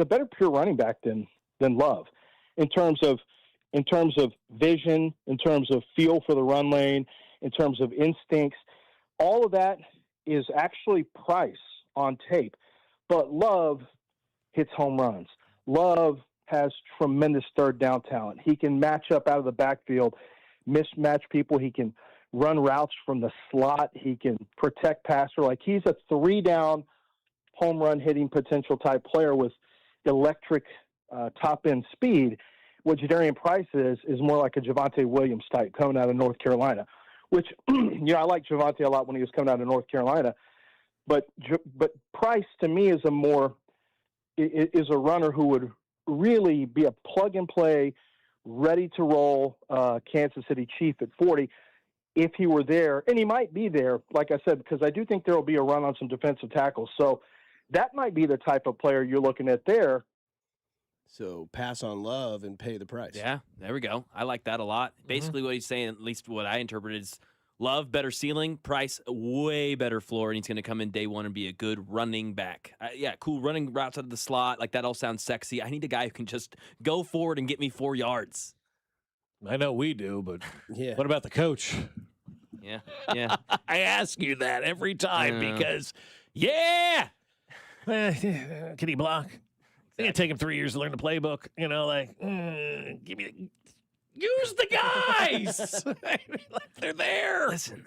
a better pure running back than Love in terms of vision, in terms of feel for the run lane, in terms of instincts. All of that is actually Price on tape. But Love hits home runs. Love has tremendous third down talent. He can match up out of the backfield, mismatch people. He can run routes from the slot. He can protect passer. Like, he's a 3-down home run hitting potential type player with electric top end speed. What Jadarian Price is more like a Javonte Williams type coming out of North Carolina, which, I like Javonte a lot when he was coming out of North Carolina, but Price to me is a runner who would really be a plug and play, ready to roll Kansas City Chief at 40 if he were there, and he might be there, like I said, because I do think there will be a run on some defensive tackles. So that might be the type of player you're looking at there. So pass on Love and pay the price. Yeah, there we go. I like that a lot. Basically what he's saying, at least what I interpreted, is Love, better ceiling, Price, way better floor, and he's going to come in day one and be a good running back. Cool running routes out of the slot. Like, that all sounds sexy. I need a guy who can just go forward and get me 4 yards. I know we do, but yeah. What about the coach? Yeah. I ask you that every time because, can he block? It's going to take him 3 years to learn the playbook. Use the guys. They're there. Listen,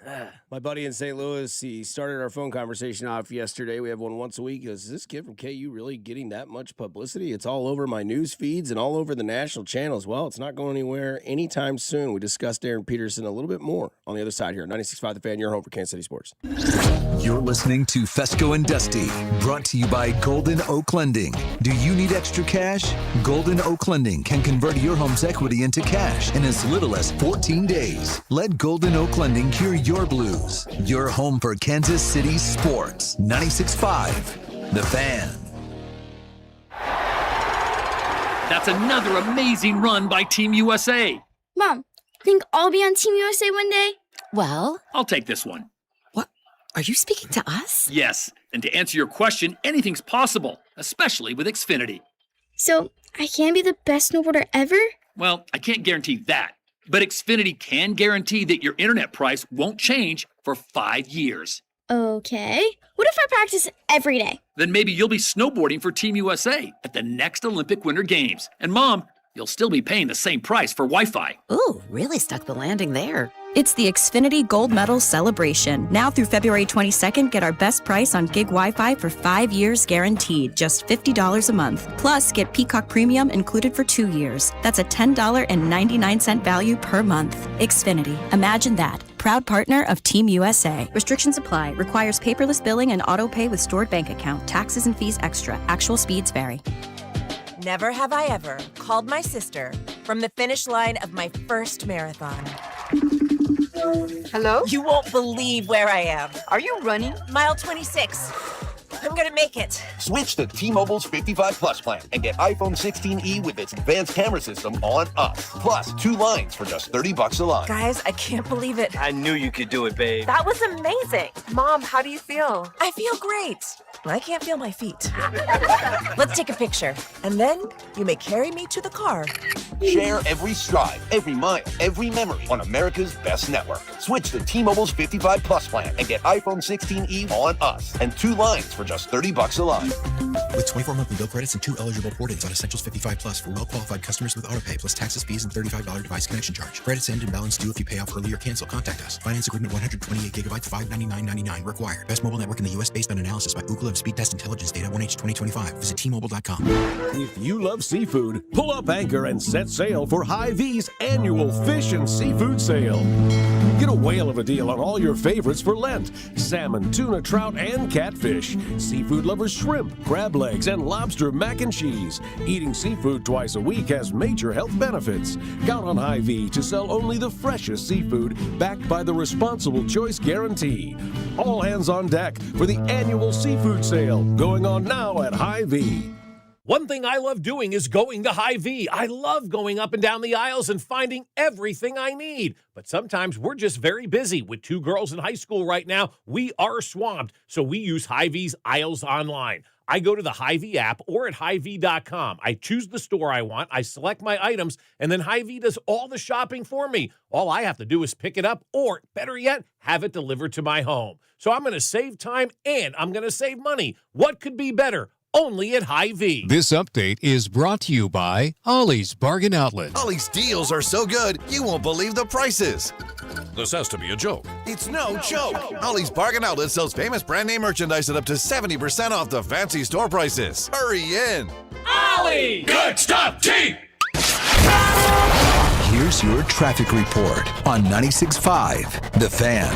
My buddy in St. Louis, he started our phone conversation off yesterday. We have one once a week. He goes, is this kid from KU really getting that much publicity? It's all over my news feeds and all over the national channels. Well, it's not going anywhere anytime soon. We discussed Aaron Peterson a little bit more on the other side here. 96.5 The Fan, your home for Kansas City sports. You're listening to Fescoe and Dusty, brought to you by Golden Oak Lending. Do you need extra cash? Golden Oak Lending can convert your home's equity into cash in as little as 14 days. Let Golden Oak Lending cure your blues. Your home for Kansas City sports. 96.5 The Fan. That's another amazing run by Team USA. Mom, think I'll be on Team USA one day? Well, I'll take this one. What? Are you speaking to us? Yes, and to answer your question, anything's possible, especially with Xfinity. So, I can be the best snowboarder ever? Well, I can't guarantee that, but Xfinity can guarantee that your internet price won't change for 5 years. Okay. What if I practice every day? Then maybe you'll be snowboarding for Team USA at the next Olympic Winter Games. And Mom, you'll still be paying the same price for Wi-Fi. Ooh, really stuck the landing there. It's the Xfinity Gold Medal Celebration. Now through February 22nd, get our best price on gig Wi-Fi for 5 years guaranteed, just $50 a month. Plus, get Peacock Premium included for 2 years. That's a $10.99 value per month. Xfinity. Imagine that. Proud partner of Team USA. Restrictions apply. Requires paperless billing and auto pay with stored bank account. Taxes and fees extra. Actual speeds vary. Never have I ever called my sister from the finish line of my first marathon. Hello? You won't believe where I am. Are you running? Mile 26. I'm gonna make it. Switch to T-Mobile's 55 Plus plan and get iPhone 16e with its advanced camera system on us. Plus, 2 lines for just $30 a line. Guys, I can't believe it. I knew you could do it, babe. That was amazing. Mom, how do you feel? I feel great. I can't feel my feet. Let's take a picture. And then you may carry me to the car. Share every stride, every mile, every memory on America's best network. Switch to T-Mobile's 55 Plus plan and get iPhone 16e on us and 2 lines for just $30 a line. With 24 monthly bill credits and 2 eligible port-ins on Essentials 55 Plus for well-qualified customers with autopay plus taxes, fees, and $35 device connection charge. Credits end and balance due if you pay off early or cancel. Contact us. Finance agreement 128 gigabytes, $599.99 required. Best mobile network in the U.S. based on analysis by Ookla of Speed Test Intelligence data 1H 2025. Visit T-Mobile.com. If you love seafood, pull up anchor and set sail for Hy-Vee's annual fish and seafood sale. Get a whale of a deal on all your favorites for Lent. Salmon, tuna, trout, and catfish. Seafood lovers shrimp, crab legs, and lobster mac and cheese. Eating seafood twice a week has major health benefits. Count on Hy-Vee to sell only the freshest seafood backed by the Responsible Choice Guarantee. All hands on deck for the annual seafood sale going on now at Hy-Vee. One thing I love doing is going to Hy-Vee. I love going up and down the aisles and finding everything I need. But sometimes we're just very busy. With 2 girls in high school right now, we are swamped. So we use Hy-Vee's aisles online. I go to the Hy-Vee app or at Hy-Vee.com. I choose the store I want, I select my items, and then Hy-Vee does all the shopping for me. All I have to do is pick it up or, better yet, have it delivered to my home. So I'm going to save time and I'm going to save money. What could be better? Only at Hy-Vee. This update is brought to you by Ollie's Bargain Outlet. Ollie's deals are so good, you won't believe the prices. This has to be a joke. It's no joke. Ollie's Bargain Outlet sells famous brand name merchandise at up to 70% off the fancy store prices. Hurry in. Ollie! Good stuff, cheap! Here's your traffic report on 96.5 The Fan.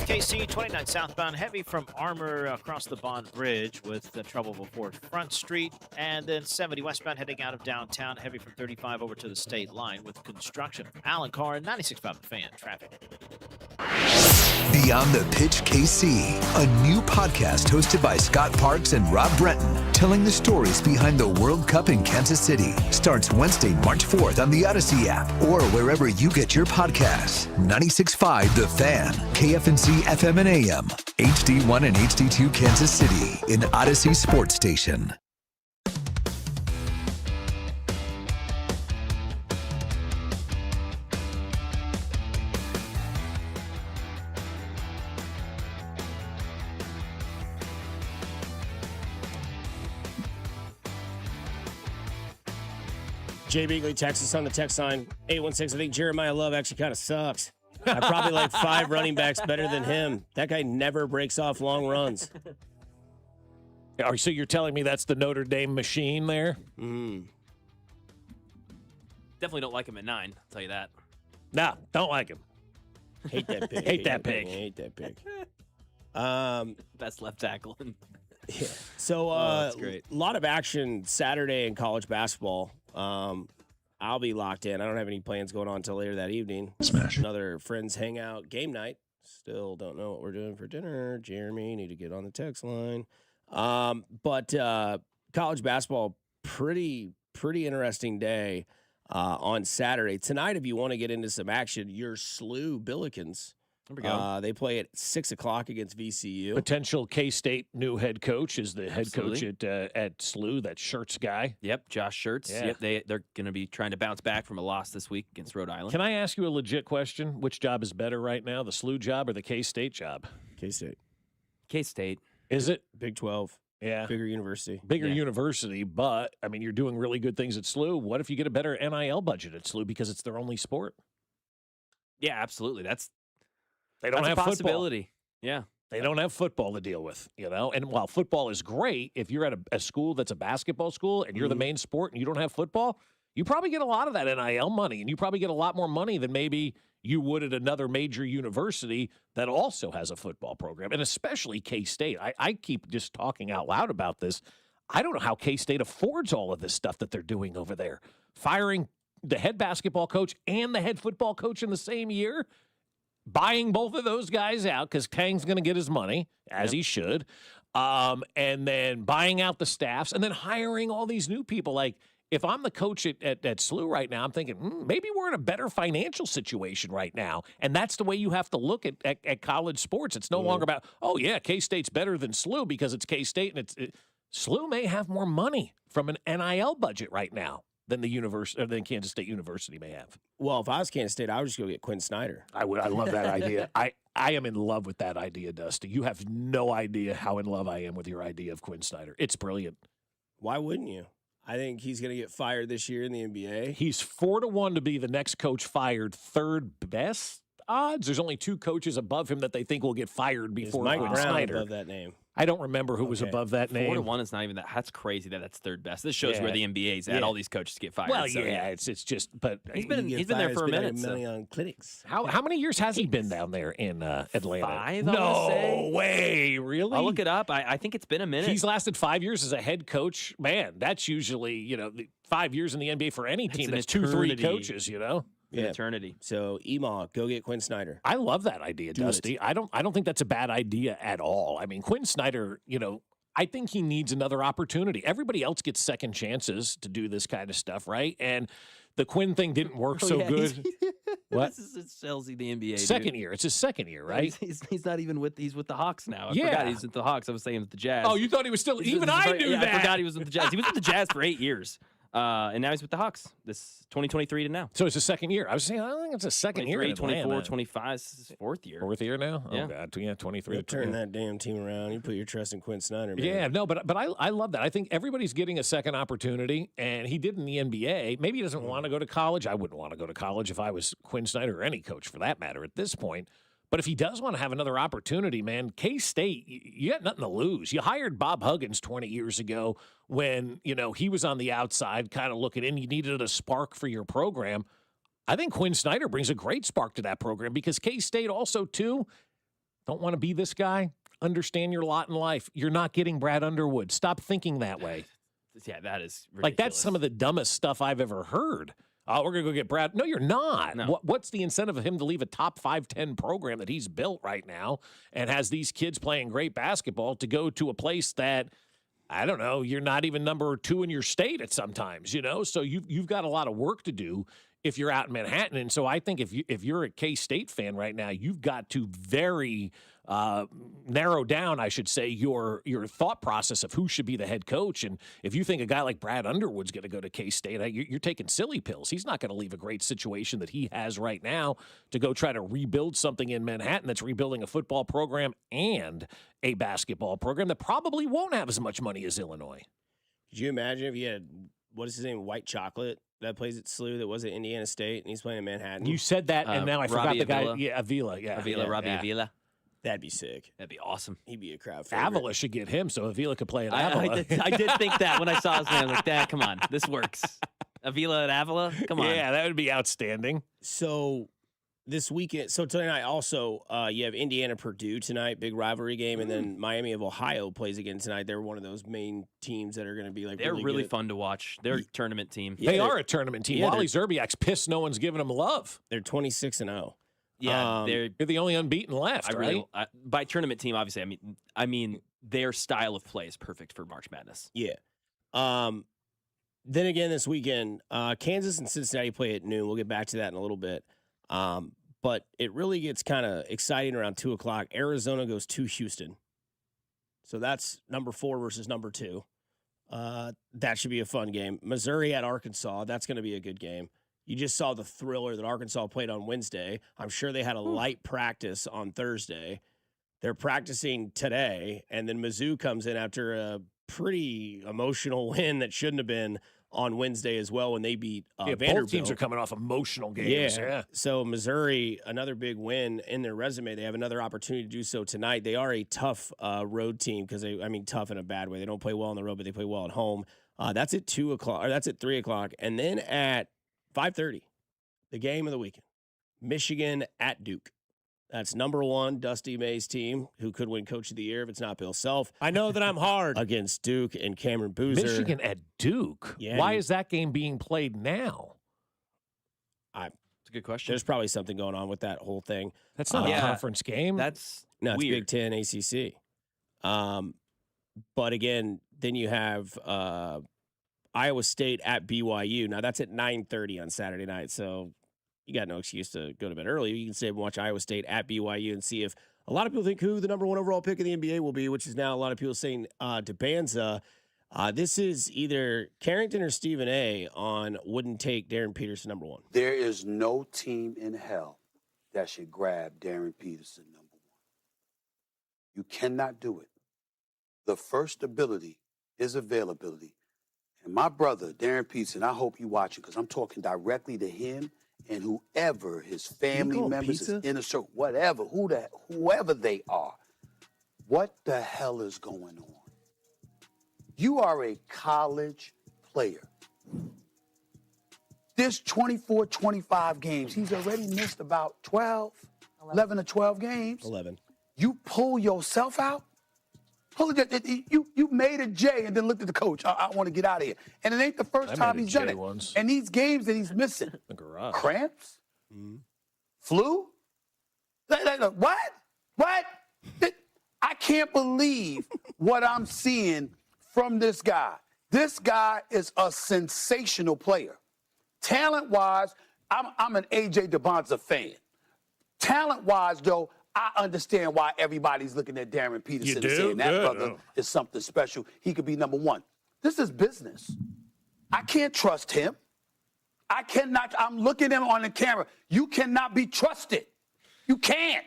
KC 29 southbound, heavy from Armour across the Bond Bridge with trouble before Front Street, and then 70 westbound heading out of downtown, heavy from 35 over to the state line with construction. Alan Carr, 96.5 The Fan, traffic. Beyond the Pitch KC, a new podcast hosted by Scott Parks and Rob Brenton, telling the stories behind the World Cup in Kansas City. Starts Wednesday, March 4th on the Odyssey app or wherever you get your podcasts. 96.5 The Fan, KFNC FM and AM, HD1 and HD2 Kansas City, in Odyssey Sports Station. Jay Beagley, Texas on the text line 816. I think Jeremiah Love actually kind of sucks. I probably like 5 running backs better than him. That guy never breaks off long runs. So you're telling me that's the Notre Dame machine there? Definitely don't like him at 9. I'll tell you that. No, don't like him. Hate that pick. Hate that pick. Hate that pick. Best left tackle. Yeah. So that's great. A lot of action Saturday in college basketball. I'll be locked in. I don't have any plans going on until later that evening. Smash. Another friends hangout game night. Still don't know what we're doing for dinner. Jeremy, need to get on the text line. But college basketball, pretty interesting day on Saturday. Tonight, if you want to get into some action, your SLU Billikens. There we go. They play at 6 o'clock against VCU. Potential K-State new head coach is the head coach at SLU, that Schertz guy. Yep, Josh Schertz. Yeah. Yep, they're going to be trying to bounce back from a loss this week against Rhode Island. Can I ask you a legit question? Which job is better right now, the SLU job or the K-State job? K-State. K-State. Is it? Big 12. Yeah. Bigger university. Bigger university, but, I mean, you're doing really good things at SLU. What if you get a better NIL budget at SLU because it's their only sport? Yeah, absolutely. They don't That's have a football. possibility. Yeah. They don't have football to deal with, you know? And while football is great, if you're at a school that's a basketball school and you're the main sport and you don't have football, you probably get a lot of that NIL money, and you probably get a lot more money than maybe you would at another major university that also has a football program, and especially K-State. I keep just talking out loud about this. I don't know how K-State affords all of this stuff that they're doing over there. Firing the head basketball coach and the head football coach in the same year, buying both of those guys out because Kang's going to get his money, as he should, and then buying out the staffs, and then hiring all these new people. Like, if I'm the coach at SLU right now, I'm thinking, maybe we're in a better financial situation right now. And that's the way you have to look at college sports. It's no longer about, oh, yeah, K-State's better than SLU because it's K-State. And SLU may have more money from an NIL budget right now than than Kansas State University may have. Well, if I was Kansas State, I would just go get Quinn Snyder. I love that idea. I am in love with that idea, Dusty. You have no idea how in love I am with your idea of Quinn Snyder. It's brilliant. Why wouldn't you? I think he's going to get fired this year in the NBA. He's 4-1 to be the next coach fired. Third best odds. There's only 2 coaches above him that they think will get fired before Mike Quinn Brown Snyder. above that name. I don't remember who was above that name. 4-1 is not even that. That's crazy that's third best. This shows Yeah. where the NBA's at. Yeah. All these coaches get fired. Well, so, it's just, but he's been there for a minute. Money on clinics. How many years has he been down there in Atlanta? 5, No way, really? I'll look it up. I think it's been a minute. He's lasted 5 years as a head coach. Man, that's usually 5 years in the NBA for any team. That's 2-3 eternity. coaches. Eternity. So Ema, go get Quinn Snyder. I love that idea, Dusty. I don't think that's a bad idea at all. I mean, Quinn Snyder, I think he needs another opportunity. Everybody else gets second chances to do this kind of stuff, right? And the Quinn thing didn't work so good. What? This is Chelsea, the NBA. Second year. It's his second year, right? He's not even he's with the Hawks now. I Yeah. forgot he's with the Hawks. I was saying with the Jazz. Oh, you thought he was still? Even I knew that. I forgot he was with the Jazz. He was with the Jazz for 8 years. And now he's with the Hawks. This 2023 to now. So it's his second year. I was saying, I don't think it's a second year. 24, 25. This is his 4th year. 4th year now? Yeah. Oh, God. Yeah, 23. You turn that damn team around. You put your trust in Quinn Snyder, man. Yeah, no, but I love that. I think everybody's getting a second opportunity, and he did in the NBA. Maybe he doesn't want to go to college. I wouldn't want to go to college if I was Quinn Snyder or any coach for that matter at this point. But if he does want to have another opportunity, man, K-State, you got nothing to lose. You hired Bob Huggins 20 years ago when, he was on the outside kind of looking in. You needed a spark for your program. I think Quinn Snyder brings a great spark to that program because K-State also, too, don't want to be this guy. Understand your lot in life. You're not getting Brad Underwood. Stop thinking that way. Yeah, that is ridiculous. Like, that's some of the dumbest stuff I've ever heard. Oh, we're going to go get Brad. No, you're not. No. What's the incentive of him to leave a top 5-10 program that he's built right now and has these kids playing great basketball to go to a place that, I don't know, you're not even number 2 in your state at sometimes, So you've got a lot of work to do if you're out in Manhattan. And so I think if you're a K-State fan right now, you've got to very narrow down, I should say, your thought process of who should be the head coach. And if you think a guy like Brad Underwood's going to go to K-State, you're taking silly pills. He's not going to leave a great situation that he has right now to go try to rebuild something in Manhattan that's rebuilding a football program and a basketball program that probably won't have as much money as Illinois. Could you imagine if you had, what is his name, White Chocolate that plays at SLU that was at Indiana State, and he's playing in Manhattan. You said that, and now I forgot Robbie the guy. Avila. Yeah, Avila. Yeah, Robbie yeah. Avila. That'd be sick. That'd be awesome. He'd be a crowd favorite. Avila should get him so Avila could play at I Avila. did think that when I saw his name. I was like, Dad, come on. This works. Avila at Avila? Come on. Yeah, that would be outstanding. So this weekend, so tonight also, you have Indiana-Purdue tonight, big rivalry game, and then Miami of Ohio plays again tonight. They're one of those main teams that are going to be like They're really good. fun to watch. They're a tournament team. Yeah, they are a tournament team. yeah, Wally Zerbiak's pissed no one's giving him love. They're 26-0. Yeah, You're the only unbeaten left, right? By tournament team, obviously, I mean their style of play is perfect for March Madness. Yeah. Then again this weekend, Kansas and Cincinnati play at noon. We'll get back to that in a little bit. But it really gets kind of exciting around 2 o'clock. Arizona goes to Houston. So that's number 4 versus number 2. That should be a fun game. Missouri at Arkansas. That's going to be a good game. You just saw the thriller that Arkansas played on Wednesday. I'm sure they had a light practice on Thursday. They're practicing today, and then Mizzou comes in after a pretty emotional win that shouldn't have been on Wednesday as well when they beat Vanderbilt. Both teams are coming off emotional games. Yeah. So Missouri, another big win in their resume. They have another opportunity to do so tonight. They are a tough road team because tough in a bad way. They don't play well on the road, but they play well at home. That's at 2 o'clock, or that's at 3 o'clock, and then at 5:30, the game of the weekend, Michigan at Duke. That's number 1, Dusty May's team, who could win Coach of the Year if it's not Bill Self. I know that I'm hard. Against Duke and Cameron Boozer. Michigan at Duke? Yeah. Why is that game being played now? It's a good question. There's probably something going on with that whole thing. That's not a conference game. No, it's Big Ten, ACC. But again, then you have Iowa State at BYU. Now, that's at 9:30 on Saturday night, so you got no excuse to go to bed early. You can stay and watch Iowa State at BYU and see if a lot of people think who the number 1 overall pick in the NBA will be, which is now a lot of people saying DeBanza. This is either Carrington or Stephen A. on wouldn't take Darren Peterson number 1. There is no team in hell that should grab Darren Peterson number 1. You cannot do it. The first ability is availability. And my brother, Darren Peterson, I hope you watching because I'm talking directly to him and whoever his family members, his inner circle, whatever, whoever they are. What the hell is going on? You are a college player. This 24, 25 games, he's already missed about 11 or 12 games. 11. You pull yourself out? You made a J and then looked at the coach. I want to get out of here. And it ain't the first time he's done it. Once. And these games that he's missing. The garage. Cramps? Flu? What? I can't believe what I'm seeing from this guy. This guy is a sensational player. Talent-wise, I'm an A.J. DeBonza fan. Talent-wise, though, I understand why everybody's looking at Darren Peterson and saying that brother is something special. He could be number 1. This is business. I can't trust him. I cannot. I'm looking at him on the camera. You cannot be trusted. You can't.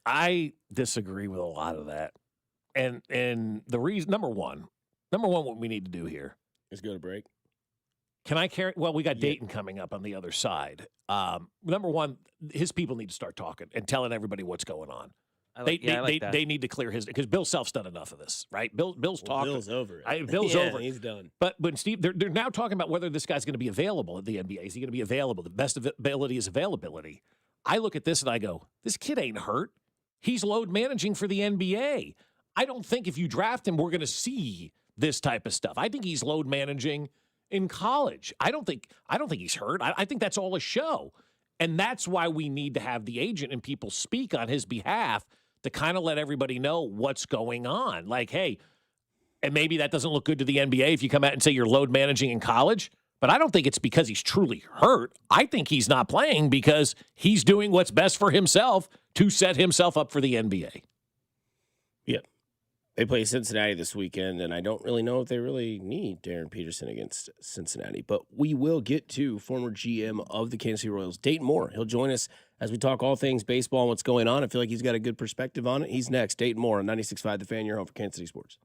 I disagree with a lot of that. And the reason, number one, what we need to do here is go to break. Can I carry? Well, we got Dayton coming up on the other side. Number one, his people need to start talking and telling everybody what's going on. They need to clear his, because Bill Self's done enough of this, right? Bill's talking. Bill's over it. Bill's over. He's done. But when Steve, they're now talking about whether this guy's going to be available at the NBA. Is he going to be available? The best ability is availability. I look at this and I go, this kid ain't hurt. He's load managing for the NBA. I don't think if you draft him, we're going to see this type of stuff. I think he's load managing in college. I don't think he's hurt. I think that's all a show. And that's why we need to have the agent and people speak on his behalf to kind of let everybody know what's going on. Like, hey, and maybe that doesn't look good to the NBA if you come out and say you're load managing in college, but I don't think it's because he's truly hurt. I think he's not playing because he's doing what's best for himself to set himself up for the NBA. Yeah. They play Cincinnati this weekend, and I don't really know if they really need Darren Peterson against Cincinnati. But we will get to former GM of the Kansas City Royals, Dayton Moore. He'll join us as we talk all things baseball and what's going on. I feel like he's got a good perspective on it. He's next. Dayton Moore on 96.5 The Fan, your home for Kansas City Sports.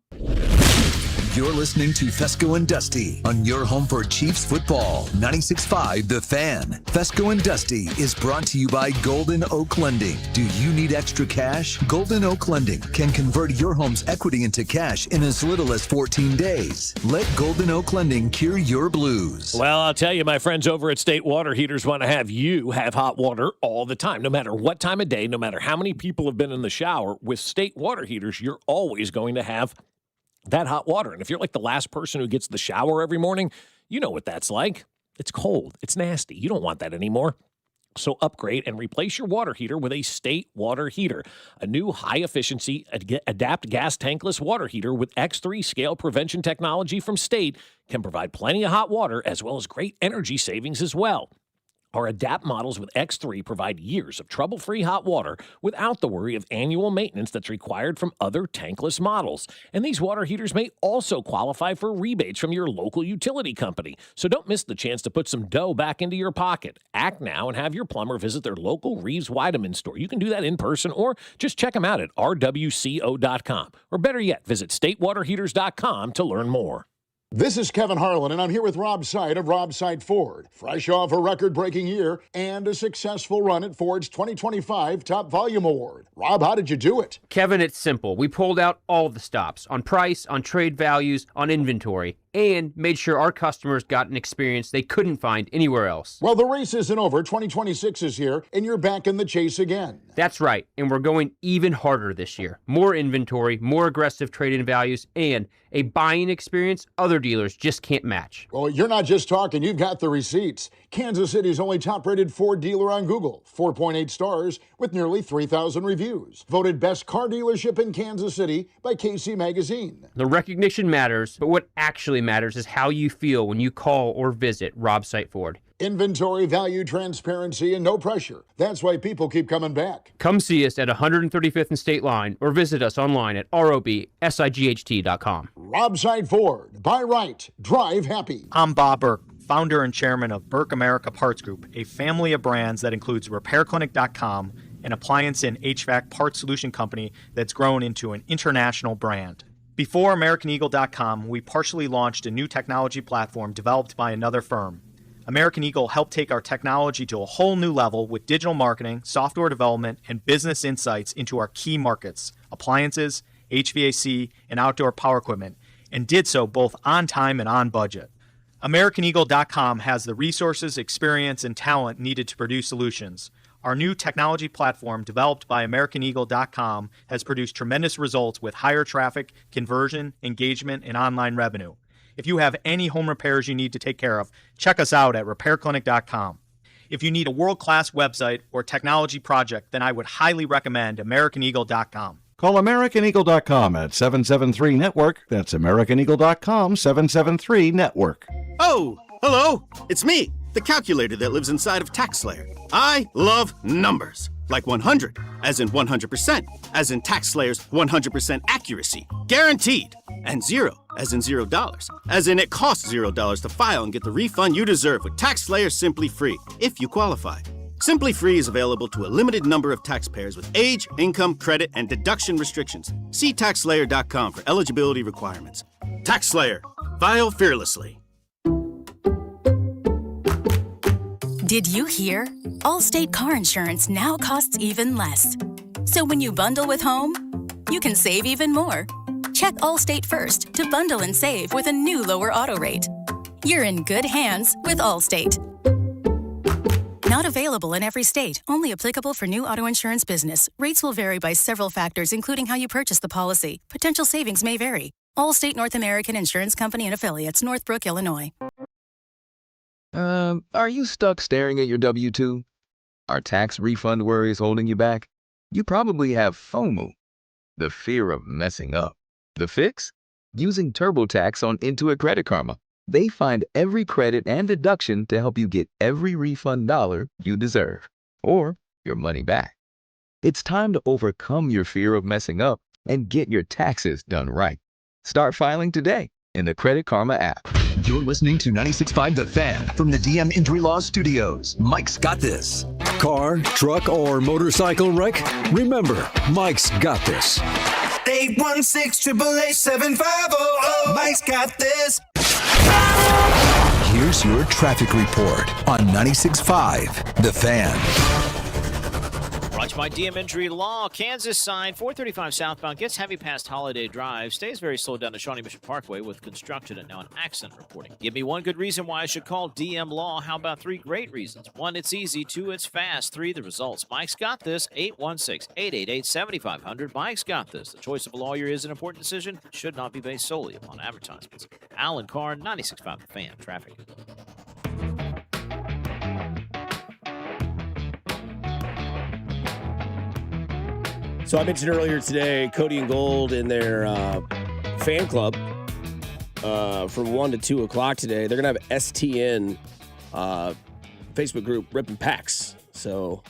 You're listening to Fescoe and Dusty on your home for Chiefs football. 96.5 The Fan. Fescoe and Dusty is brought to you by Golden Oak Lending. Do you need extra cash? Golden Oak Lending can convert your home's equity into cash in as little as 14 days. Let Golden Oak Lending cure your blues. Well, I'll tell you, my friends over at State Water Heaters want to have you have hot water all the time, no matter what time of day, no matter how many people have been in the shower. With State Water Heaters, you're always going to have that hot water. And if you're like the last person who gets the shower every morning, you know what that's like. It's cold. It's nasty. You don't want that anymore. So upgrade and replace your water heater with a State Water Heater, a new high-efficiency adapt gas tankless water heater with X3 scale prevention technology from State can provide plenty of hot water as well as great energy savings as well. Our Adapt models with X3 provide years of trouble-free hot water without the worry of annual maintenance that's required from other tankless models. And these water heaters may also qualify for rebates from your local utility company. So don't miss the chance to put some dough back into your pocket. Act now and have your plumber visit their local Reeves Weideman store. You can do that in person or just check them out at rwco.com. Or better yet, visit statewaterheaters.com to learn more. This is Kevin Harlan, and I'm here with Rob Seid of Rob Seid Ford. Fresh off a record-breaking year and a successful run at Ford's 2025 Top Volume Award. Rob, how did you do it? Kevin, it's simple. We pulled out all the stops on price, on trade values, on inventory, and made sure our customers got an experience they couldn't find anywhere else. Well, the race isn't over. 2026 is here, and you're back in the chase again. That's right, and we're going even harder this year. More inventory, more aggressive trade-in values, and a buying experience other dealers just can't match. Well, you're not just talking, you've got the receipts. Kansas City's only top-rated Ford dealer on Google, 4.8 stars with nearly 3,000 reviews. Voted best car dealership in Kansas City by KC Magazine. The recognition matters, but what actually matters is how you feel when you call or visit Rob Seid Ford. Inventory, value, transparency, and no pressure. That's why people keep coming back. Come see us at 135th and State Line or visit us online at robsight.com. Rob Seid Ford. Buy right. Drive happy. I'm Bob Burke, founder and chairman of Burke America Parts Group, a family of brands that includes RepairClinic.com, an appliance and HVAC parts solution company that's grown into an international brand. Before AmericanEagle.com, we partially launched a new technology platform developed by another firm. American Eagle helped take our technology to a whole new level with digital marketing, software development, and business insights into our key markets, appliances, HVAC, and outdoor power equipment, and did so both on time and on budget. AmericanEagle.com has the resources, experience, and talent needed to produce solutions. Our new technology platform, developed by AmericanEagle.com, has produced tremendous results with higher traffic, conversion, engagement, and online revenue. If you have any home repairs you need to take care of, check us out at RepairClinic.com. If you need a world-class website or technology project, then I would highly recommend AmericanEagle.com. Call AmericanEagle.com at 773-NETWORK. That's AmericanEagle.com, 773-NETWORK. Oh, hello. It's me, the calculator that lives inside of TaxSlayer. I love numbers. Like 100, as in 100%, as in TaxSlayer's 100% accuracy, guaranteed. And 0, as in $0, as in it costs $0 to file and get the refund you deserve with TaxSlayer Simply Free, if you qualify. Simply Free is available to a limited number of taxpayers with age, income, credit, and deduction restrictions. See TaxSlayer.com for eligibility requirements. TaxSlayer. File fearlessly. Did you hear? Allstate car insurance now costs even less. So when you bundle with home, you can save even more. Check Allstate first to bundle and save with a new lower auto rate. You're in good hands with Allstate. Not available in every state. Only applicable for new auto insurance business. Rates will vary by several factors, including how you purchase the policy. Potential savings may vary. Allstate North American Insurance Company and Affiliates, Northbrook, Illinois. Are you stuck staring at your W-2? Are tax refund worries holding you back? You probably have FOMO, the fear of messing up. The fix? Using TurboTax on Intuit Credit Karma. They find every credit and deduction to help you get every refund dollar you deserve, or your money back. It's time to overcome your fear of messing up and get your taxes done right. Start filing today in the Credit Karma app. You're listening to 96.5 The Fan from the DM Injury Law Studios. Mike's got this. Car, truck, or motorcycle wreck? Remember, Mike's got this. 816-888-7500. Mike's got this. Here's your traffic report on 96.5 The Fan. Brought to you by DM Injury Law. Kansas side, 435 southbound, gets heavy past Holiday Drive, stays very slow down to Shawnee Mission Parkway with construction and now an accident reporting. Give me one good reason why I should call DM Law. How about 3 great reasons? 1, it's easy. 2, it's fast. 3, the results. Mike's got this. 816-888-7500. Mike's got this. The choice of a lawyer is an important decision. Should not be based solely upon advertisements. Alan Carr, 96.5 The Fan. Traffic. So I mentioned earlier today, Cody and Gold in their fan club from 1 to 2 o'clock today. They're going to have STN Facebook group ripping packs. So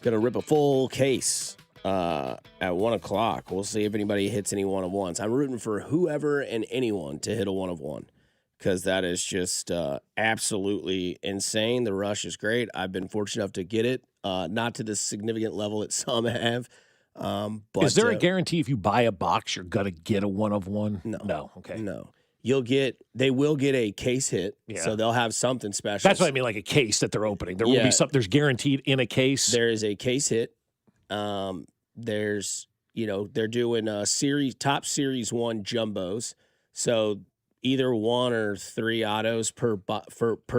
going to rip a full case at 1 o'clock. We'll see if anybody hits any one-of-ones. I'm rooting for whoever and anyone to hit a one-of-one because that is just absolutely insane. The rush is great. I've been fortunate enough to get it, not to the significant level that some have. But, is there a guarantee if you buy a box, you're going to get a one-of-one? No. Okay. No. They will get a case hit. Yeah. So they'll have something special. That's what I mean, like a case that they're opening. There will be something, there's guaranteed in a case. There is a case hit. There's, they're doing top series 1 jumbos. So either 1 or 3 autos per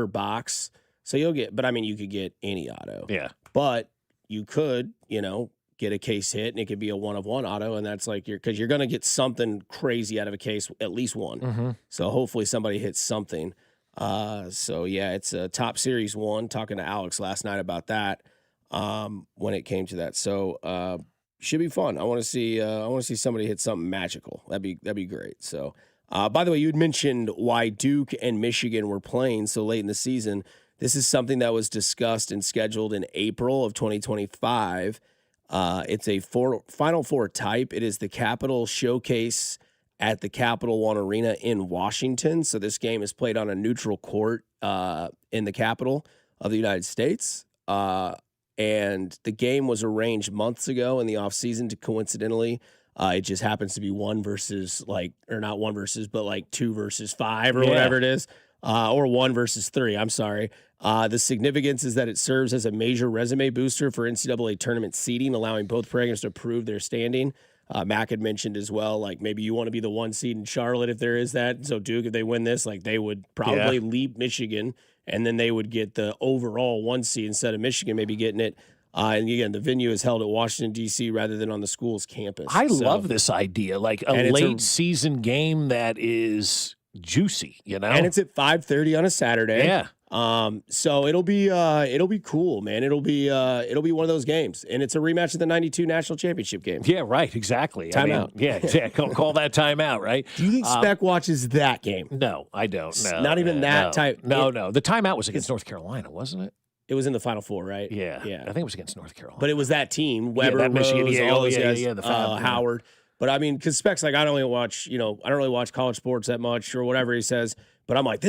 box. So you could get any auto. Yeah. But you could, get a case hit, and it could be a one-of-one auto, and that's like because you're going to get something crazy out of a case, at least one. Mm-hmm. So hopefully somebody hits something. It's a top series 1. Talking to Alex last night about that when it came to that. So should be fun. I want to see somebody hit something magical. That'd be great. So by the way, you had mentioned why Duke and Michigan were playing so late in the season. This is something that was discussed and scheduled in April of 2025. It's a Final Four type. It is the Capital Showcase at the Capital One Arena in Washington. So this game is played on a neutral court in the capital of the United States. And the game was arranged months ago in the offseason to coincidentally. It just happens to be 1 versus but 2 versus 5 or whatever it is. Or 1 versus 3. I'm sorry. The significance is that it serves as a major resume booster for NCAA tournament seeding, allowing both programs to prove their standing. Mac had mentioned as well, like maybe you want to be the 1 seed in Charlotte if there is that. So Duke, if they win this, like they would probably leap Michigan, and then they would get the overall 1 seed instead of Michigan maybe getting it. And again, the venue is held at Washington, D.C. rather than on the school's campus. I love this idea, like a late season game that is juicy, and it's at 5:30 on a Saturday. Yeah. So it'll be cool, man. It'll be one of those games, and it's a rematch of the '92 national championship game. Yeah, right. Exactly. Timeout. Call that timeout, right? Do you think Spec watches that game? No, I don't. No, not even that type. No. The timeout was against North Carolina, wasn't it? It was in the Final Four, right? Yeah. I think it was against North Carolina. But it was that team, Weber, that Michigan, Rose, all those guys, the Fab, Howard. But I mean, because Spec's like, I don't really watch college sports that much or whatever he says. But I'm like,